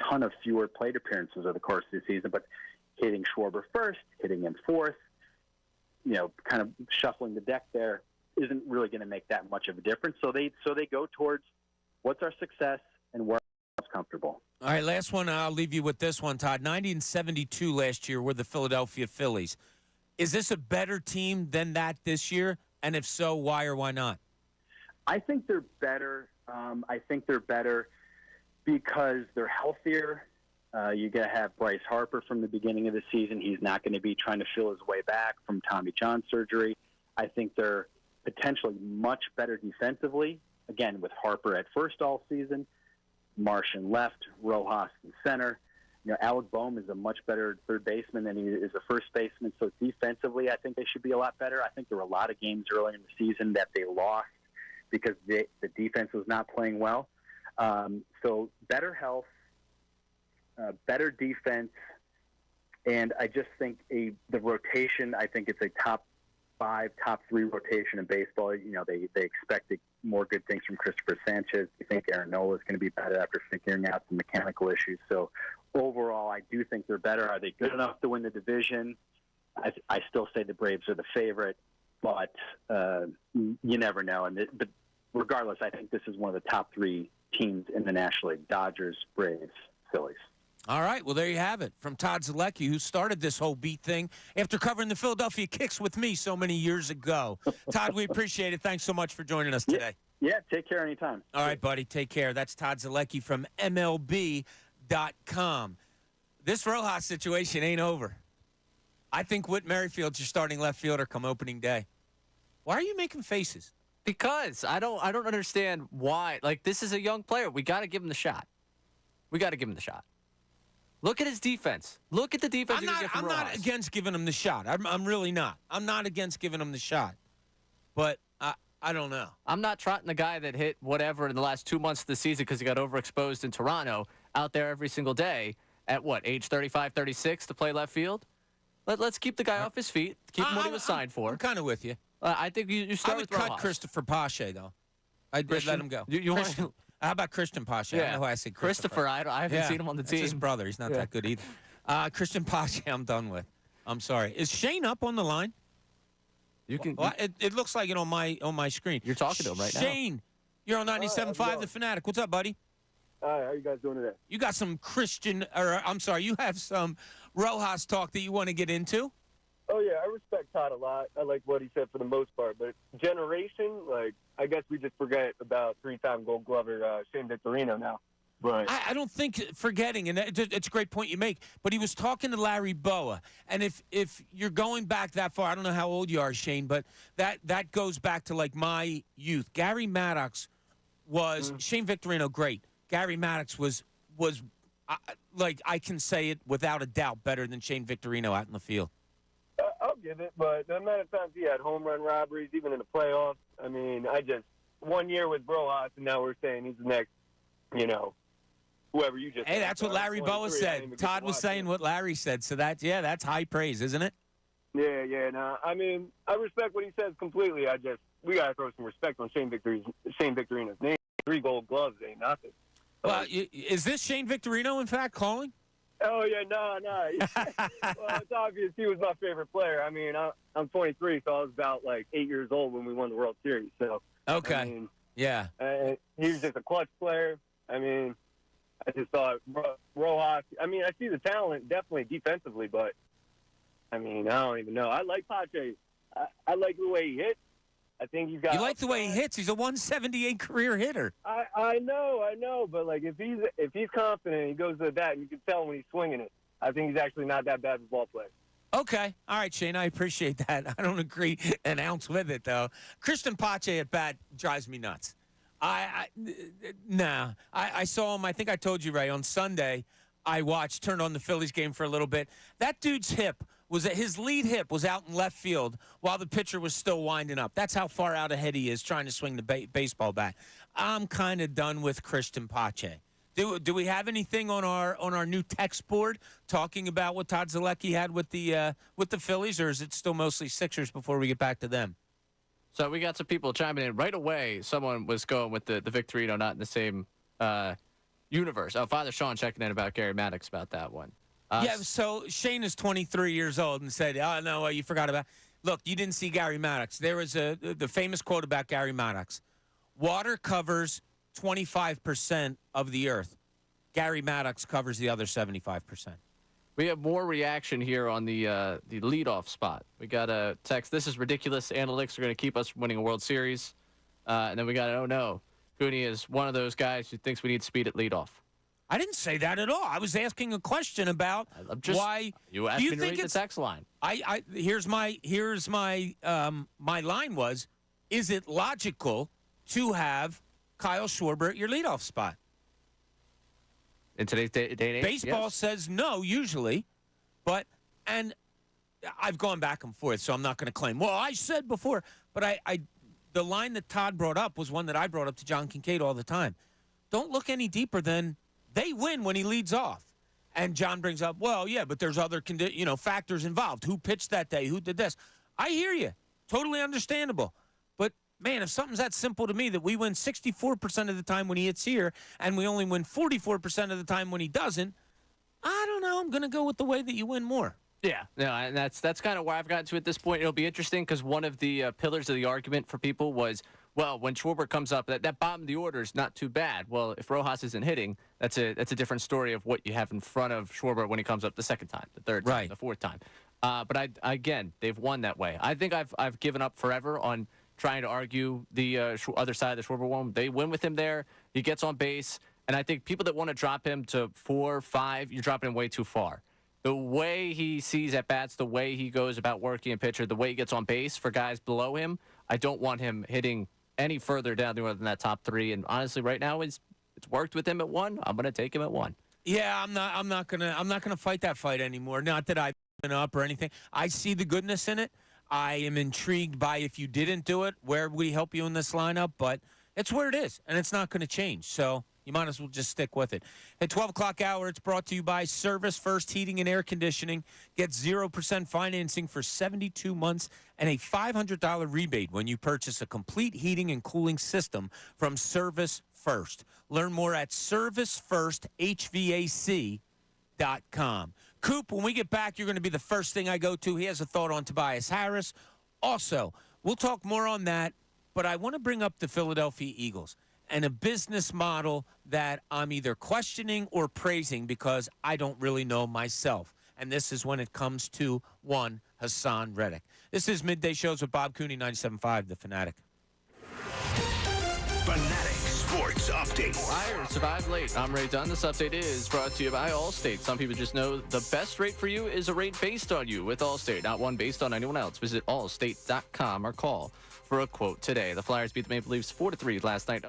ton of fewer plate appearances over the course of the season. But hitting Schwarber first, hitting him fourth, kind of shuffling the deck there isn't really going to make that much of a difference. So they go towards what's our success and where I'm comfortable. All right, last one. I'll leave you with this one, Todd. 90 and 72 last year were the Philadelphia Phillies. Is this a better team than that this year? And if so, why or why not? I think they're better. I think they're better because they're healthier. You're going to have Bryce Harper from the beginning of the season. He's not going to be trying to feel his way back from Tommy John surgery. I think they're potentially much better defensively, again, with Harper at first all season, Marsh in left, Rojas in center. Alec Boehm is a much better third baseman than he is a first baseman. So defensively, I think they should be a lot better. I think there were a lot of games early in the season that they lost because the defense was not playing well. So better health, better defense, and I just think the rotation, I think it's a top 5, top 3 rotation in baseball. They expect more good things from Christopher Sanchez. I think Aaron Nola is going to be better after figuring out some mechanical issues. So overall, I do think they're better. Are they good enough to win the division? I still say the Braves are the favorite, but you never know. But regardless, I think this is one of the top 3 teams in the National League: Dodgers, Braves, Phillies. All right, well, there you have it. From Todd Zolecki, who started this whole beat thing after covering the Philadelphia Kicks with me so many years ago. Todd, we appreciate it. Thanks so much for joining us today. Yeah, take care anytime. All right, buddy, take care. That's Todd Zolecki from MLB.com. This Rojas situation ain't over. I think Whit Merrifield's your starting left fielder come opening day. Why are you making faces? Because I don't understand why. This is a young player. We got to give him the shot. Look at his defense. Look at the defense you get from Rojas. I'm not against giving him the shot. I'm really not. I'm not against giving him the shot. But I don't know. I'm not trotting the guy that hit whatever in the last 2 months of the season because he got overexposed in Toronto out there every single day at age 35, 36 to play left field. Let's keep the guy off his feet. Keep him what he was signed for. I'm kind of with you. I think you start with Rojas. I would cut Christopher Pache, though. I'd let him go. How about Christian Pache? Yeah. I don't know why I said Christopher. I haven't seen him on the team. That's his brother. He's not that good either. Christian Pache, I'm done with. I'm sorry. Is Shane up on the line? You can. Well, it looks like it on my screen. You're talking to him right now. Shane, you're on 97.5 The Fanatic. What's up, buddy? Hi, how you guys doing today? You got some you have some Rojas talk that you want to get into? Oh, yeah, I respect Todd a lot. I like what he said for the most part. But generation, I guess we just forget about 3-time Gold Glover Shane Victorino now. But I don't think forgetting, and it's a great point you make, but he was talking to Larry Boa. And if you're going back that far, I don't know how old you are, Shane, but that goes back to, like, my youth. Gary Maddox was Shane Victorino, great. Gary Maddox was like, I can say it without a doubt, better than Shane Victorino out in the field. I'll give it, but the amount of times he had home run robberies, even in the playoffs, I mean, one year with Rojas, and now we're saying he's the next, whoever you just Hey, that's what Larry Boa said. Todd was saying what Larry said, so that's high praise, isn't it? Yeah. No, I mean, I respect what he says completely. We got to throw some respect on Shane Victorino's name. 3 Gold Gloves ain't nothing. Well, is this Shane Victorino, in fact, calling? Oh, yeah, no. Well, it's obvious he was my favorite player. I mean, I'm 23, so I was about, 8 years old when we won the World Series. So, okay. I mean, yeah. He was just a clutch player. I mean, I just thought Rojas, I mean, I see the talent definitely defensively, but, I mean, I don't even know. I like Pache. I like the way he hits. I think he's got. You like the way he hits? He's a 178 career hitter. I know, but if he's confident, he goes to the bat, and you can tell when he's swinging it. I think he's actually not that bad of a ball player. Okay, all right, Shane, I appreciate that. I don't agree an ounce with it, though. Christian Pache at bat drives me nuts. I saw him. I think I told you, Ray, on Sunday. I turned on the Phillies game for a little bit. That dude's his lead hip was out in left field while the pitcher was still winding up. That's how far out ahead he is trying to swing the baseball bat. I'm kind of done with Christian Pache. Do we have anything on our new text board talking about what Todd Zolecki had with the Phillies, or is it still mostly Sixers before we get back to them? So we got some people chiming in right away. Someone was going with the Victorino, not in the same universe. Oh, Father Sean checking in about Gary Maddox about that one. So Shane is 23 years old and said, oh, no, you forgot about. Look, you didn't see Gary Maddox. There was the famous quote about Gary Maddox. Water covers 25% of the earth. Gary Maddox covers the other 75%. We have more reaction here on the leadoff spot. We got a text, this is ridiculous. Analytics are going to keep us from winning a World Series. And then we got oh, no. Cooney is one of those guys who thinks we need speed at leadoff. I didn't say that at all. I was asking a question about why. You asked me to read the text line. Here's my my line was, is it logical to have Kyle Schwarber at your leadoff spot? In today's day and age, baseball yes. says no usually, and I've gone back and forth, so I'm not going to claim. Well, I said before, but the line that Todd brought up was one that I brought up to John Kincaid all the time. Don't look any deeper than they win when he leads off. And John brings up, well, yeah, but there's other factors involved. Who pitched that day? Who did this? I hear you. Totally understandable. But, man, if something's that simple to me that we win 64% of the time when he hits here and we only win 44% of the time when he doesn't, I don't know. I'm going to go with the way that you win more. Yeah, no, and that's kind of where I've gotten to at this point. It'll be interesting because one of the pillars of the argument for people was, well, when Schwarber comes up, that bottom of the order is not too bad. Well, if Rojas isn't hitting, that's a different story of what you have in front of Schwarber when he comes up the second time, the third time, the fourth time. But again, they've won that way. I think I've given up forever on trying to argue the other side of the Schwarber one. They win with him there. He gets on base. And I think people that want to drop him to 4, 5, you're dropping him way too far. The way he sees at bats, the way he goes about working a pitcher, the way he gets on base for guys below him, I don't want him hitting any further down the order than that top 3. And honestly, right now it's worked with him at 1. I'm going to take him at 1. Yeah, I'm not gonna fight that fight anymore. Not that I've been up or anything. I see the goodness in it. I am intrigued by if you didn't do it, where would he help you in this lineup? But it's where it is, and it's not going to change. So you might as well just stick with it. At 12 o'clock hour, it's brought to you by Service First Heating and Air Conditioning. Get 0% financing for 72 months and a $500 rebate when you purchase a complete heating and cooling system from Service First. Learn more at servicefirsthvac.com. Coop, when we get back, you're going to be the first thing I go to. He has a thought on Tobias Harris. Also, we'll talk more on that, but I want to bring up the Philadelphia Eagles and a business model that I'm either questioning or praising because I don't really know myself. And this is when it comes to one Hassan Reddick. This is Midday Shows with Bob Cooney, 97.5, The Fanatic. Fanatic Sports Update. Flyers survive late. I'm Ray Dunn. This update is brought to you by Allstate. Some people just know the best rate for you is a rate based on you with Allstate, not one based on anyone else. Visit allstate.com or call for a quote today. The Flyers beat the Maple Leafs 4-3 last night.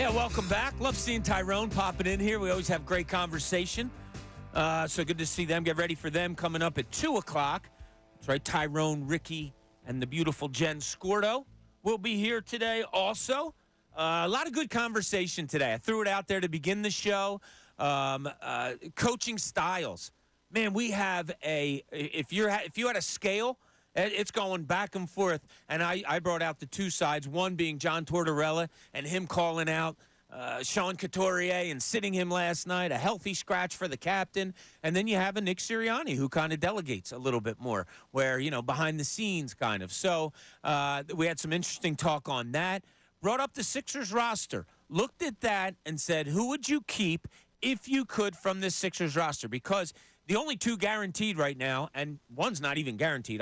Yeah, welcome back. Love seeing Tyrone popping in here. We always have great conversation. So good to see them. Get ready for them coming up at 2 o'clock. That's right, Tyrone, Ricky, and the beautiful Jen Scordo will be here today also. A lot of good conversation today. I threw it out there to begin the show. Coaching styles. Man, we have if you had a scale, it's going back and forth. And I brought out the two sides, one being John Tortorella and him calling out Sean Couturier and sitting him last night, a healthy scratch for the captain. And then you have a Nick Sirianni who kind of delegates a little bit more, where, behind the scenes kind of. So we had some interesting talk on that. Brought up the Sixers roster, looked at that and said, who would you keep if you could from this Sixers roster? Because the only two guaranteed right now, and one's not even guaranteed,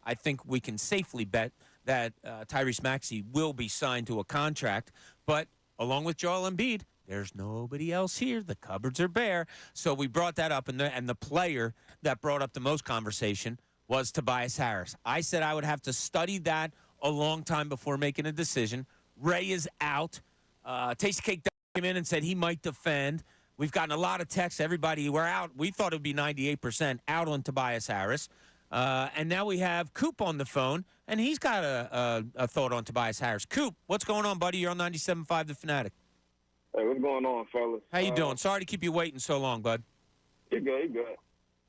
I think we can safely bet that Tyrese Maxey will be signed to a contract. But along with Joel Embiid, there's nobody else here. The cupboards are bare. So we brought that up, and the player that brought up the most conversation was Tobias Harris. I said I would have to study that a long time before making a decision. Ray is out. Tasty Cake came in and said he might defend. We've gotten a lot of texts. Everybody, we're out. We thought it would be 98% out on Tobias Harris. And now we have Coop on the phone, and he's got a thought on Tobias Harris. Coop, what's going on, buddy? You're on 97.5 The Fanatic. Hey, what's going on, fellas? How you doing? Sorry to keep you waiting so long, bud. You're good, you're good.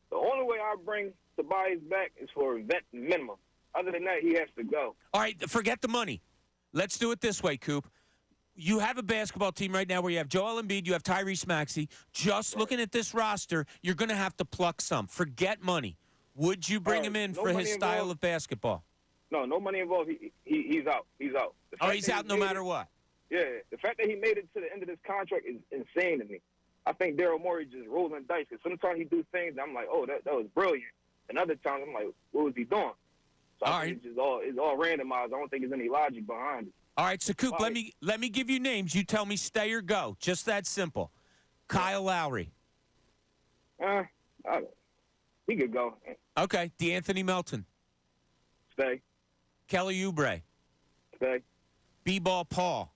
The only way I bring Tobias back is for a vet minimum. Other than that, he has to go. All right, forget the money. Let's do it this way, Coop. You have a basketball team right now where you have Joel Embiid, you have Tyrese Maxey. Just looking at this roster, you're going to have to pluck some. Forget money. Would you bring him in for his style of basketball? No money involved. He's out. He's out. He's out no matter what. Yeah, the fact that he made it to the end of this contract is insane to me. I think Daryl Morey just rolling dice, because sometimes he do things I'm like, oh, that was brilliant. And other times I'm like, what was he doing? So I think it's all randomized. I don't think there's any logic behind it. All right, so Coop, let me give you names. You tell me stay or go. Just that simple. Kyle Lowry. He could go. Okay, DeAnthony Melton. Stay. Kelly Oubre. Stay. B-Ball Paul.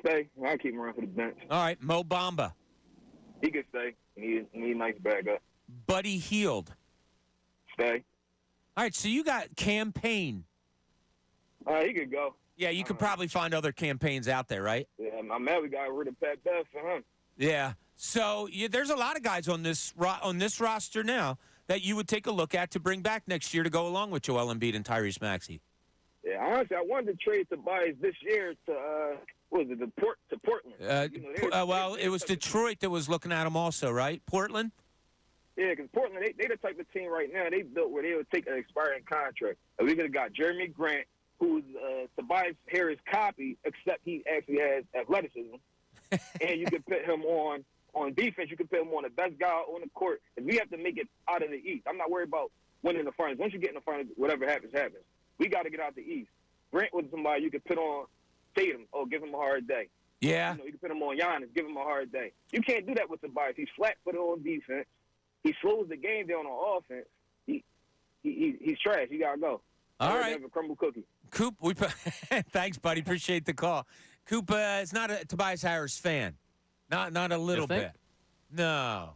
Stay. I'll keep him around for the bench. All right, Mo Bamba. He could stay. He need a nice backup. Buddy Hield. Stay. All right, so you got campaign. He could go. Yeah, you could probably find other campaigns out there, right? Yeah, I'm mad we got rid of Pat Bev for him. Yeah. So there's a lot of guys on this roster now that you would take a look at to bring back next year to go along with Joel Embiid and Tyrese Maxey. Yeah, honestly, I wanted to trade Tobias this year to Portland. Well, it was Detroit that was looking at him also, right? Portland? Yeah, because Portland, they the type of team right now they built where they would take an expiring contract. And we could have got Jeremy Grant, who's Tobias Harris' copy, except he actually has athleticism. And you could put him on defense. You could put him on the best guy on the court. And we have to make it out of the East. I'm not worried about winning the finals. Once you get in the finals, whatever happens, happens. We got to get out the East. Grant was somebody you could put on Tatum. Oh, give him a hard day. Yeah. You can put him on Giannis. Give him a hard day. You can't do that with Tobias. He's flat-footed on defense. He slows the game down on offense. He's trash. You got to go. All right. Have a crumble cookie. Coop, thanks, buddy. Appreciate the call. Coop is not a Tobias Harris fan. Not a little bit. No.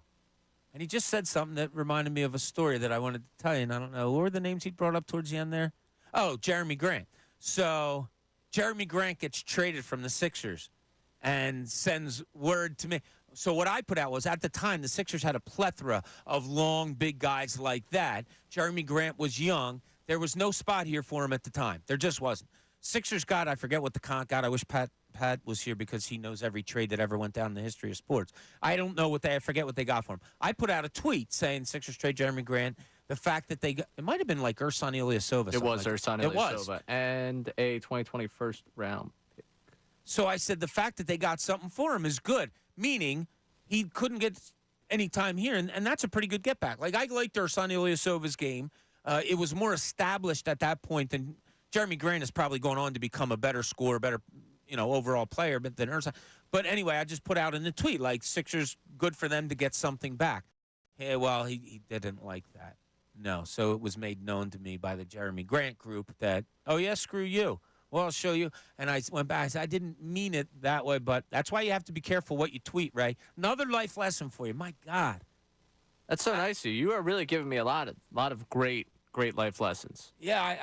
And he just said something that reminded me of a story that I wanted to tell you, and I don't know. What were the names he brought up towards the end there? Oh, Jeremy Grant. So Jeremy Grant gets traded from the Sixers and sends word to me. So what I put out was, at the time, the Sixers had a plethora of long, big guys like that. Jeremy Grant was young. There was no spot here for him at the time. There just wasn't. Sixers got, I forget what the God, I wish Pat was here because he knows every trade that ever went down in the history of sports. I don't know I forget what they got for him. I put out a tweet saying Sixers trade Jeremy Grant. The fact that they got, it might have been like Ersan Ilyasova. It was Ersan Ilyasova. And a 2020 first round pick. So I said the fact that they got something for him is good, meaning he couldn't get any time here, and that's a pretty good get back. Like, I liked Ersan Ilyasova's game. It was more established at that point than Jeremy Grant is probably going on to become a better scorer, better, overall player than Ersan. But anyway, I just put out in the tweet, like, Sixers, good for them to get something back. Hey, well, he didn't like that. No, so it was made known to me by the Jeremy Grant group that, oh, yeah, screw you. Well, I'll show you. And I went back. I said, I didn't mean it that way, but that's why you have to be careful what you tweet, Ray. Another life lesson for you. My God. That's so nice of you. You are really giving me a lot of great life lessons. Yeah,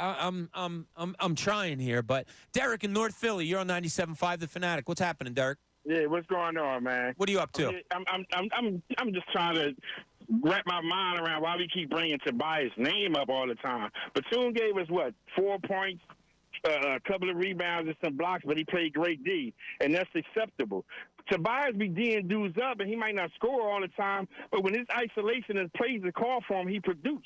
I'm trying here, but Derek in North Philly, you're on 97.5 The Fanatic. What's happening, Derek? Yeah, what's going on, man? What are you up to? I'm just trying to wrap my mind around why we keep bringing Tobias' name up all the time. Batum gave us, 4 points, a couple of rebounds and some blocks, but he played great D, and that's acceptable. Tobias be D'ing dudes up, and he might not score all the time, but when his isolation and plays the call for him, he produce.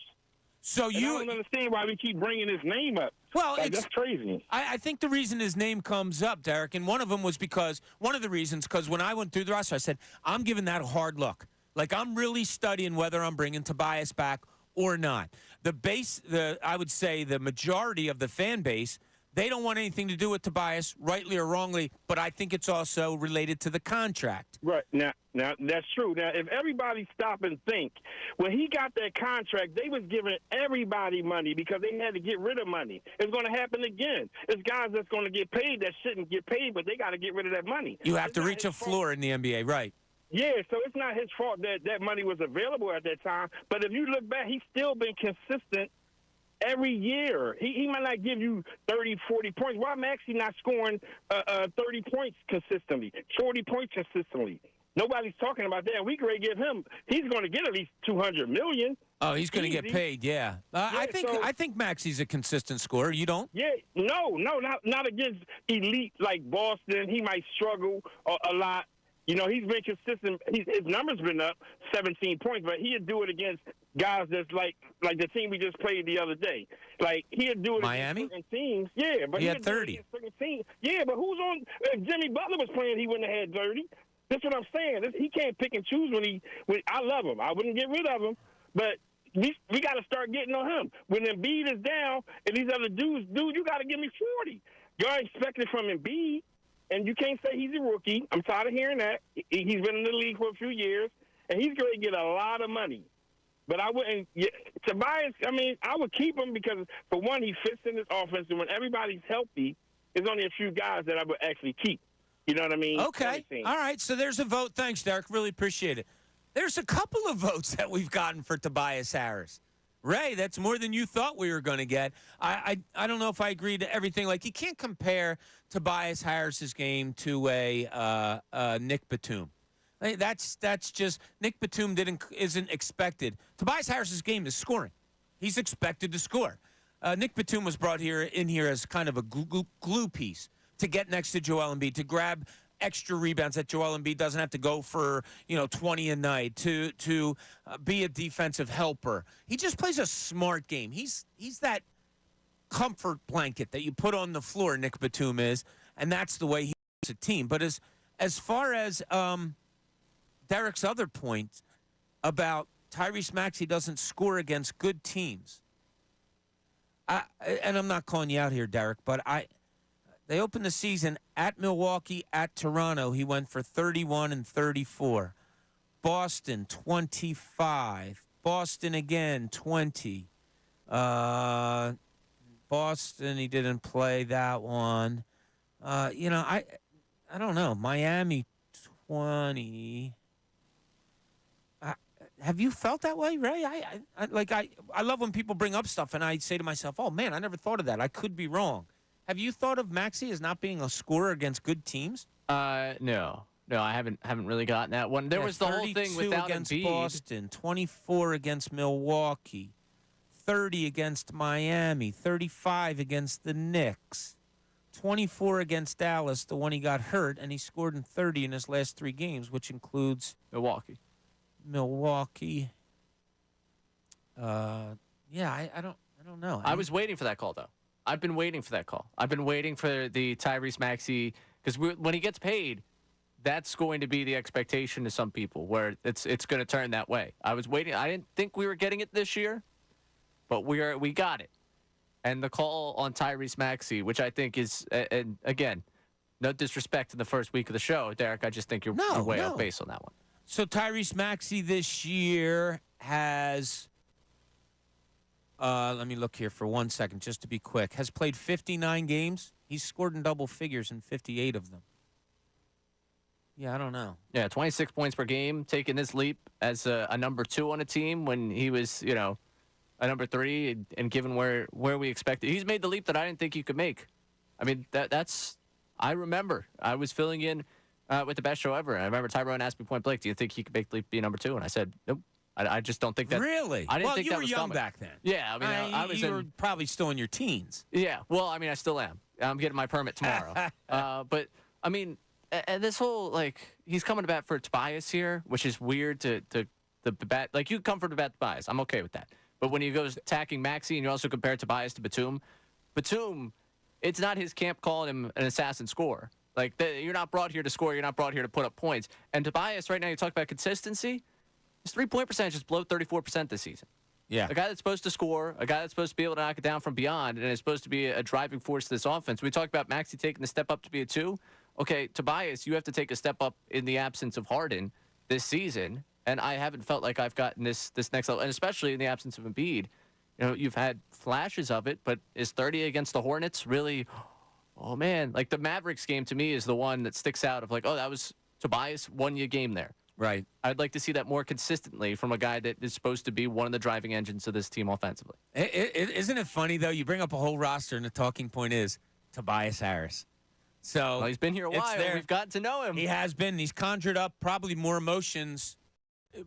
So and I don't understand why we keep bringing his name up. Well, that's crazy. I think the reason his name comes up, Derek, and one of them was because when I went through the roster, I said, I'm giving that a hard look. Like, I'm really studying whether I'm bringing Tobias back or not. I would say the majority of the fan base, they don't want anything to do with Tobias, rightly or wrongly, but I think it's also related to the contract. Right. Now that's true. Now, if everybody stop and think, when he got that contract, they was giving everybody money because they had to get rid of money. It's going to happen again. It's guys that's going to get paid that shouldn't get paid, but they got to get rid of that money. You have to reach a floor in the NBA, right? Yeah, so it's not his fault that that money was available at that time. But if you look back, he's still been consistent every year. He might not give you 30, 40 points. Why Maxey not scoring 30 points consistently, 40 points consistently? Nobody's talking about that. We could give him. He's going to get at least $200 million. Oh, he's going to get paid. Yeah, I think Maxey's a consistent scorer. You don't? Yeah, no, not against elite like Boston. He might struggle a lot. You know, he's been consistent. His numbers been up 17 points, but he'd do it against guys that's like the team we just played the other day. Like, he'd do it Miami? against certain teams. Yeah, but he had 30. Yeah, but who's on? If Jimmy Butler was playing, he wouldn't have had 30. That's what I'm saying. He can't pick and choose when I love him. I wouldn't get rid of him, but we got to start getting on him. When Embiid is down and these other dudes, you got to give me 40. You're expecting from Embiid. And you can't say he's a rookie. I'm tired of hearing that. He's been in the league for a few years, and he's going to get a lot of money. But I wouldn't – Tobias, I would keep him because, for one, he fits in this offense, and when everybody's healthy, there's only a few guys that I would actually keep. You know what I mean? Okay. All right, so there's a vote. Thanks, Derek. Really appreciate it. There's a couple of votes that we've gotten for Tobias Harris. Ray, that's more than you thought we were going to get. I don't know if I agree to everything. Like, you can't compare Tobias Harris's game to a Nick Batum. That's just Nick Batum isn't expected. Tobias Harris's game is scoring. He's expected to score. Nick Batum was brought in here as kind of a glue piece to get next to Joel Embiid, to grab extra rebounds that Joel Embiid doesn't have to go for 20 a night, to be a defensive helper. He just plays a smart game. He's that comfort blanket that you put on the floor, Nick Batum is, and that's the way he is a team. But as far as Derek's other point about Tyrese Maxey doesn't score against good teams, and I'm not calling you out here, Derek, but they opened the season at Milwaukee, at Toronto. He went for 31 and 34. Boston, 25. Boston again, 20. Boston, he didn't play that one. I don't know. Miami, 20. Have you felt that way, Ray? I love when people bring up stuff, and I say to myself, oh, man, I never thought of that. I could be wrong. Have you thought of Maxey as not being a scorer against good teams? No, I haven't really gotten that one. There was the whole thing without against Embiid. Boston, 24 against Milwaukee, 30 against Miami, 35 against the Knicks, 24 against Dallas, the one he got hurt, and he scored in 30 in his last 3 games, which includes Milwaukee. I don't know. I was waiting for that call, though. I've been waiting for that call. I've been waiting for the Tyrese Maxey, because when he gets paid, that's going to be the expectation to some people, where it's going to turn that way. I was waiting. I didn't think we were getting it this year, but we got it. And the call on Tyrese Maxey, which I think is, and again, no disrespect in the first week of the show, Derek, I just think you're way off base on that one. So Tyrese Maxey this year has, let me look here for 1 second just to be quick, has played 59 games. He's scored in double figures in 58 of them. Yeah, I don't know. Yeah, 26 points per game, taking this leap as a number 2 on a team when he was, a number 3, and given where we expected. He's made the leap that I didn't think he could make. I mean, that's I remember. I was filling in with the best show ever. I remember Tyrone asked me point blank, do you think he could make the leap be number 2? And I said, nope. I just don't think that. Really? I didn't think you that were was young coming. back then. Yeah, I mean, I was you were probably still in your teens. Yeah, well, I mean, I still am. I'm getting my permit tomorrow. But, I mean, and this whole, he's coming to bat for Tobias here, which is weird to the bat. Like, you come for the bat Tobias. I'm okay with that. But when he goes attacking Maxey and you also compare Tobias to Batum, it's not his camp calling him an assassin scorer. Like, you're not brought here to score. You're not brought here to put up points. And Tobias, right now, you talk about consistency. His three-point percentage is below 34% this season. Yeah. A guy that's supposed to score, a guy that's supposed to be able to knock it down from beyond, and is supposed to be a driving force to this offense. We talked about Maxey taking the step up to be a 2. Okay, Tobias, you have to take a step up in the absence of Harden this season, and I haven't felt like I've gotten this next level, and especially in the absence of Embiid. You've had flashes of it, but is 30 against the Hornets really, oh, man. Like, the Mavericks game to me is the one that sticks out of that was Tobias won you a game there. Right. I'd like to see that more consistently from a guy that is supposed to be one of the driving engines of this team offensively. Isn't it funny, though? You bring up a whole roster, and the talking point is Tobias Harris. So he's been here a while. We've gotten to know him. He has been. He's conjured up probably more emotions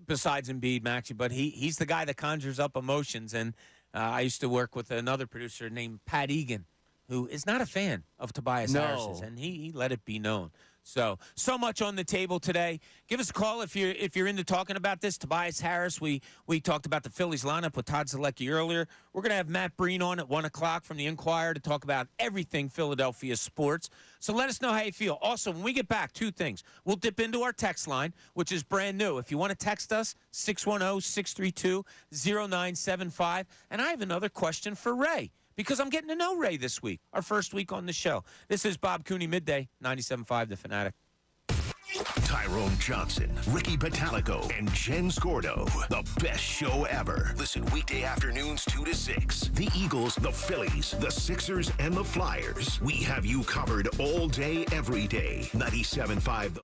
besides Embiid, Maxey, but he's the guy that conjures up emotions. And I used to work with another producer named Pat Egan, who is not a fan of Tobias Harris's, and he let it be known. So much on the table today. Give us a call if you're into talking about this. Tobias Harris, we talked about the Phillies lineup with Todd Zolecki earlier. We're going to have Matt Breen on at 1 o'clock from the Inquirer to talk about everything Philadelphia sports. So let us know how you feel. Also, when we get back, 2 things. We'll dip into our text line, which is brand new. If you want to text us, 610-632-0975. And I have another question for Ray, because I'm getting to know Ray this week, our first week on the show. This is Bob Cooney, Midday, 97.5 The Fanatic. Tyrone Johnson, Ricky Batalico, and Jen Scordo. The best show ever. Listen weekday afternoons 2 to 6. The Eagles, the Phillies, the Sixers, and the Flyers. We have you covered all day, every day. 97.5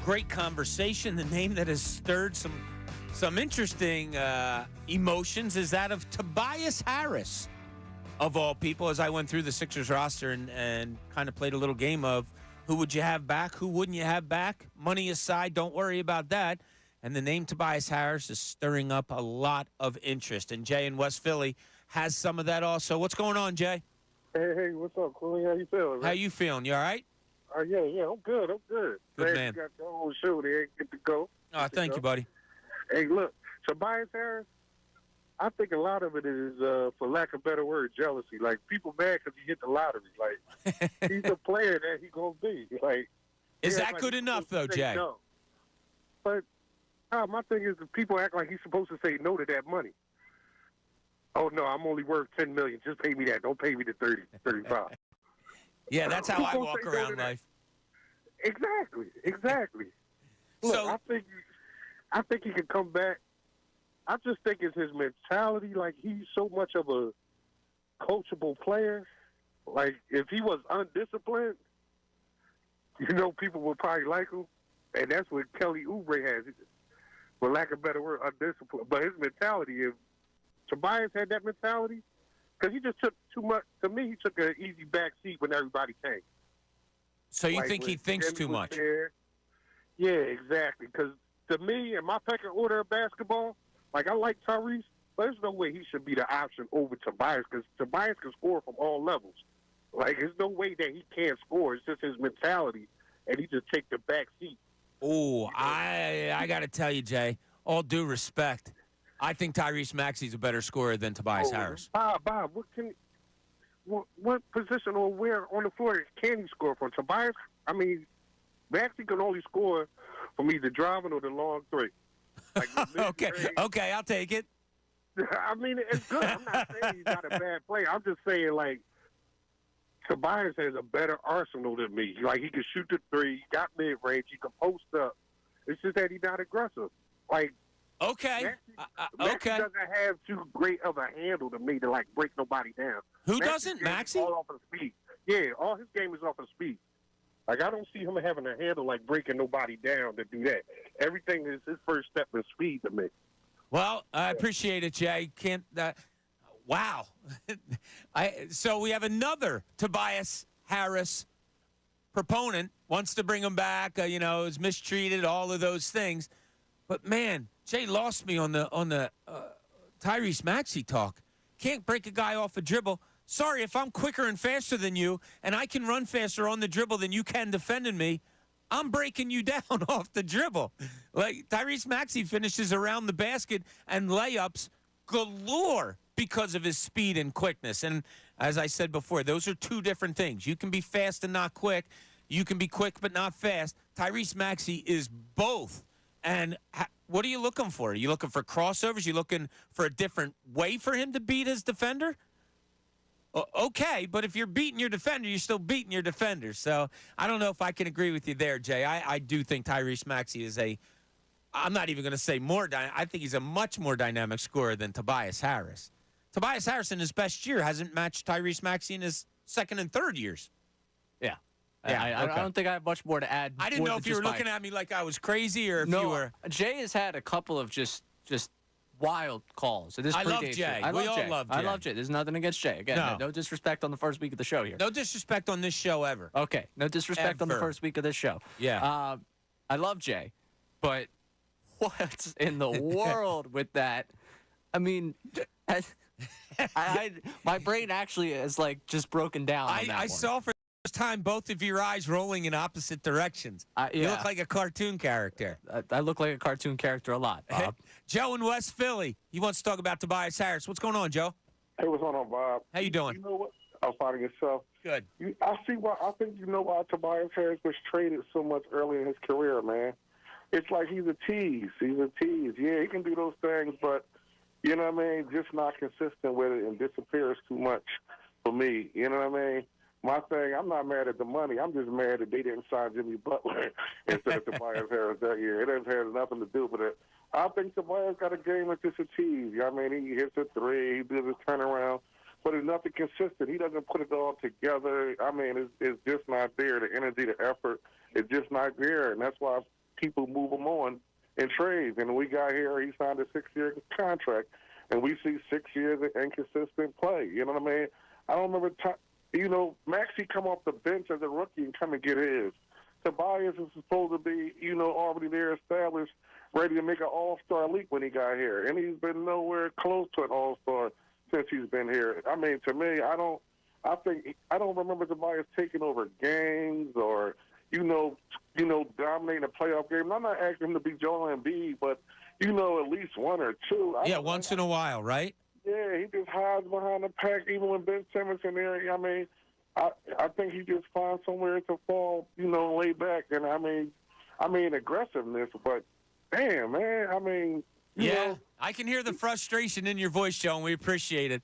great conversation. The name that has stirred some interesting emotions is that of Tobias Harris, of all people, as I went through the Sixers roster and kind of played a little game of who would you have back, who wouldn't you have back? Money aside, don't worry about that. And the name Tobias Harris is stirring up a lot of interest. And Jay in West Philly has some of that also. What's going on, Jay? Hey, what's up, Cooley? How you feeling, man? How you feeling? You all right? Yeah, I'm good. Good, Glad man. you got your own show there. Get to go. Oh, thank you, buddy. Hey, look, Tobias Harris, I think a lot of it is, for lack of a better word, jealousy. Like, people mad because he hit the lottery. Like, he's a player that he going to be. Like, is that good enough, though, Jay? No. But my thing is that people act like he's supposed to say no to that money. Oh, no, I'm only worth $10 million. Just pay me that. Don't pay me the 30, 35. Yeah, that's how I walk around life. Exactly. Look, So- I think he can come back. I just think it's his mentality. Like, he's so much of a coachable player. Like, if he was undisciplined, people would probably like him. And that's what Kelly Oubre has. For lack of a better word, undisciplined. But his mentality, if Tobias had that mentality, because he just took too much. To me, he took an easy back seat when everybody came. So you Like, think he when thinks Jimmy too was much? there. Yeah, exactly. Because to me, in my pecking order of basketball, like, I like Tyrese, but there's no way he should be the option over Tobias, because Tobias can score from all levels. Like, there's no way that he can't score. It's just his mentality, and he just take the back seat. Oh, I got to tell you, Jay, all due respect, I think Tyrese Maxey's a better scorer than Tobias Harris. Bob, what position or where on the floor can he score from? Tobias, I mean, Maxey can only score from either driving or the long three. Like, Okay, I'll take it. I mean, it's good. I'm not saying he's not a bad player. I'm just saying, like, Tobias has a better arsenal than me. Like, he can shoot the three, he got mid-range, he can post up. It's just that he's not aggressive. Like, Okay. Maxey doesn't have too great of a handle to me to, like, break nobody down. Who Maxey's doesn't? game is Maxey? all off of speed. Yeah, all his game is off of speed. Like, I don't see him having a handle, like, breaking nobody down to do that. Everything is his first step in speed to me. Well, I appreciate it, Jay. Wow. So we have another Tobias Harris proponent, wants to bring him back, is mistreated, all of those things. But, man, Jay lost me on the Tyrese Maxey talk. Can't break a guy off a dribble. Sorry, if I'm quicker and faster than you and I can run faster on the dribble than you can defending me, I'm breaking you down off the dribble. Like, Tyrese Maxey finishes around the basket and layups galore because of his speed and quickness. And as I said before, those are two different things. You can be fast and not quick. You can be quick but not fast. Tyrese Maxey is both. And what are you looking for? Are you looking for crossovers? Are you looking for a different way for him to beat his defender? Okay, but if you're beating your defender, you're still beating your defender. So I don't know if I can agree with you there, Jay. I do think Tyrese Maxey is I'm not even going to say I think he's a much more dynamic scorer than Tobias Harris. Tobias Harris in his best year hasn't matched Tyrese Maxey in his second and third years. Yeah. Yeah, I don't think I have much more to add. I didn't know if you were looking at me like I was crazy or if you were. Jay has had a couple of just wild calls. So this I love predates Jay. you. We all love Jay. I love Jay. There's nothing against Jay. Again, no disrespect on the first week of the show here. No disrespect on this show ever. Okay, no disrespect on the first week of this show. Yeah. I love Jay, but what's in the world with that? I mean, my brain actually is like just broken down. On that I one. saw for the first time both of your eyes rolling in opposite directions. You look like a cartoon character. I look like a cartoon character a lot, Bob. Joe in West Philly. He wants to talk about Tobias Harris. What's going on, Joe? Hey, what's going on, Bob? How you doing? You know what? I'm finding yourself. Good. I see why. I think you know why Tobias Harris was traded so much early in his career, man. It's like he's a tease. He's a tease. Yeah, he can do those things, but you know what I mean? Just not consistent with it and disappears too much for me. You know what I mean? My thing, I'm not mad at the money. I'm just mad that they didn't sign Jimmy Butler instead of Tobias Harris that year. It has nothing to do with it. I think Tobias got a game that's just a tease. You know what I mean? He hits a three, he does his turnaround, but it's nothing consistent. He doesn't put it all together. I mean, it's just not there. The energy, the effort is just not there, and that's why people move him on in trades. And we got here, he signed a 6-year contract, and we see 6 years of inconsistent play. You know what I mean? I don't remember, Maxey come off the bench as a rookie and come and get his. Tobias is supposed to be, already there established, ready to make an all-star leap when he got here. And he's been nowhere close to an all-star since he's been here. I mean, to me, I don't remember Tobias taking over games or, dominating a playoff game. I'm not asking him to be Joel Embiid, but, at least one or two. Once in a while, right? Yeah, he just hides behind the pack, even when Ben Simmons in there. I mean, I think he just finds somewhere to fall, lay back. And I mean aggressiveness, but damn, man, I mean, you know. I can hear the frustration in your voice, Joe, and we appreciate it.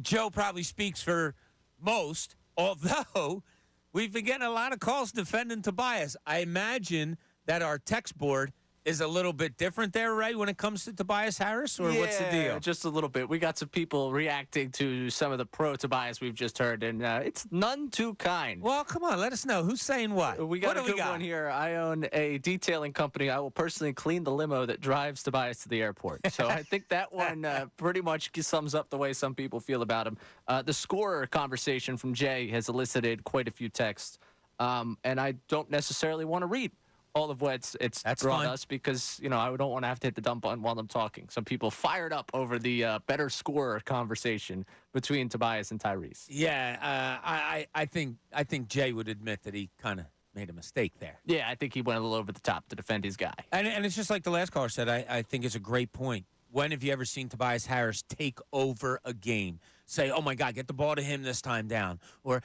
Joe probably speaks for most, although we've been getting a lot of calls defending Tobias. I imagine that our text board is a little bit different there, right, when it comes to Tobias Harris, or what's the deal? Just a little bit. We got some people reacting to some of the pro-Tobias we've just heard, and it's none too kind. Well, come on, let us know. Who's saying what? We got a good one here. I own a detailing company. I will personally clean the limo that drives Tobias to the airport. So I think that one pretty much sums up the way some people feel about him. The scorer conversation from Jay has elicited quite a few texts, and I don't necessarily want to read all of what it's brought us because, I don't want to have to hit the dump button while I'm talking. Some people fired up over the better scorer conversation between Tobias and Tyrese. Yeah, I think Jay would admit that he kind of made a mistake there. Yeah, I think he went a little over the top to defend his guy. And it's just like the last caller said, I think it's a great point. When have you ever seen Tobias Harris take over a game? Say, oh, my God, get the ball to him this time down. Or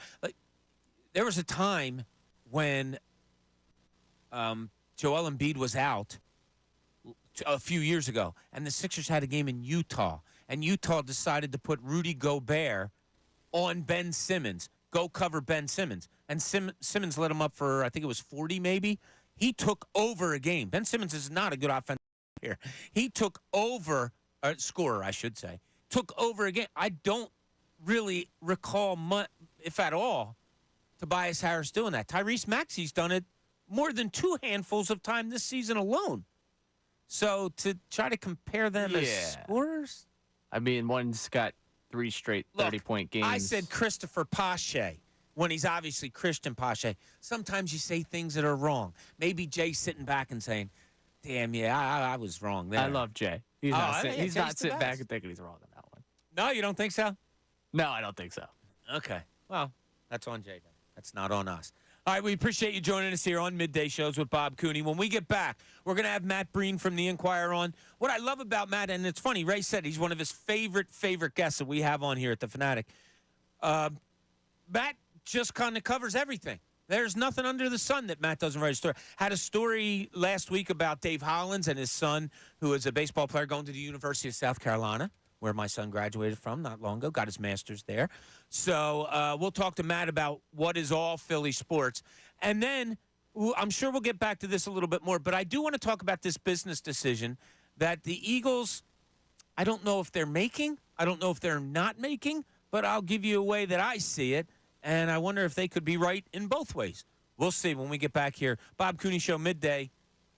there was a time when Joel Embiid was out a few years ago, and the Sixers had a game in Utah, and Utah decided to put Rudy Gobert on Ben Simmons, go cover Ben Simmons, and Simmons let him up for, I think it was 40 maybe. He took over a game. Ben Simmons is not a good offensive player. He took over, scorer, I should say, took over a game. I don't really recall much, if at all, Tobias Harris doing that. Tyrese Maxey's done it more than 2 handfuls of time this season alone. So to try to compare them as scorers? I mean, one's got 3 straight 30-point games. I said Christopher Pache when he's obviously Christian Pache. Sometimes you say things that are wrong. Maybe Jay's sitting back and saying, damn, I was wrong there. I love Jay. He's not sitting back and thinking he's wrong on that one. No, you don't think so? No, I don't think so. Okay. Well, that's on Jay then. That's not on us. All right, we appreciate you joining us here on Midday Shows with Bob Cooney. When we get back, we're going to have Matt Breen from The Inquirer on. What I love about Matt, and it's funny, Ray said he's one of his favorite guests that we have on here at The Fanatic. Matt just kind of covers everything. There's nothing under the sun that Matt doesn't write a story. Had a story last week about Dave Hollins and his son, who is a baseball player going to the University of South Carolina, where my son graduated from not long ago, got his master's there. So we'll talk to Matt about what is all Philly sports. And then I'm sure we'll get back to this a little bit more, but I do want to talk about this business decision that the Eagles, I don't know if they're making, I don't know if they're not making, but I'll give you a way that I see it, and I wonder if they could be right in both ways. We'll see when we get back here. Bob Cooney Show, midday,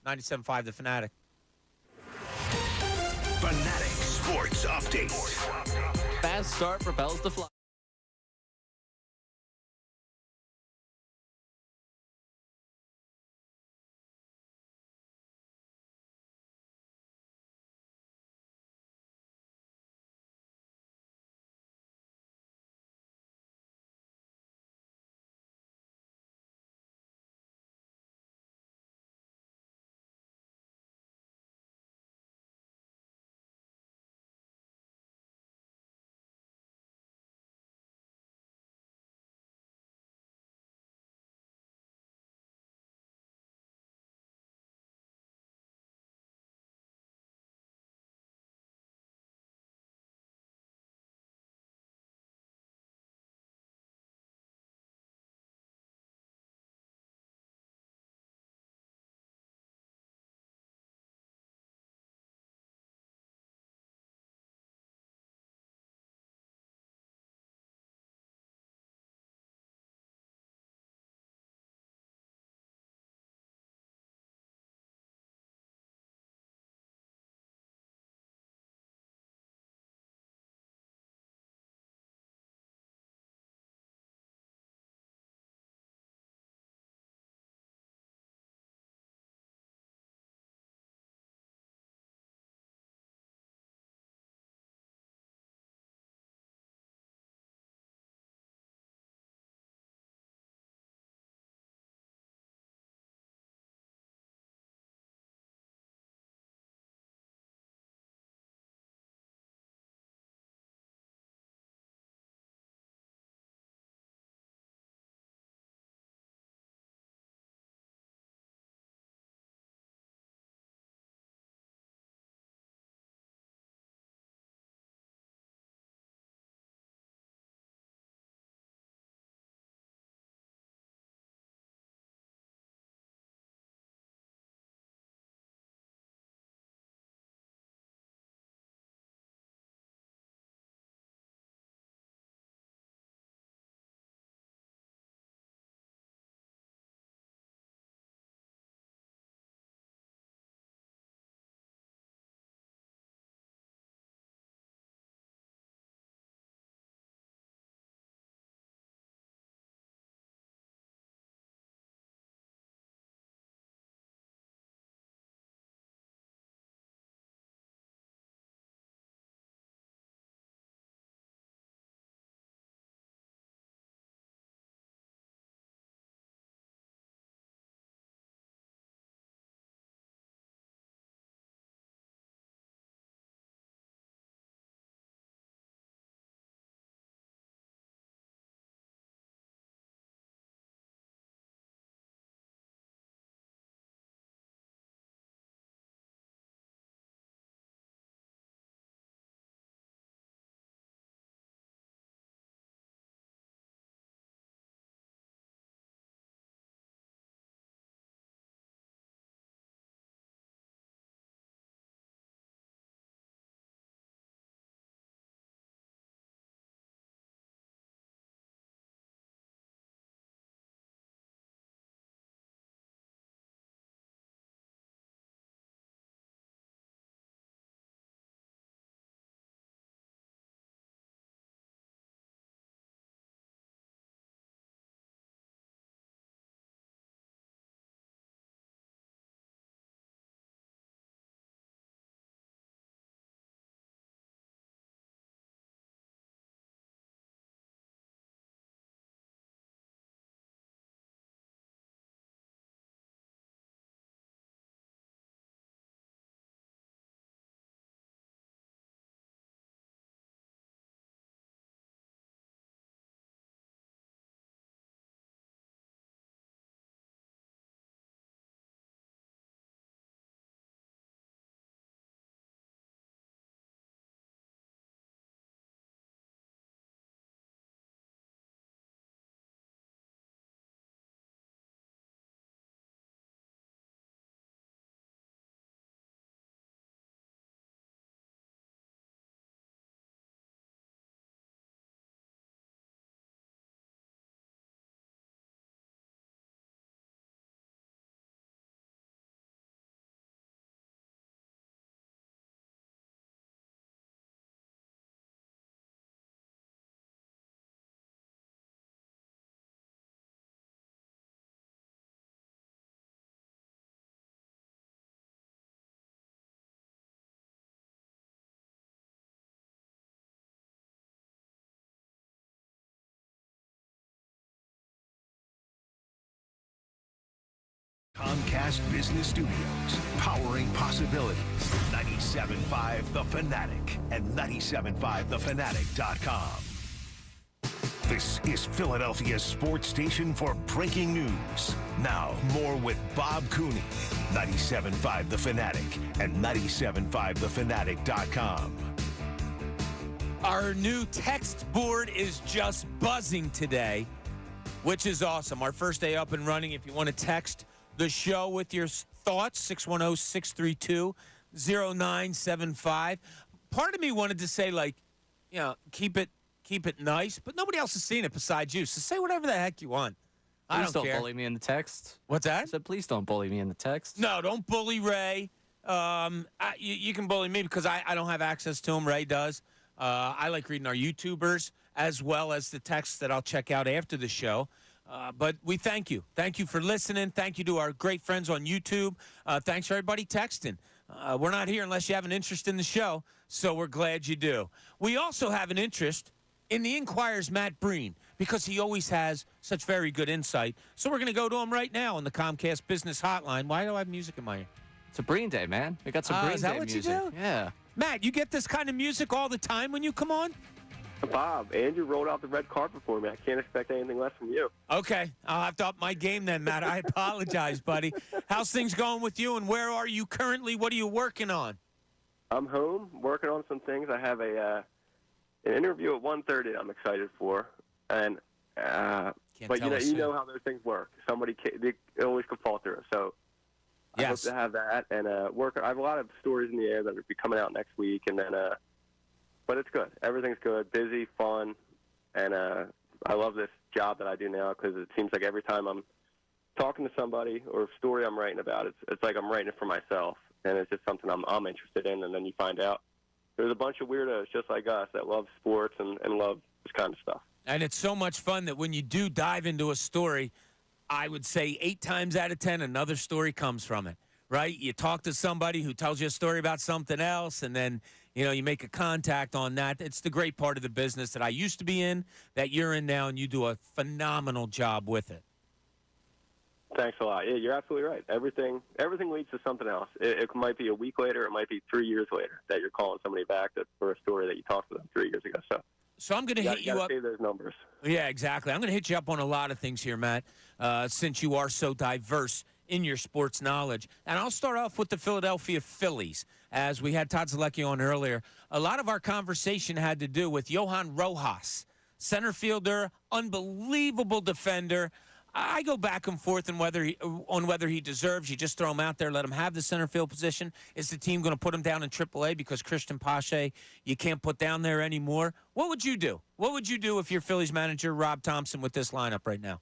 97.5 The Fanatic. Fanatic Sports Update. Fast start propels the fly. Comcast Business Studios, powering possibilities. 97.5 The Fanatic and 97.5thefanatic.com. This is Philadelphia's sports station for breaking news. Now, more with Bob Cooney. 97.5 The Fanatic and 97.5thefanatic.com. Our new text board is just buzzing today, which is awesome. Our first day up and running. If you want to text the show with your thoughts, 610-632-0975. Part of me wanted to say, like, you know, keep it nice, but nobody else has seen it besides you. So say whatever the heck you want. I Please don't care. bully me in the text. What's that? I said, please don't bully me in the text. No, don't bully Ray. You can bully me because I don't have access to him. Ray does. I like reading our YouTubers as well as the texts that I'll check out after the show. But we thank you. Thank you for listening. Thank you to our great friends on YouTube. Thanks for everybody texting. We're not here unless you have an interest in the show, so we're glad you do. We also have an interest in the Inquirer's Matt Breen because he always has such very good insight. So we're going to go to him right now on the Comcast Business Hotline. Why do I have music in my ear? It's a Breen Day, man. We got some Breen Is that Day what music. you do? Yeah. Matt, you get this kind of music all the time when you come on? Bob, Andrew rolled out the red carpet for me. I can't expect anything less from you. Okay. I'll have to up my game then, Matt. I apologize, buddy. How's things going with you, and where are you currently? What are you working on? I'm home working on some things. I have an interview at 1:30 that I'm excited for. And but you know how those things work. They always could fall through. So I hope to have that and work. I have a lot of stories in the air that will be coming out next week, and then but it's good. Everything's good, busy, fun, and I love this job that I do now because it seems like every time I'm talking to somebody or a story I'm writing about, it's like I'm writing it for myself, and it's just something I'm interested in. And then you find out there's a bunch of weirdos just like us that love sports and love this kind of stuff. And it's so much fun that when you do dive into a story, I would say 8 times out of 10, another story comes from it, right? You talk to somebody who tells you a story about something else, and then, you know, you make a contact on that. It's the great part of the business that I used to be in, that you're in now, and you do a phenomenal job with it. Thanks a lot. Yeah, you're absolutely right. Everything leads to something else. It might be a week later. It might be 3 years later that you're calling somebody back for a story that you talked to them 3 years ago. So I'm going to hit you up. Save those numbers. Yeah, exactly. I'm going to hit you up on a lot of things here, Matt, since you are so diverse in your sports knowledge. And I'll start off with the Philadelphia Phillies. As we had Todd Zolecki on earlier, a lot of our conversation had to do with Johan Rojas, center fielder, unbelievable defender. I go back and forth on whether he deserves. You just throw him out there, let him have the center field position. Is the team going to put him down in AAA because Christian Pache you can't put down there anymore? What would you do? What would you do if you're Phillies manager Rob Thompson with this lineup right now?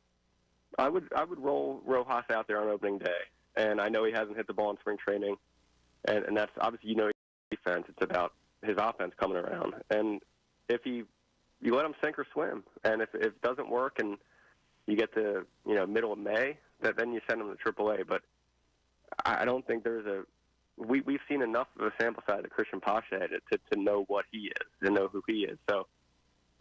I would roll Rojas out there on opening day, and I know he hasn't hit the ball in spring training, and that's obviously defense. It's about his offense coming around, and if you let him sink or swim, and if it doesn't work and you get to middle of May, then you send him to AAA. But I don't think we've seen enough of a sample size of Christian Pache to know what he is, to know who he is. So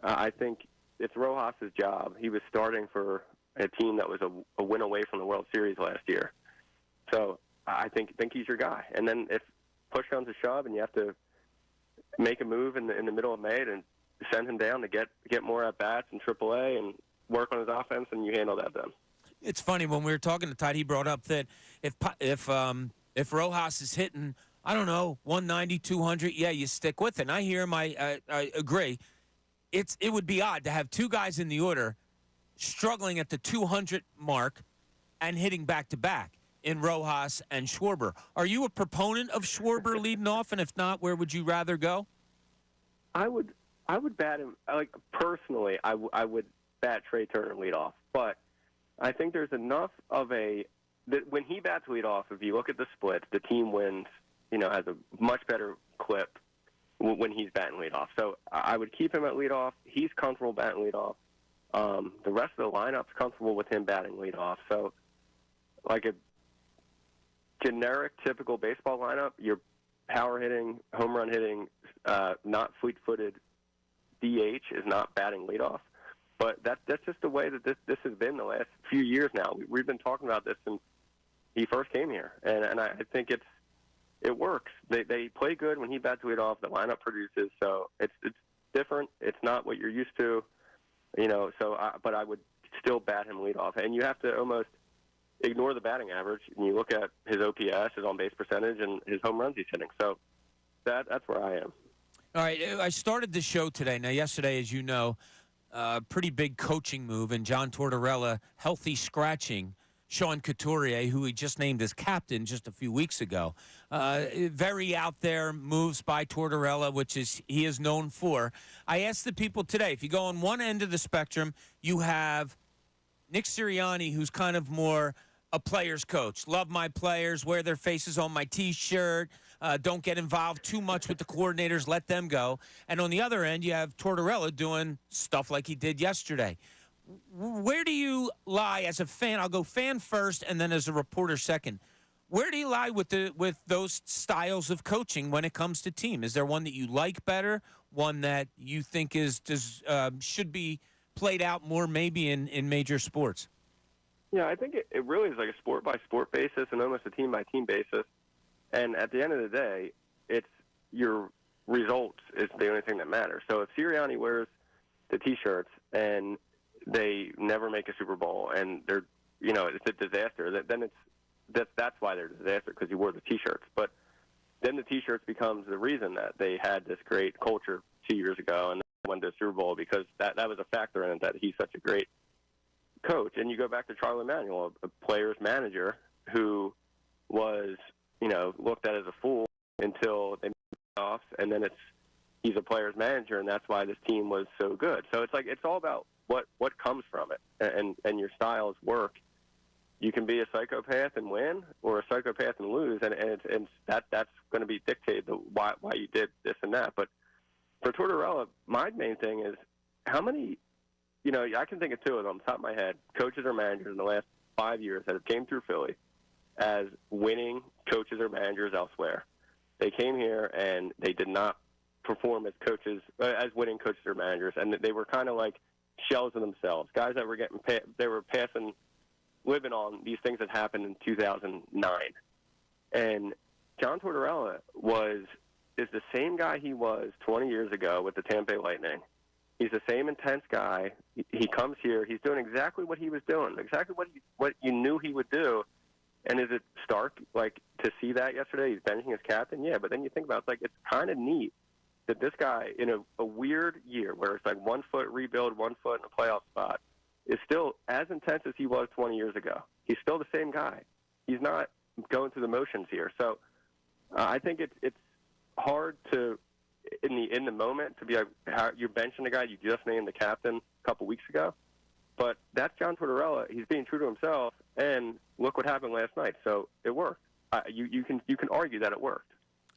I think it's Rojas' job. He was starting for a team that was a win away from the World Series last year. So I think he's your guy. And then if push comes to shove and you have to make a move in the middle of May to send him down to get more at bats in AAA and work on his offense, and you handle that then. It's funny, when we were talking to Todd, he brought up that if Rojas is hitting, I don't know, 190, 200, yeah, you stick with it. And I hear him, I agree. It would be odd to have two guys in the order struggling at the 200 mark and hitting back-to-back in Rojas and Schwarber. Are you a proponent of Schwarber leading off, and if not, where would you rather go? I would bat him, personally, I would bat Trey Turner lead off, but I think there's enough of that when he bats lead off, if you look at the splits, the team wins, has a much better clip when he's batting lead off. So I would keep him at lead off. He's comfortable batting lead off. The rest of the lineup's comfortable with him batting lead off. So like a generic, typical baseball lineup, your power hitting, home run hitting, not fleet-footed DH is not batting lead off. But that's just the way that this has been the last few years now. We've been talking about this since he first came here, and I think it works. They play good when he bats lead off. The lineup produces, so it's different. It's not what you're used to, but I would still bat him lead off, and you have to almost ignore the batting average, and you look at his OPS, his on-base percentage, and his home runs he's hitting. So that's where I am. All right, I started the show today. Now, yesterday, as you know, pretty big coaching move, and John Tortorella healthy scratching Sean Couturier, who he just named as captain just a few weeks ago. Very out there moves by Tortorella, which he is known for. I asked the people today, if you go on one end of the spectrum, you have Nick Sirianni, who's kind of more a player's coach. Love my players, wear their faces on my T-shirt, don't get involved too much with the coordinators, let them go. And on the other end, you have Tortorella doing stuff like he did yesterday. Where do you lie as a fan? I'll go fan first and then as a reporter second. Where do you lie with those styles of coaching when it comes to team? Is there one that you like better, one that you think should be played out more maybe in major sports? Yeah, I think it really is like a sport-by-sport basis and almost a team-by-team basis. And at the end of the day, it's your results is the only thing that matters. So if Sirianni wears the T-shirts and they never make a Super Bowl and they're, it's a disaster, then that's why they're a disaster, because he wore the T-shirts. But then the T-shirts becomes the reason that they had this great culture 2 years ago and went to the Super Bowl, because that was a factor in it, that he's such a great coach. And you go back to Charlie Emanuel, a player's manager who was, looked at as a fool until they made the playoffs, and then he's a player's manager, and that's why this team was so good. So it's all about what comes from it, and your styles work. You can be a psychopath and win, or a psychopath and lose, and that's going to be dictated why you did this and that. But for Tortorella, my main thing is how many, I can think of two of them off the top of my head, coaches or managers in the last 5 years that have came through Philly as winning coaches or managers elsewhere. They came here and they did not perform as coaches, as winning coaches or managers, and they were kind of like shells of themselves, guys that were living on these things that happened in 2009. And John Tortorella is the same guy he was 20 years ago with the Tampa Bay Lightning. He's the same intense guy. He comes here. He's doing exactly what he was doing, exactly what you knew he would do. And is it stark, to see that yesterday? He's benching his captain? Yeah, but then you think about it, it's kind of neat that this guy, in a weird year where it's 1 foot rebuild, 1 foot in a playoff spot, is still as intense as he was 20 years ago. He's still the same guy. He's not going through the motions here. So I think it's hard to, in the moment, to be like, how you're benching a guy you just named the captain a couple weeks ago. But that's John Tortorella. He's being true to himself, and look what happened last night. So it worked. You can argue that it worked.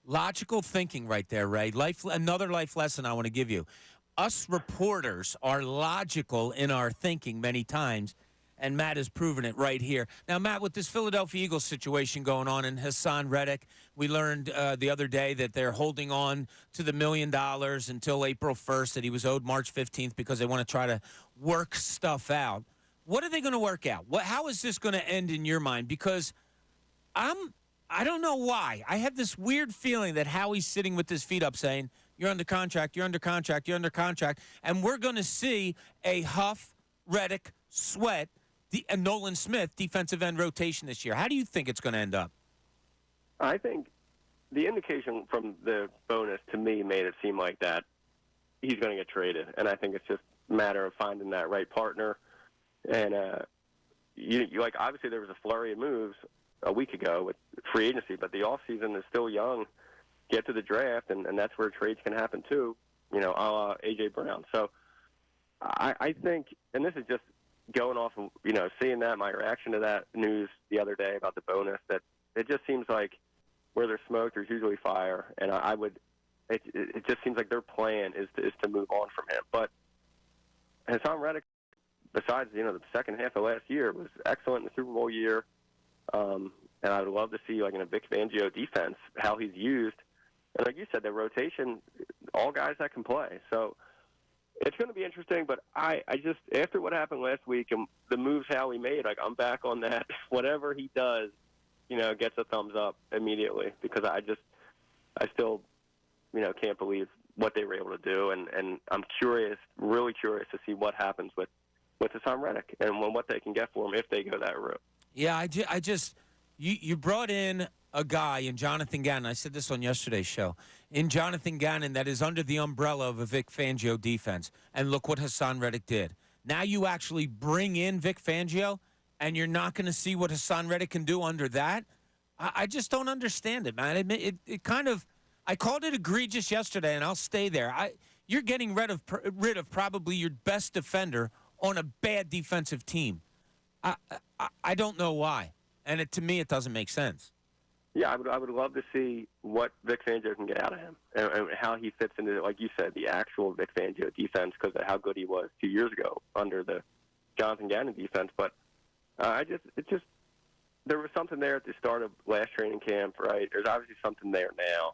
Logical thinking right there, Ray. Another life lesson I want to give you. Us reporters are logical in our thinking many times, and Matt has proven it right here. Now, Matt, with this Philadelphia Eagles situation going on and Hassan Reddick, we learned the other day that they're holding on to the $1 million until April 1st, that he was owed March 15th because they want to try to work stuff out. What are they going to work out? How is this going to end in your mind? Because I don't know why. I have this weird feeling that Howie's sitting with his feet up saying, you're under contract, you're under contract, you're under contract, and we're going to see a Huff, Reddick, Sweat, and Nolan Smith defensive end rotation this year. How do you think it's going to end up? I think the indication from the bonus to me made it seem like that he's going to get traded, and I think it's just a matter of finding that right partner. And obviously there was a flurry of moves a week ago with free agency, but the offseason is still young. Get to the draft, and that's where trades can happen too, a la A.J. Brown. So I think, and this is just going off of, seeing that, my reaction to that news the other day about the bonus, that it just seems like where there's smoke, there's usually fire. And it just seems like their plan is to move on from him. But Hassan Reddick, besides, the second half of last year, was excellent in the Super Bowl year. And I would love to see, in a Vic Fangio defense, how he's used. And like you said, the rotation, all guys that can play. So it's going to be interesting, but I just, after what happened last week and the moves Howie made, I'm back on that. Whatever he does, gets a thumbs up immediately because I still, can't believe what they were able to do, and I'm really curious to see what happens with Hassan Reddick and what they can get for him if they go that route. Yeah, you brought in a guy in Jonathan Gannon. I said this on yesterday's show. In Jonathan Gannon, that is under the umbrella of a Vic Fangio defense. And look what Hassan Reddick did. Now you actually bring in Vic Fangio, and you're not going to see what Hassan Reddick can do under that? I just don't understand it, man. It kind of – I called it egregious yesterday, and I'll stay there. You're getting rid of probably your best defender on a bad defensive team. I don't know why. And to me, it doesn't make sense. Yeah, I would love to see what Vic Fangio can get out of him and how he fits into, like you said, the actual Vic Fangio defense because of how good he was 2 years ago under the Jonathan Gannon defense. But there was something there at the start of last training camp, right? There's obviously something there now.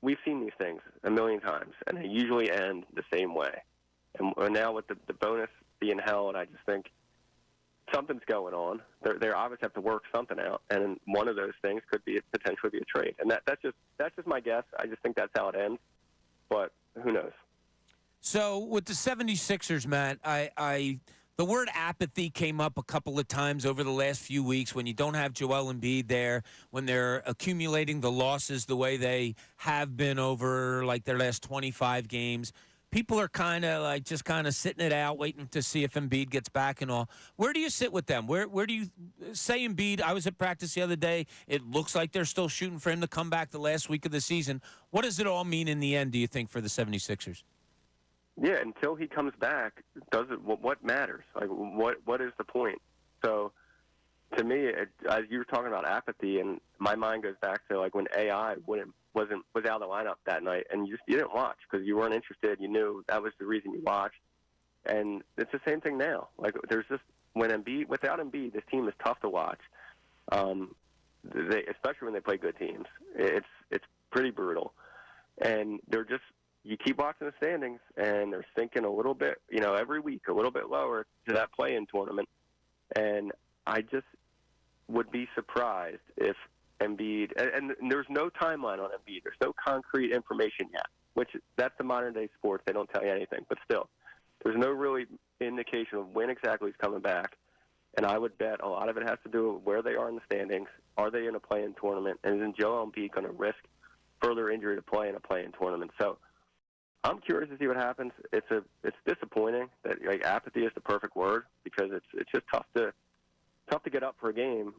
We've seen these things a million times, and they usually end the same way. And now with the bonus being held, I just think something's going on. They obviously have to work something out, and one of those things could be potentially be a trade. And that's just my guess. I just think that's how it ends, but who knows? So with the 76ers, Matt, the word apathy came up a couple of times over the last few weeks when you don't have Joel Embiid there, when they're accumulating the losses the way they have been over like their last 25 games. People are kind of sitting it out, waiting to see if Embiid gets back and all. Where do you sit with them? Where do you say Embiid? I was at practice the other day. It looks like they're still shooting for him to come back the last week of the season. What does it all mean in the end, do you think, for the 76ers? Yeah, until he comes back, what matters? Like, what is the point? So, to me, as you were talking about apathy, and my mind goes back to like when AI was out of the lineup that night, and you didn't watch because you weren't interested. You knew that was the reason you watched, and it's the same thing now. Like there's just without Embiid, this team is tough to watch. Especially when they play good teams, it's pretty brutal, and they're just. You keep watching the standings, and they're sinking a little bit, every week, a little bit lower to that play-in tournament. And I just would be surprised if Embiid – and there's no timeline on Embiid. There's no concrete information yet, which that's the modern-day sports. They don't tell you anything. But still, there's no really indication of when exactly he's coming back. And I would bet a lot of it has to do with where they are in the standings. Are they in a play-in tournament? And is Joel Embiid going to risk further injury to play in a play-in tournament? So – I'm curious to see what happens. It's disappointing that apathy is the perfect word because it's just tough to get up for a game.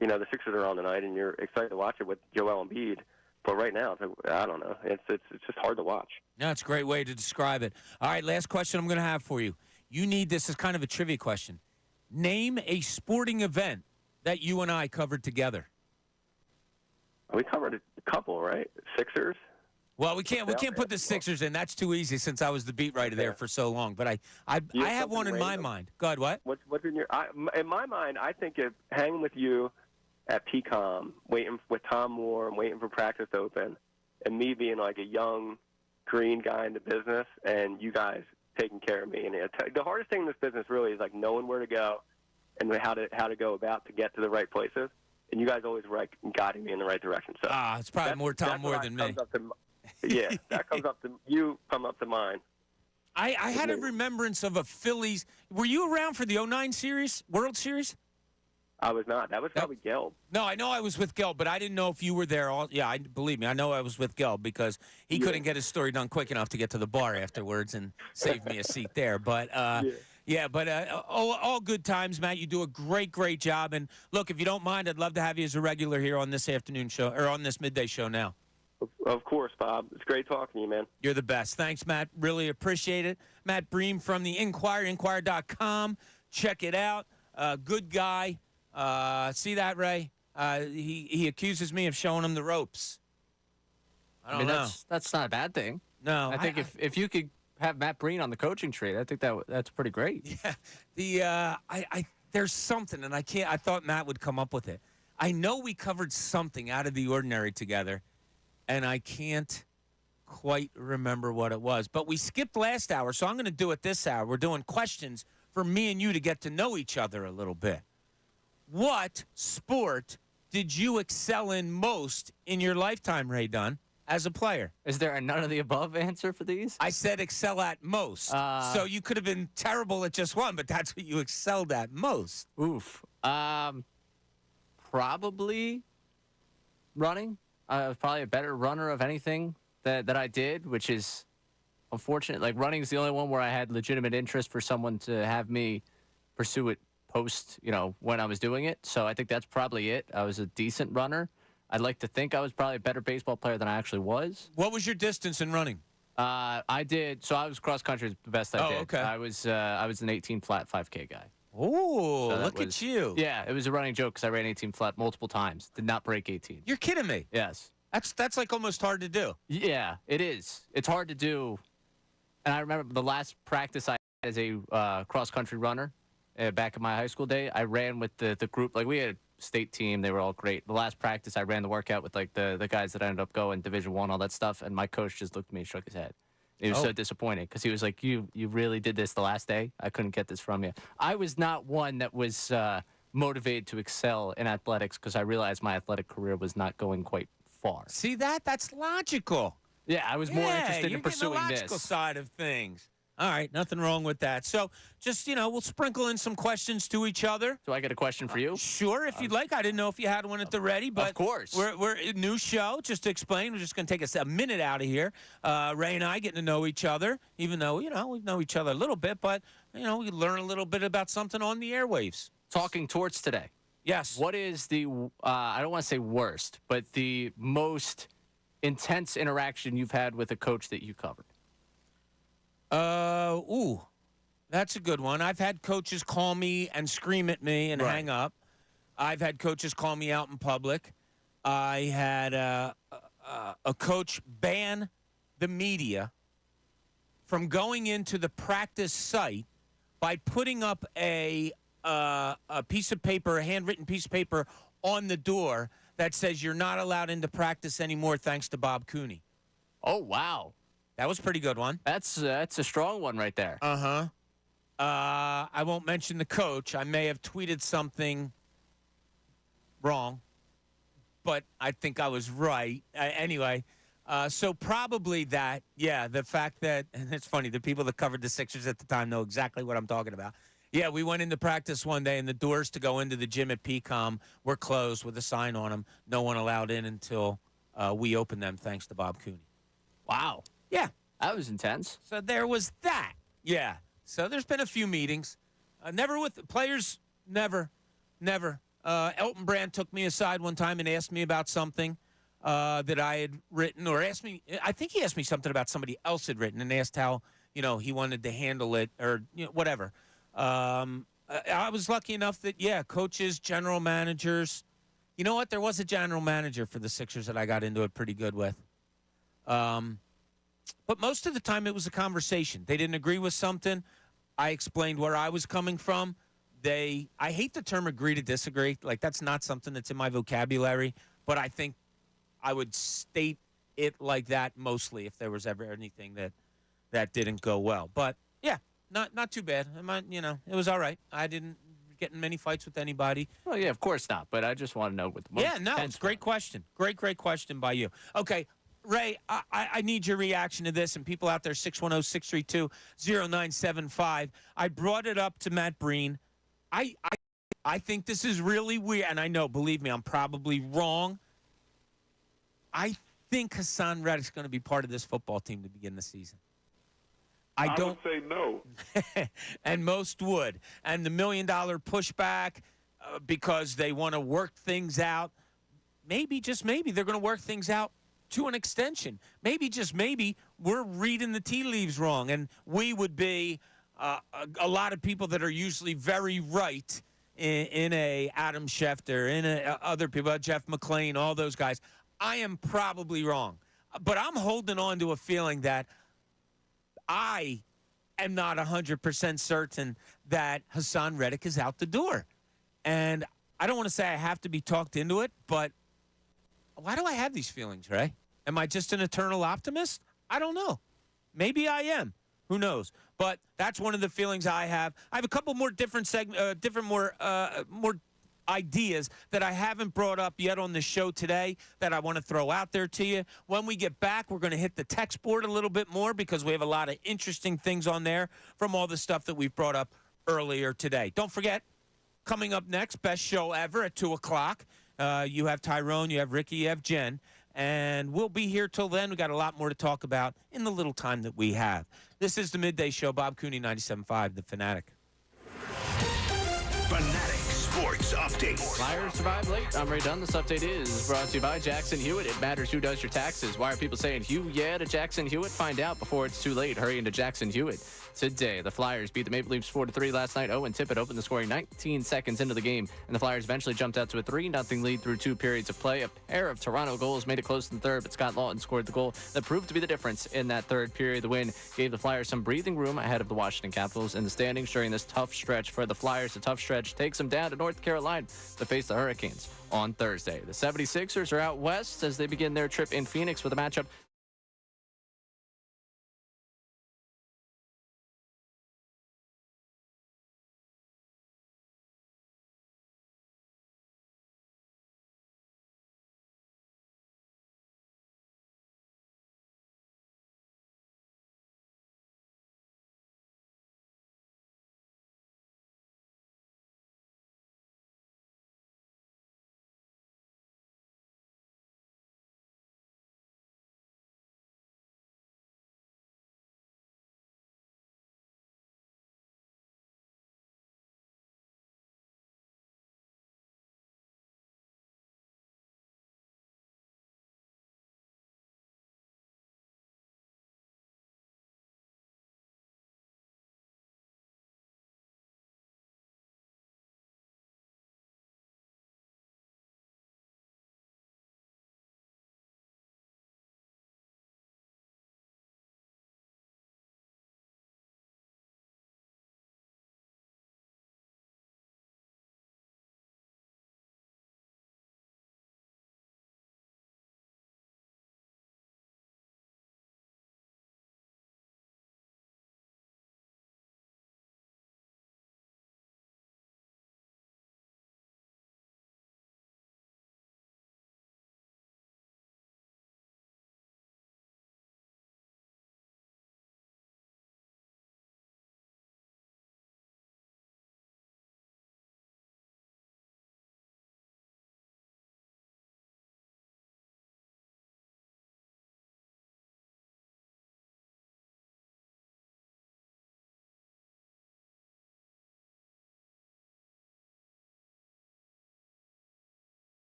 The Sixers are on tonight, and you're excited to watch it with Joel Embiid. But right now, I don't know. It's just hard to watch. No, it's a great way to describe it. All right, last question I'm going to have for you. This is kind of a trivia question. Name a sporting event that you and I covered together. We covered a couple, right? Sixers. Well, we can't put the Sixers in. That's too easy since I was the beat writer there for so long. But I have one in my mind. Go ahead, what? What's in your in my mind, I think of hanging with you at PCOM, waiting with Tom Moore and waiting for practice to open, and me being like a young green guy in the business, and you guys taking care of me. And the hardest thing in this business really is like knowing where to go and how to go about to get to the right places. And you guys always guiding me in the right direction. So it's probably more Tom Moore than me. Yeah, that comes up to mind. I had a remembrance of a Phillies. Were you around for the 2009 series, World Series? I was not. That was probably Gelb. No, I know I was with Gelb, but I didn't know if you were there. Believe me, I know I was with Gelb because he couldn't get his story done quick enough to get to the bar afterwards and save me a seat there. But all good times, Matt. You do a great job. And look, if you don't mind, I'd love to have you as a regular here on this afternoon show or on this midday show now. Of course, Bob. It's great talking to you, man. You're the best. Thanks, Matt. Really appreciate it. Matt Breen from the Inquirer, inquirer.com. Check it out. Good guy. See that, Ray? He accuses me of showing him the ropes. I don't know. That's not a bad thing. No. I think if you could have Matt Breen on the coaching tree, I think that's pretty great. Yeah. There's something, and I thought Matt would come up with it. I know we covered something out of the ordinary together, and I can't quite remember what it was. But we skipped last hour, so I'm going to do it this hour. We're doing questions for me and you to get to know each other a little bit. What sport did you excel in most in your lifetime, Ray Dunn, as a player? Is there a none of the above answer for these? I said excel at most. So you could have been terrible at just one, but that's what you excelled at most. Oof. Probably running. I was probably a better runner of anything that I did, which is unfortunate. Like, running is the only one where I had legitimate interest for someone to have me pursue it post, when I was doing it. So I think that's probably it. I was a decent runner. I'd like to think I was probably a better baseball player than I actually was. What was your distance in running? I was cross country, the best I did. Oh, okay. I was an 18 flat 5K guy. Oh, So look at you. Yeah, it was a running joke because I ran 18 flat multiple times. Did not break 18. You're kidding me. Yes. That's like almost hard to do. Yeah, it is. It's hard to do. And I remember the last practice I had as a cross-country runner back in my high school day, I ran with the group. Like, we had a state team. They were all great. The last practice, I ran the workout with, like, the guys that ended up going Division I, all that stuff. And my coach just looked at me and shook his head. He was so disappointed because he was like, you really did this the last day? I couldn't get this from you. I was not one that was motivated to excel in athletics because I realized my athletic career was not going quite far. See that? That's logical. Yeah, I was more interested in pursuing the logical this. side of things. All right, nothing wrong with that. So just, we'll sprinkle in some questions to each other. Do I get a question for you? Sure, if you'd like. I didn't know if you had one at the ready, but of course. We're a new show. Just to explain, we're just going to take us a minute out of here. Ray and I getting to know each other, even though, we know each other a little bit, but, we learn a little bit about something on the airwaves. Talking torts today. Yes. What is the, I don't want to say worst, but the most intense interaction you've had with a coach that you covered? That's a good one. I've had coaches call me and scream at me and hang up. I've had coaches call me out in public. I had a coach ban the media from going into the practice site by putting up a piece of paper, a handwritten piece of paper on the door that says you're not allowed into practice anymore thanks to Bob Cooney. Oh, wow. That was a pretty good one. That's a strong one right there. Uh-huh. I won't mention the coach. I may have tweeted something wrong, but I think I was right. Anyway, so probably that, the fact that, and it's funny, the people that covered the Sixers at the time know exactly what I'm talking about. Yeah, we went into practice one day, and the doors to go into the gym at PCOM were closed with a sign on them. No one allowed in until we opened them, thanks to Bob Cooney. Wow. Yeah. That was intense. So there was that. Yeah. So there's been a few meetings. Never with players, never. Elton Brand took me aside one time and asked me about something that I had written, or asked me, I think he asked me something about somebody else had written and asked how, he wanted to handle it or whatever. I was lucky enough that, coaches, general managers. You know what? There was a general manager for the Sixers that I got into it pretty good with. But most of the time it was a conversation. They didn't agree with something. I explained where I was coming from. I hate the term agree to disagree. Like, that's not something that's in my vocabulary, but I think I would state it like that mostly if there was ever anything that didn't go well. But yeah, not too bad. It was all right. I didn't get in many fights with anybody. Well, yeah, of course not. But I just want to know what the most it's a great question. Great question by you. Okay, Ray, I need your reaction to this, and people out there, 610-632-0975. I brought it up to Matt Breen. I think this is really weird, and I know, believe me, I'm probably wrong. I think Hassan Reddick's going to be part of this football team to begin the season. I would say no. And most would. And the $1 million pushback because they want to work things out. Maybe, just maybe, they're going to work things out to an extension. Maybe, just maybe, we're reading the tea leaves wrong, and we would be a lot of people that are usually very right in a Adam Schefter, in other people, Jeff McClain, all those guys. I am probably wrong. But I'm holding on to a feeling that I am not 100% certain that Hassan Reddick is out the door. And I don't want to say I have to be talked into it, but why do I have these feelings, Ray? Am I just an eternal optimist? I don't know. Maybe I am. Who knows? But that's one of the feelings I have. I have a couple more different more ideas that I haven't brought up yet on the show today that I want to throw out there to you. When we get back, we're going to hit the text board a little bit more because we have a lot of interesting things on there from all the stuff that we've brought up earlier today. Don't forget, coming up next, best show ever at 2 o'clock. You have Tyrone, you have Ricky, you have Jen. And we'll be here till then. We got a lot more to talk about in the little time that we have. This is the Midday Show. Bob Cooney, 97.5, The Fanatic. Fanatic Sports Update. Flyers survive late. I'm Ray Dunn. This update is brought to you by Jackson Hewitt. It matters who does your taxes. Why are people saying Hugh yeah to Jackson Hewitt? Find out before it's too late. Hurry into Jackson Hewitt today. The Flyers beat the Maple Leafs 4-3 last night. Owen Tippett opened the scoring 19 seconds into the game, and the Flyers eventually jumped out to a 3-0 lead through 2 periods of play. A pair of Toronto goals made it close in the third, but Scott Lawton scored the goal that proved to be the difference in that third period. The win gave the Flyers some breathing room ahead of the Washington Capitals in the standings during this tough stretch for the Flyers. The tough stretch takes them down to North Carolina to face the Hurricanes on Thursday. The 76ers are out west as they begin their trip in Phoenix with a matchup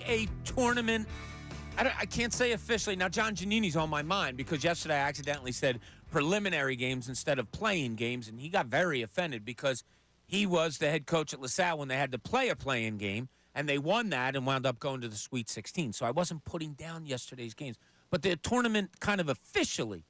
A tournament. I can't say officially. Now, John Giannini's on my mind because yesterday I accidentally said preliminary games instead of playing games, and he got very offended because he was the head coach at LaSalle when they had to play a play-in game, and they won that and wound up going to the Sweet 16. So I wasn't putting down yesterday's games. But the tournament kind of officially,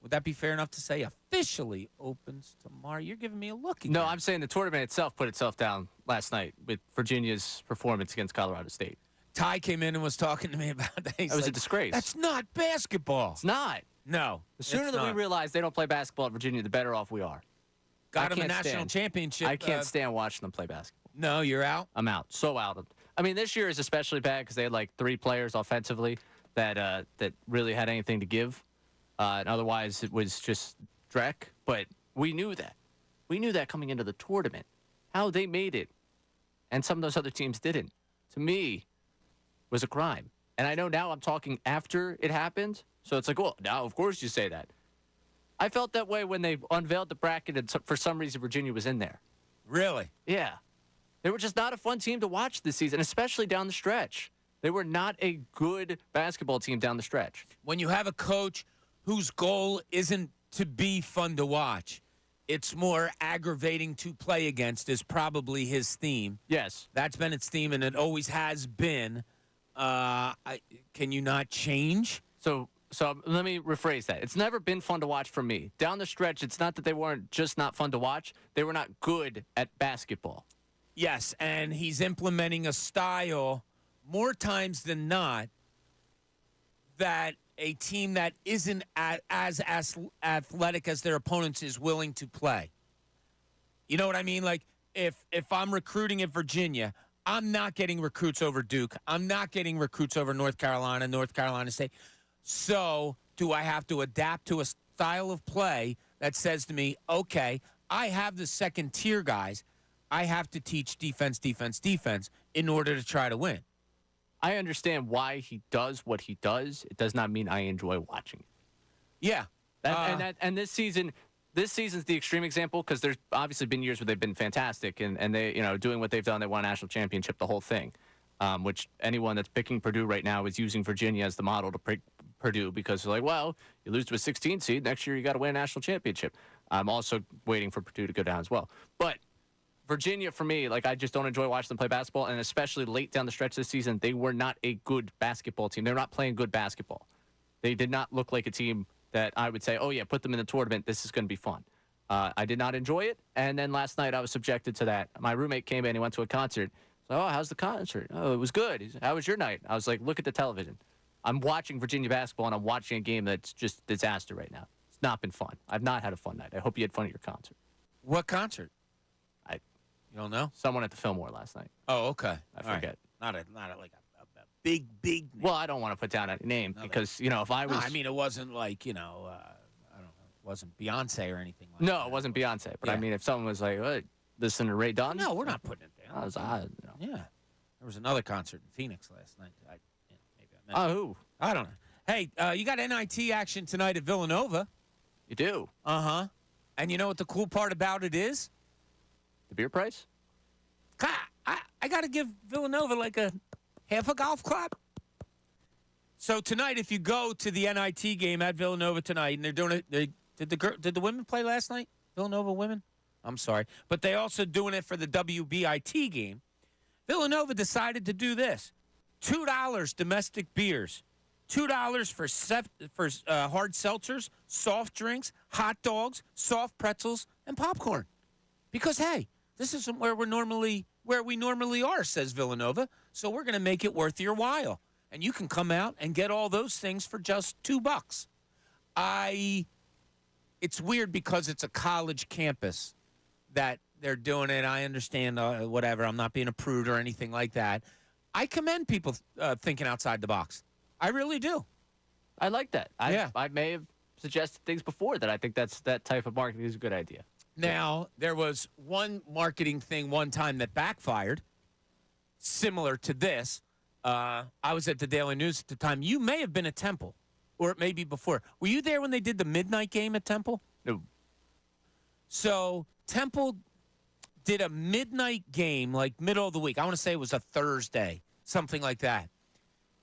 would that be fair enough to say, officially opens tomorrow? You're giving me a look again. No, I'm saying the tournament itself put itself down last night with Virginia's performance against Colorado State. Ty came in and was talking to me about that. It was a disgrace. That's not basketball. It's not. No. The sooner that we realize they don't play basketball at Virginia, the better off we are. Got them a national championship. I can't stand watching them play basketball. No, you're out? I'm out. So out. I mean, this year is especially bad because they had like 3 players offensively that really had anything to give. And otherwise, it was just dreck. But we knew that. We knew that coming into the tournament. How they made it. And some of those other teams didn't. To me, was a crime. And I know now I'm talking after it happened. So it's like, well, now of course you say that. I felt that way when they unveiled the bracket and for some reason Virginia was in there. Really? Yeah. They were just not a fun team to watch this season, especially down the stretch. They were not a good basketball team down the stretch. When you have a coach whose goal isn't to be fun to watch, it's more aggravating to play against is probably his theme. Yes. That's been its theme, and it always has been. Can you not change? So let me rephrase that. It's never been fun to watch for me. Down the stretch, it's not that they weren't just not fun to watch. They were not good at basketball. Yes, and he's implementing a style more times than not that a team that isn't as athletic as their opponents is willing to play. You know what I mean? Like, if I'm recruiting at Virginia, I'm not getting recruits over Duke. I'm not getting recruits over North Carolina State. So do I have to adapt to a style of play that says to me, okay, I have the second-tier guys. I have to teach defense in order to try to win. I understand why he does what he does. It does not mean I enjoy watching it. Yeah. And this season's the extreme example because there's obviously been years where they've been fantastic and they, doing what they've done. They won a national championship, the whole thing, which anyone that's picking Purdue right now is using Virginia as the model to pick Purdue because they're like, well, you lose to a 16 seed. Next year you got to win a national championship. I'm also waiting for Purdue to go down as well. But Virginia, for me, I just don't enjoy watching them play basketball, and especially late down the stretch this season, they were not a good basketball team. They're not playing good basketball. They did not look like a team that I would say, oh, yeah, put them in the tournament. This is going to be fun. I did not enjoy it, and then last night I was subjected to that. My roommate came in and went to a concert. So, oh, how's the concert? Oh, it was good. He said, how was your night? I was like, look at the television. I'm watching Virginia basketball, and I'm watching a game that's just disaster right now. It's not been fun. I've not had a fun night. I hope you had fun at your concert. What concert? You don't know? Someone at the Fillmore last night. Oh, okay. I forget. Right. Not like a big name. Well, I don't want to put down a name because, if I was... No, I mean, it wasn't like, I don't know, it wasn't Beyonce or anything like that. No, it wasn't Beyonce. But, I mean, if someone was like, oh, listen to Ray Dunn? No, we're not putting it down. Yeah. There was another concert in Phoenix last night. Who? I don't know. Hey, you got NIT action tonight at Villanova. You do? Uh-huh. And you know what the cool part about it is? The beer price? I got to give Villanova like a half a golf clap. So tonight, if you go to the NIT game at Villanova tonight, and they're doing it, did the women play last night? Villanova women? I'm sorry. But they also doing it for the WBIT game. Villanova decided to do this. $2 domestic beers. $2 for hard seltzers, soft drinks, hot dogs, soft pretzels, and popcorn. Because, hey, this isn't where we normally are, says Villanova, so we're going to make it worth your while. And you can come out and get all those things for just $2. It's weird because it's a college campus that they're doing it. I understand, whatever. I'm not being a prude or anything like that. I commend people thinking outside the box. I really do. I like that. I may have suggested things before that I think that type of marketing is a good idea. Now, there was one marketing thing one time that backfired, similar to this. I was at the Daily News at the time. You may have been at Temple, or it may be before. Were you there when they did the midnight game at Temple? No. So Temple did a midnight game, like middle of the week. I want to say it was a Thursday. something like that.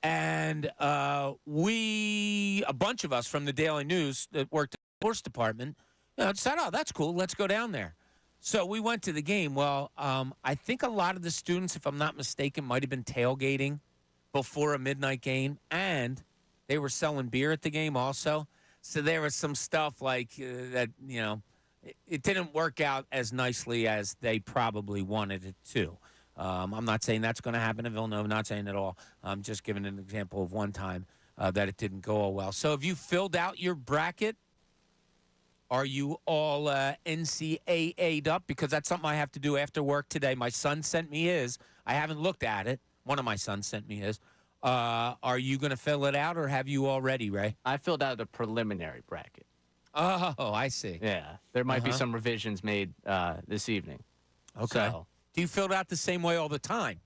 And a bunch of us from the Daily News that worked in the sports department, said, oh, that's cool. Let's go down there. So we went to the game. Well, I think a lot of the students, if I'm not mistaken, might have been tailgating before a midnight game, and they were selling beer at the game also. So there was some stuff like that, it didn't work out as nicely as they probably wanted it to. I'm not saying that's going to happen in Villanova, not saying at all. I'm just giving an example of one time that it didn't go well. So have you filled out your bracket? Are you all NCAA'd up? Because that's something I have to do after work today. My son sent me his. I haven't looked at it. One of my sons sent me his. Are you going to fill it out, or have you already, Ray? I filled out a preliminary bracket. Oh, I see. Yeah. There might be some revisions made this evening. Okay. So, do you fill it out the same way all the time?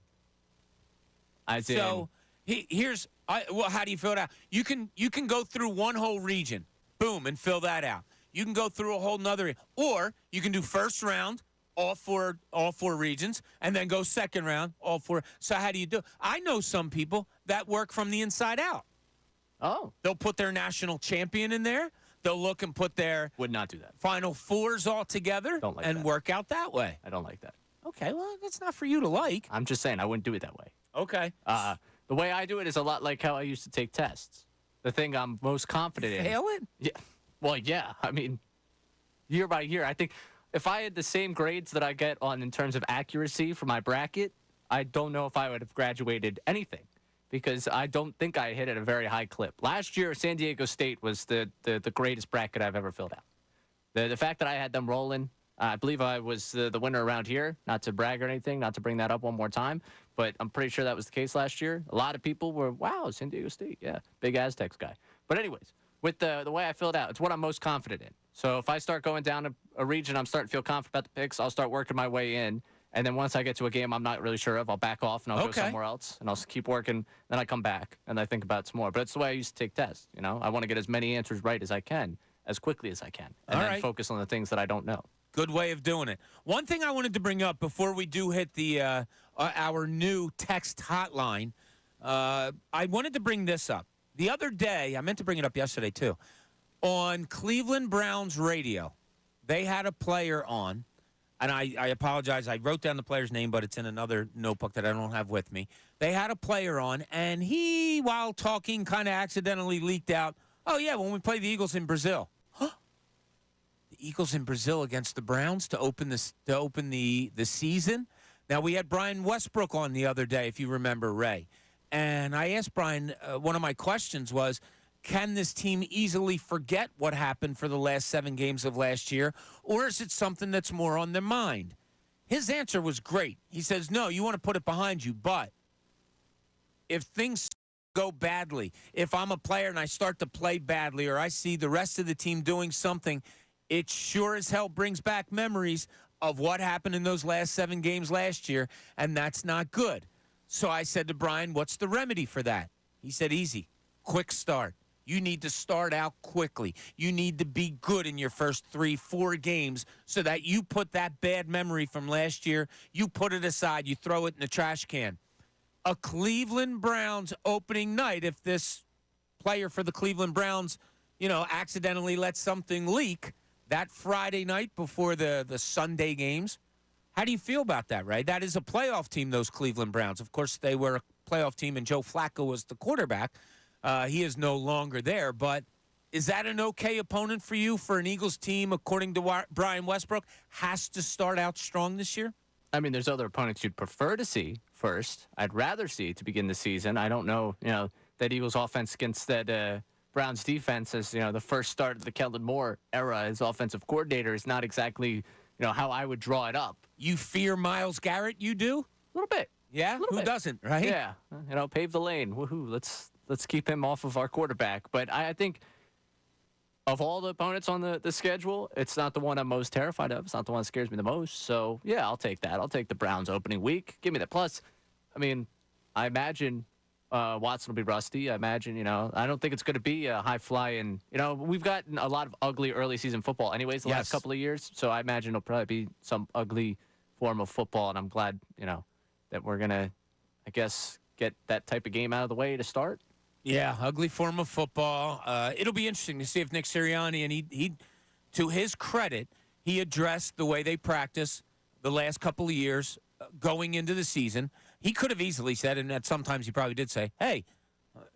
I did. So how do you fill it out? You can go through one whole region, boom, and fill that out. You can go through a whole nother, or you can do first round, all four regions, and then go second round, all four. So how do you do? I know some people that work from the inside out. Oh. They'll put their national champion in there. They'll look and put their would not do that. Final fours all together and work out that way. I don't like that. Okay, well, that's not for you to like. I'm just saying I wouldn't do it that way. Okay. The way I do it is a lot like how I used to take tests. The thing I'm most confident in. Fail it? Yeah. Well, yeah. I mean, year by year, I think if I had the same grades that I get on in terms of accuracy for my bracket, I don't know if I would have graduated anything because I don't think I hit at a very high clip. Last year, San Diego State was the greatest bracket I've ever filled out. The fact that I had them rolling, I believe I was the winner around here, not to brag or anything, not to bring that up one more time, but I'm pretty sure that was the case last year. A lot of people were, wow, San Diego State, yeah, big Aztecs guy. But anyways, with the way I filled out, it's what I'm most confident in. So if I start going down a region, I'm starting to feel confident about the picks, I'll start working my way in. And then once I get to a game I'm not really sure of, I'll back off and I'll go somewhere else. And I'll keep working. Then I come back and I think about it some more. But it's the way I used to take tests, I want to get as many answers right as I can, as quickly as I can. And then focus on the things that I don't know. Good way of doing it. One thing I wanted to bring up before we do hit the our new text hotline, I wanted to bring this up. The other day, I meant to bring it up yesterday too, on Cleveland Browns radio, they had a player on, and I apologize, I wrote down the player's name, but it's in another notebook that I don't have with me. They had a player on, and he, while talking, kind of accidentally leaked out, oh yeah, when we play the Eagles in Brazil. Eagles in Brazil against the Browns to open the season. Now, we had Brian Westbrook on the other day, if you remember, Ray. And I asked Brian, one of my questions was, can this team easily forget what happened for the last 7 games of last year, or is it something that's more on their mind? His answer was great. He says, no, you want to put it behind you, but if things go badly, if I'm a player and I start to play badly, or I see the rest of the team doing something, it sure as hell brings back memories of what happened in those last 7 games last year, and that's not good. So I said to Brian, what's the remedy for that? He said, easy, quick start. You need to start out quickly. You need to be good in your first 3-4 games so that you put that bad memory from last year, you put it aside, you throw it in the trash can. A Cleveland Browns opening night, if this player for the Cleveland Browns, accidentally lets something leak, that Friday night before the Sunday games. How do you feel about that, Ray? That is a playoff team, those Cleveland Browns. Of course, they were a playoff team, and Joe Flacco was the quarterback. He is no longer there. But is that an okay opponent for you for an Eagles team, according to Brian Westbrook, has to start out strong this year? I mean, there's other opponents you'd prefer to see first. I'd rather see to begin the season. I don't know, that Eagles offense against that Browns defense as, the first start of the Kellen Moore era as offensive coordinator is not exactly, how I would draw it up. You fear Myles Garrett, you do? A little bit. Yeah? Who doesn't, right? Yeah. Pave the lane. Woohoo. Let's keep him off of our quarterback. But I think of all the opponents on the schedule, it's not the one I'm most terrified of. It's not the one that scares me the most. So, yeah, I'll take that. I'll take the Browns opening week. Give me that. Plus, I imagine Watson will be rusty. I imagine, I don't think it's going to be a high-flying, we've gotten a lot of ugly early season football anyways the last couple of years. So I imagine it'll probably be some ugly form of football. And I'm glad, that we're going to, I guess, get that type of game out of the way to start. Yeah, ugly form of football. It'll be interesting to see if Nick Sirianni, and he, to his credit, he addressed the way they practice the last couple of years going into the season. He could have easily said, and sometimes he probably did say, hey,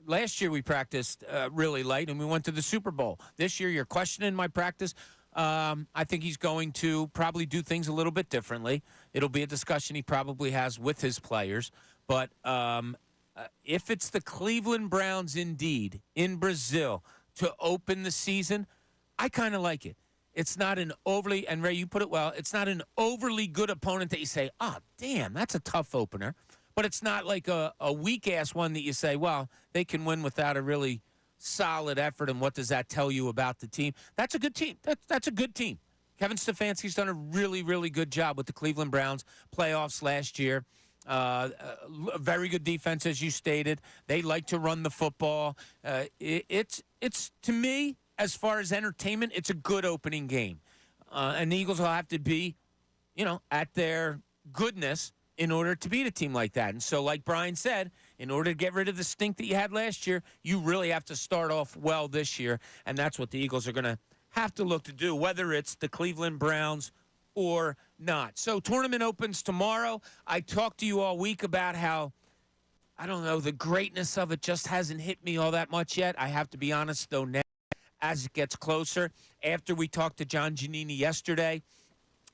last year we practiced really light and we went to the Super Bowl. This year you're questioning my practice. I think he's going to probably do things a little bit differently. It'll be a discussion he probably has with his players. But if it's the Cleveland Browns indeed in Brazil to open the season, I kind of like it. It's not an overly, and Ray, you put it well, it's not an overly good opponent that you say, oh, damn, that's a tough opener. But it's not like a weak-ass one that you say, well, they can win without a really solid effort, and what does that tell you about the team? That's a good team. That's a good team. Kevin Stefanski's done a really, really good job with the Cleveland Browns playoffs last year. A very good defense, as you stated. They like to run the football. It's to me, as far as entertainment, it's a good opening game. And the Eagles will have to be, at their goodness in order to beat a team like that. And so, like Brian said, in order to get rid of the stink that you had last year, you really have to start off well this year. And that's what the Eagles are going to have to look to do, whether it's the Cleveland Browns or not. So tournament opens tomorrow. I talked to you all week about how, I don't know, the greatness of it just hasn't hit me all that much yet. I have to be honest, though, now, as it gets closer. After we talked to John Giannini yesterday,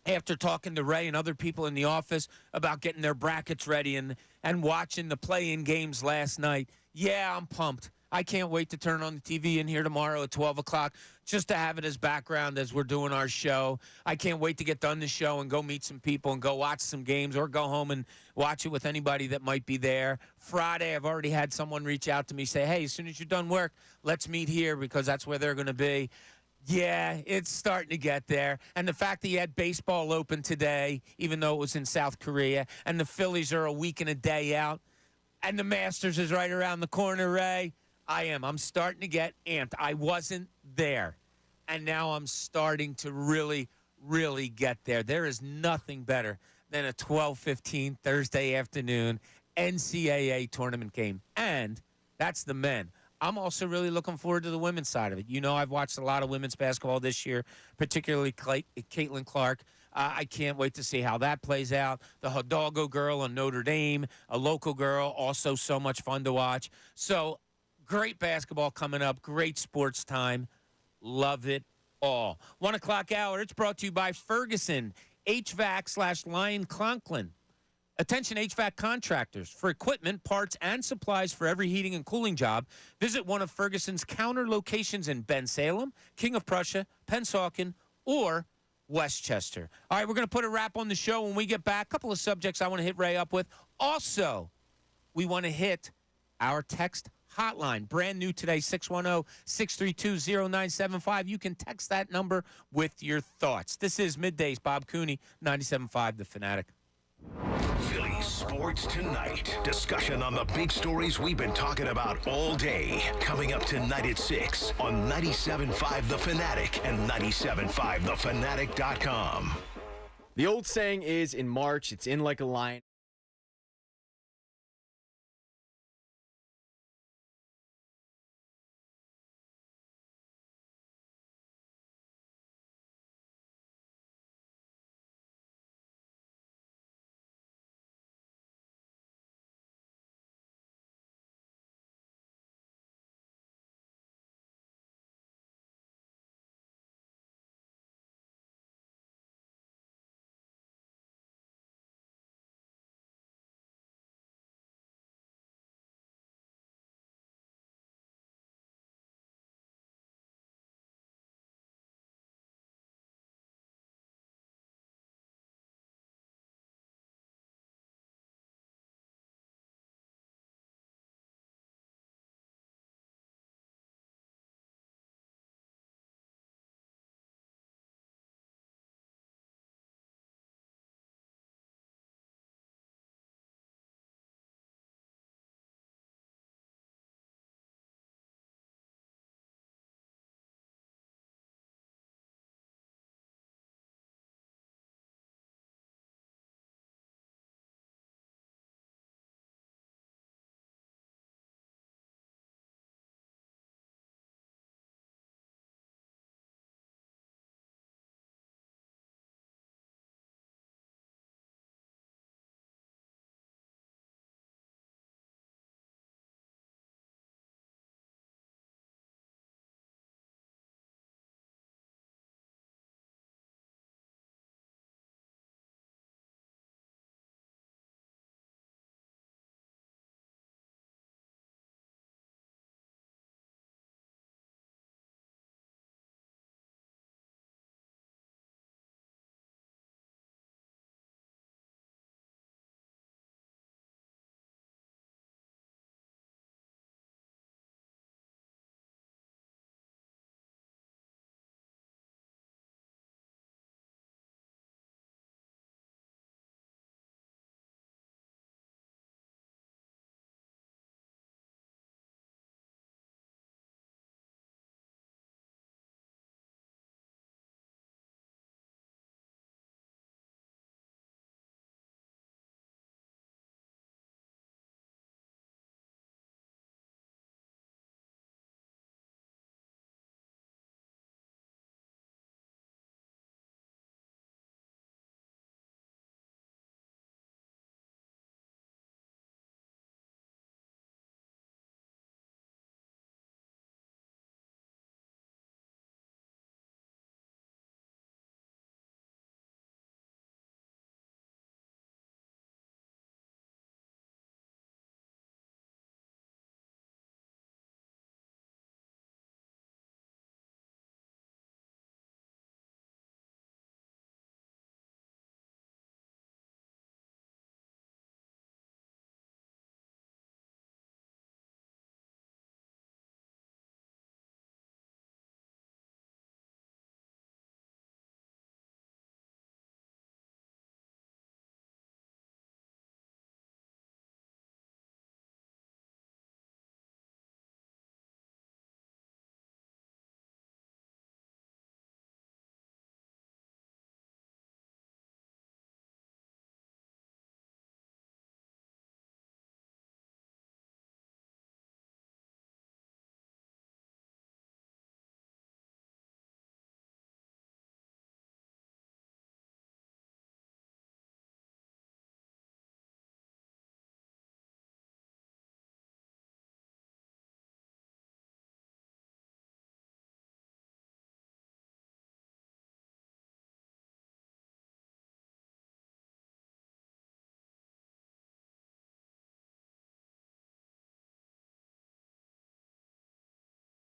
after talking to Ray and other people in the office about getting their brackets ready and watching the play-in games last night, yeah, I'm pumped. I can't wait to turn on the TV in here tomorrow at 12 o'clock just to have it as background as we're doing our show. I can't wait to get done the show and go meet some people and go watch some games or go home and watch it with anybody that might be there. Friday, I've already had someone reach out to me, say, hey, as soon as you're done work, let's meet here because that's where they're going to be. Yeah, it's starting to get there. And the fact that you had baseball open today, even though it was in South Korea, and the Phillies are a week and a day out, and the Masters is right around the corner, Ray, I'm starting to get amped. I wasn't there, and now I'm starting to really, really get there. There is nothing better than a 12:15 Thursday afternoon NCAA tournament game, and that's the men. I'm also really looking forward to the women's side of it. I've watched a lot of women's basketball this year, particularly Caitlin Clark. I can't wait to see how that plays out. The Hidalgo girl on Notre Dame, a local girl, also so much fun to watch. So great basketball coming up, great sports time. Love it all. 1 o'clock hour, it's brought to you by Ferguson, HVAC/Lion Conklin. Attention HVAC contractors. For equipment, parts, and supplies for every heating and cooling job, visit one of Ferguson's counter locations in Bensalem, King of Prussia, Pennsauken, or Westchester. All right, we're going to put a wrap on the show when we get back. A couple of subjects I want to hit Ray up with. Also, we want to hit our text hotline. Brand new today, 610-632-0975. You can text that number with your thoughts. This is Middays. Bob Cooney, 97.5 The Fanatic. Phillies Sports Tonight. Discussion on the big stories we've been talking about all day. Coming up tonight at 6 on 97.5 The Fanatic and 97.5thefanatic.com. The old saying is, in March, it's in like a lion.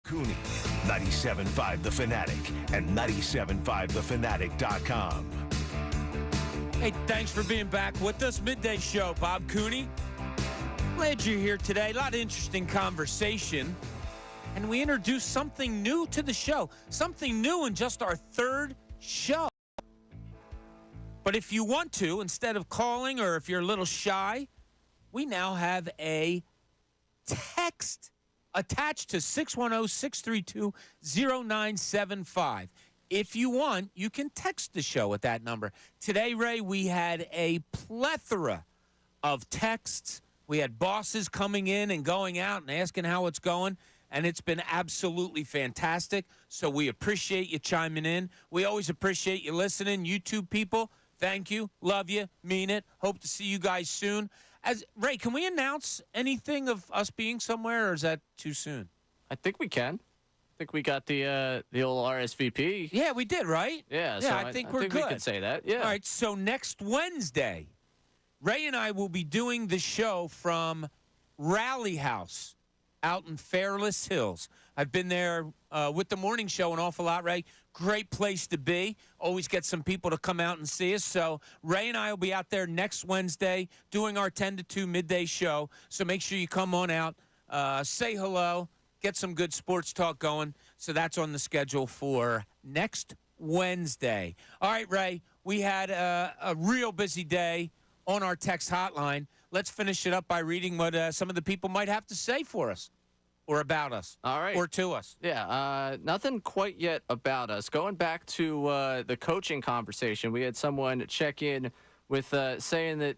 Cooney, 97.5 The Fanatic, and 97.5thefanatic.com. Hey, thanks for being back with us. Midday Show, Bob Cooney. Glad you're here today. A lot of interesting conversation. And we introduced something new to the show. Something new in just our third show. But if you want to, instead of calling or if you're a little shy, we now have a text attached to 610-632-0975. If you want, you can text the show at that number. Today, Ray, we had a plethora of texts. We had bosses coming in and going out and asking how it's going, and it's been absolutely fantastic. So we appreciate you chiming in. We always appreciate you listening. YouTube people, thank you. Love you. Mean it. Hope to see you guys soon. Ray, can we announce anything of us being somewhere, or is that too soon? I think we can. I think we got the old RSVP. Yeah, we did, right? Yeah, so so I think we're good. we can say that. Yeah. All right, so next Wednesday, Ray and I will be doing the show from Rally House out in Fairless Hills. I've been there with the morning show an awful lot, Ray. Great place to be. Always get some people to come out and see us. So Ray and I will be out there next Wednesday doing our 10 to 2 midday show. So make sure you come on out, say hello, get some good sports talk going. So that's on the schedule for next Wednesday. All right, Ray, we had a real busy day on our text hotline. Let's finish it up by reading what some of the people might have to say for us. Or about us. All right. Or to us. Yeah, nothing quite yet about us. Going back to the coaching conversation, we had someone check in with saying that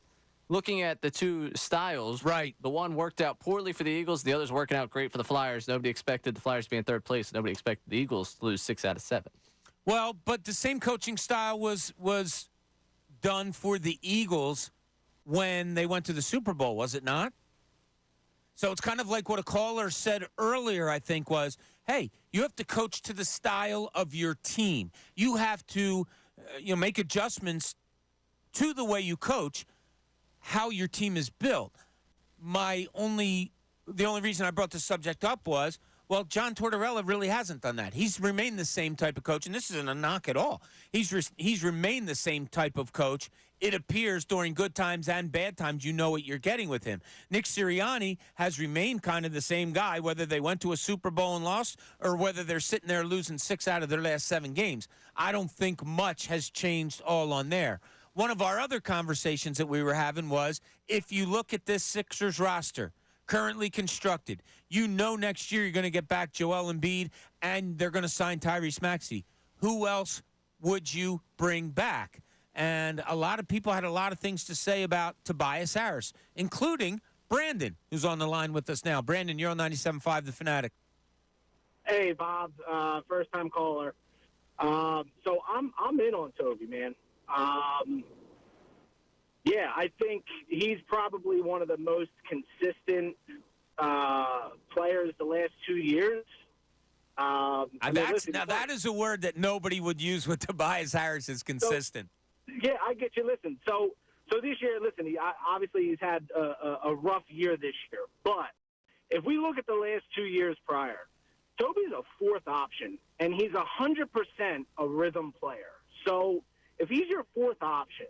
looking at the two styles, right? The one worked out poorly for the Eagles, the other's working out great for the Flyers. Nobody expected the Flyers to be in third place. Nobody expected the Eagles to lose 6 out of 7. Well, but the same coaching style was done for the Eagles when they went to the Super Bowl, was it not? So it's kind of like what a caller said earlier, I think, was, hey, you have to coach to the style of your team. You have to make adjustments to the way you coach, how your team is built. The only reason I brought the subject up was, well, John Tortorella really hasn't done that. He's remained the same type of coach, and this isn't a knock at all. He's remained the same type of coach. It appears during good times and bad times, you know what you're getting with him. Nick Sirianni has remained kind of the same guy, whether they went to a Super Bowl and lost or whether they're sitting there losing 6 out of their last 7 games. I don't think much has changed all on there. One of our other conversations that we were having was, if you look at this Sixers roster, currently constructed, you know next year you're going to get back Joel Embiid and they're going to sign Tyrese Maxey. Who else would you bring back? And a lot of people had a lot of things to say about Tobias Harris, including Brandon, who's on the line with us now. Brandon, you're on 97.5 The Fanatic. Hey, Bob, first-time caller. So I'm in on Toby, man. Yeah, I think he's probably one of the most consistent players the last 2 years. That is a word that nobody would use with Tobias Harris is consistent. Yeah, I get you. Listen, so this year, obviously he's had a rough year this year. But if we look at the last 2 years prior, Toby's a fourth option, and he's 100% a rhythm player. So if he's your fourth option,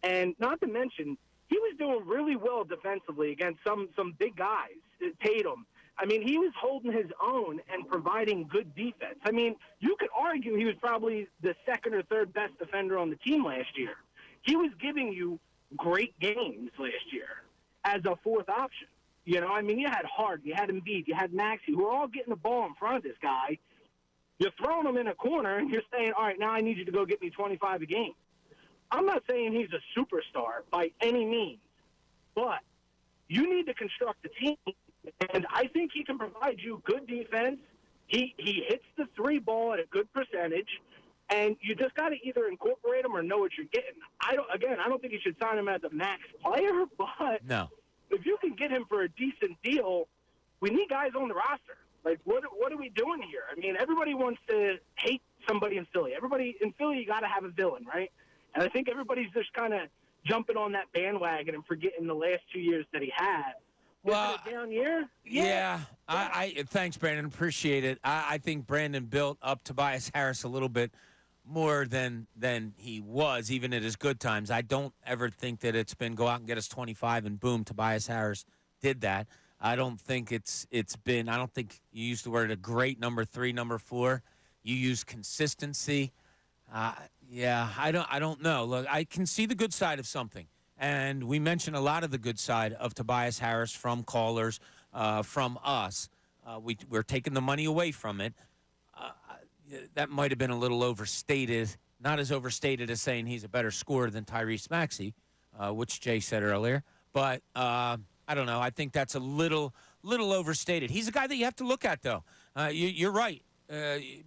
and not to mention, he was doing really well defensively against some big guys, Tatum. I mean, he was holding his own and providing good defense. I mean, you could argue he was probably the second or third best defender on the team last year. He was giving you great games last year as a fourth option. You know, I mean, you had Hart, you had Embiid, you had Maxey, who are all getting the ball in front of this guy. You're throwing him in a corner, and you're saying, all right, now I need you to go get me 25 a game. I'm not saying he's a superstar by any means, but you need to construct a team. And I think he can provide you good defense. He hits the three ball at a good percentage, and you just got to either incorporate him or know what you're getting. I don't think you should sign him as a max player, but no. If you can get him for a decent deal, we need guys on the roster. Like, what are we doing here? I mean, everybody wants to hate somebody in Philly. Everybody in Philly, you got to have a villain, right? And I think everybody's just kind of jumping on that bandwagon and forgetting the last 2 years that he had. Well, a down year? Yeah. I thanks, Brandon. Appreciate it. I think Brandon built up Tobias Harris a little bit more than he was, even at his good times. I don't ever think that it's been go out and get us 25 and boom, Tobias Harris did that. I don't think it's been. I don't think you used the word a great number 3, number 4. You use consistency. Yeah, I don't know. Look, I can see the good side of something, and we mentioned a lot of the good side of Tobias Harris from callers, from us. We're taking the money away from it. That might have been a little overstated. Not as overstated as saying he's a better scorer than Tyrese Maxey, which Jay said earlier. But I don't know. I think that's a little overstated. He's a guy that you have to look at, though. You're right,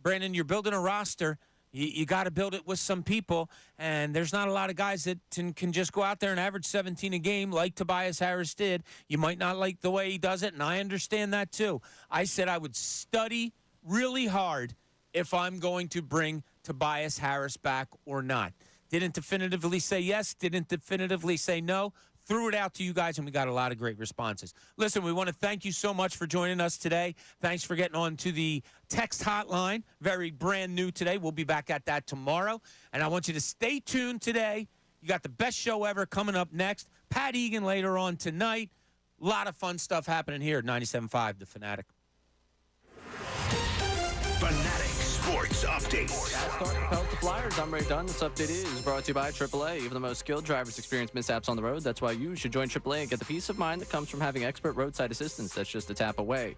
Brandon. You're building a roster. You got to build it with some people, and there's not a lot of guys that can just go out there and average 17 a game like Tobias Harris did. You might not like the way he does it, and I understand that too. I said I would study really hard if I'm going to bring Tobias Harris back or not. Didn't definitively say yes, didn't definitively say no. Threw it out to you guys, and we got a lot of great responses. Listen, we want to thank you so much for joining us today. Thanks for getting on to the text hotline. Very brand new today. We'll be back at that tomorrow. And I want you to stay tuned today. You got the best show ever coming up next. Pat Egan later on tonight. A lot of fun stuff happening here at 97.5 The Fanatic. Fanatic Sports Update. Pelt the Flyers. I'm Ray Dunn. This update is brought to you by AAA. Even the most skilled drivers experience mishaps on the road. That's why you should join AAA and get the peace of mind that comes from having expert roadside assistance that's just a tap away.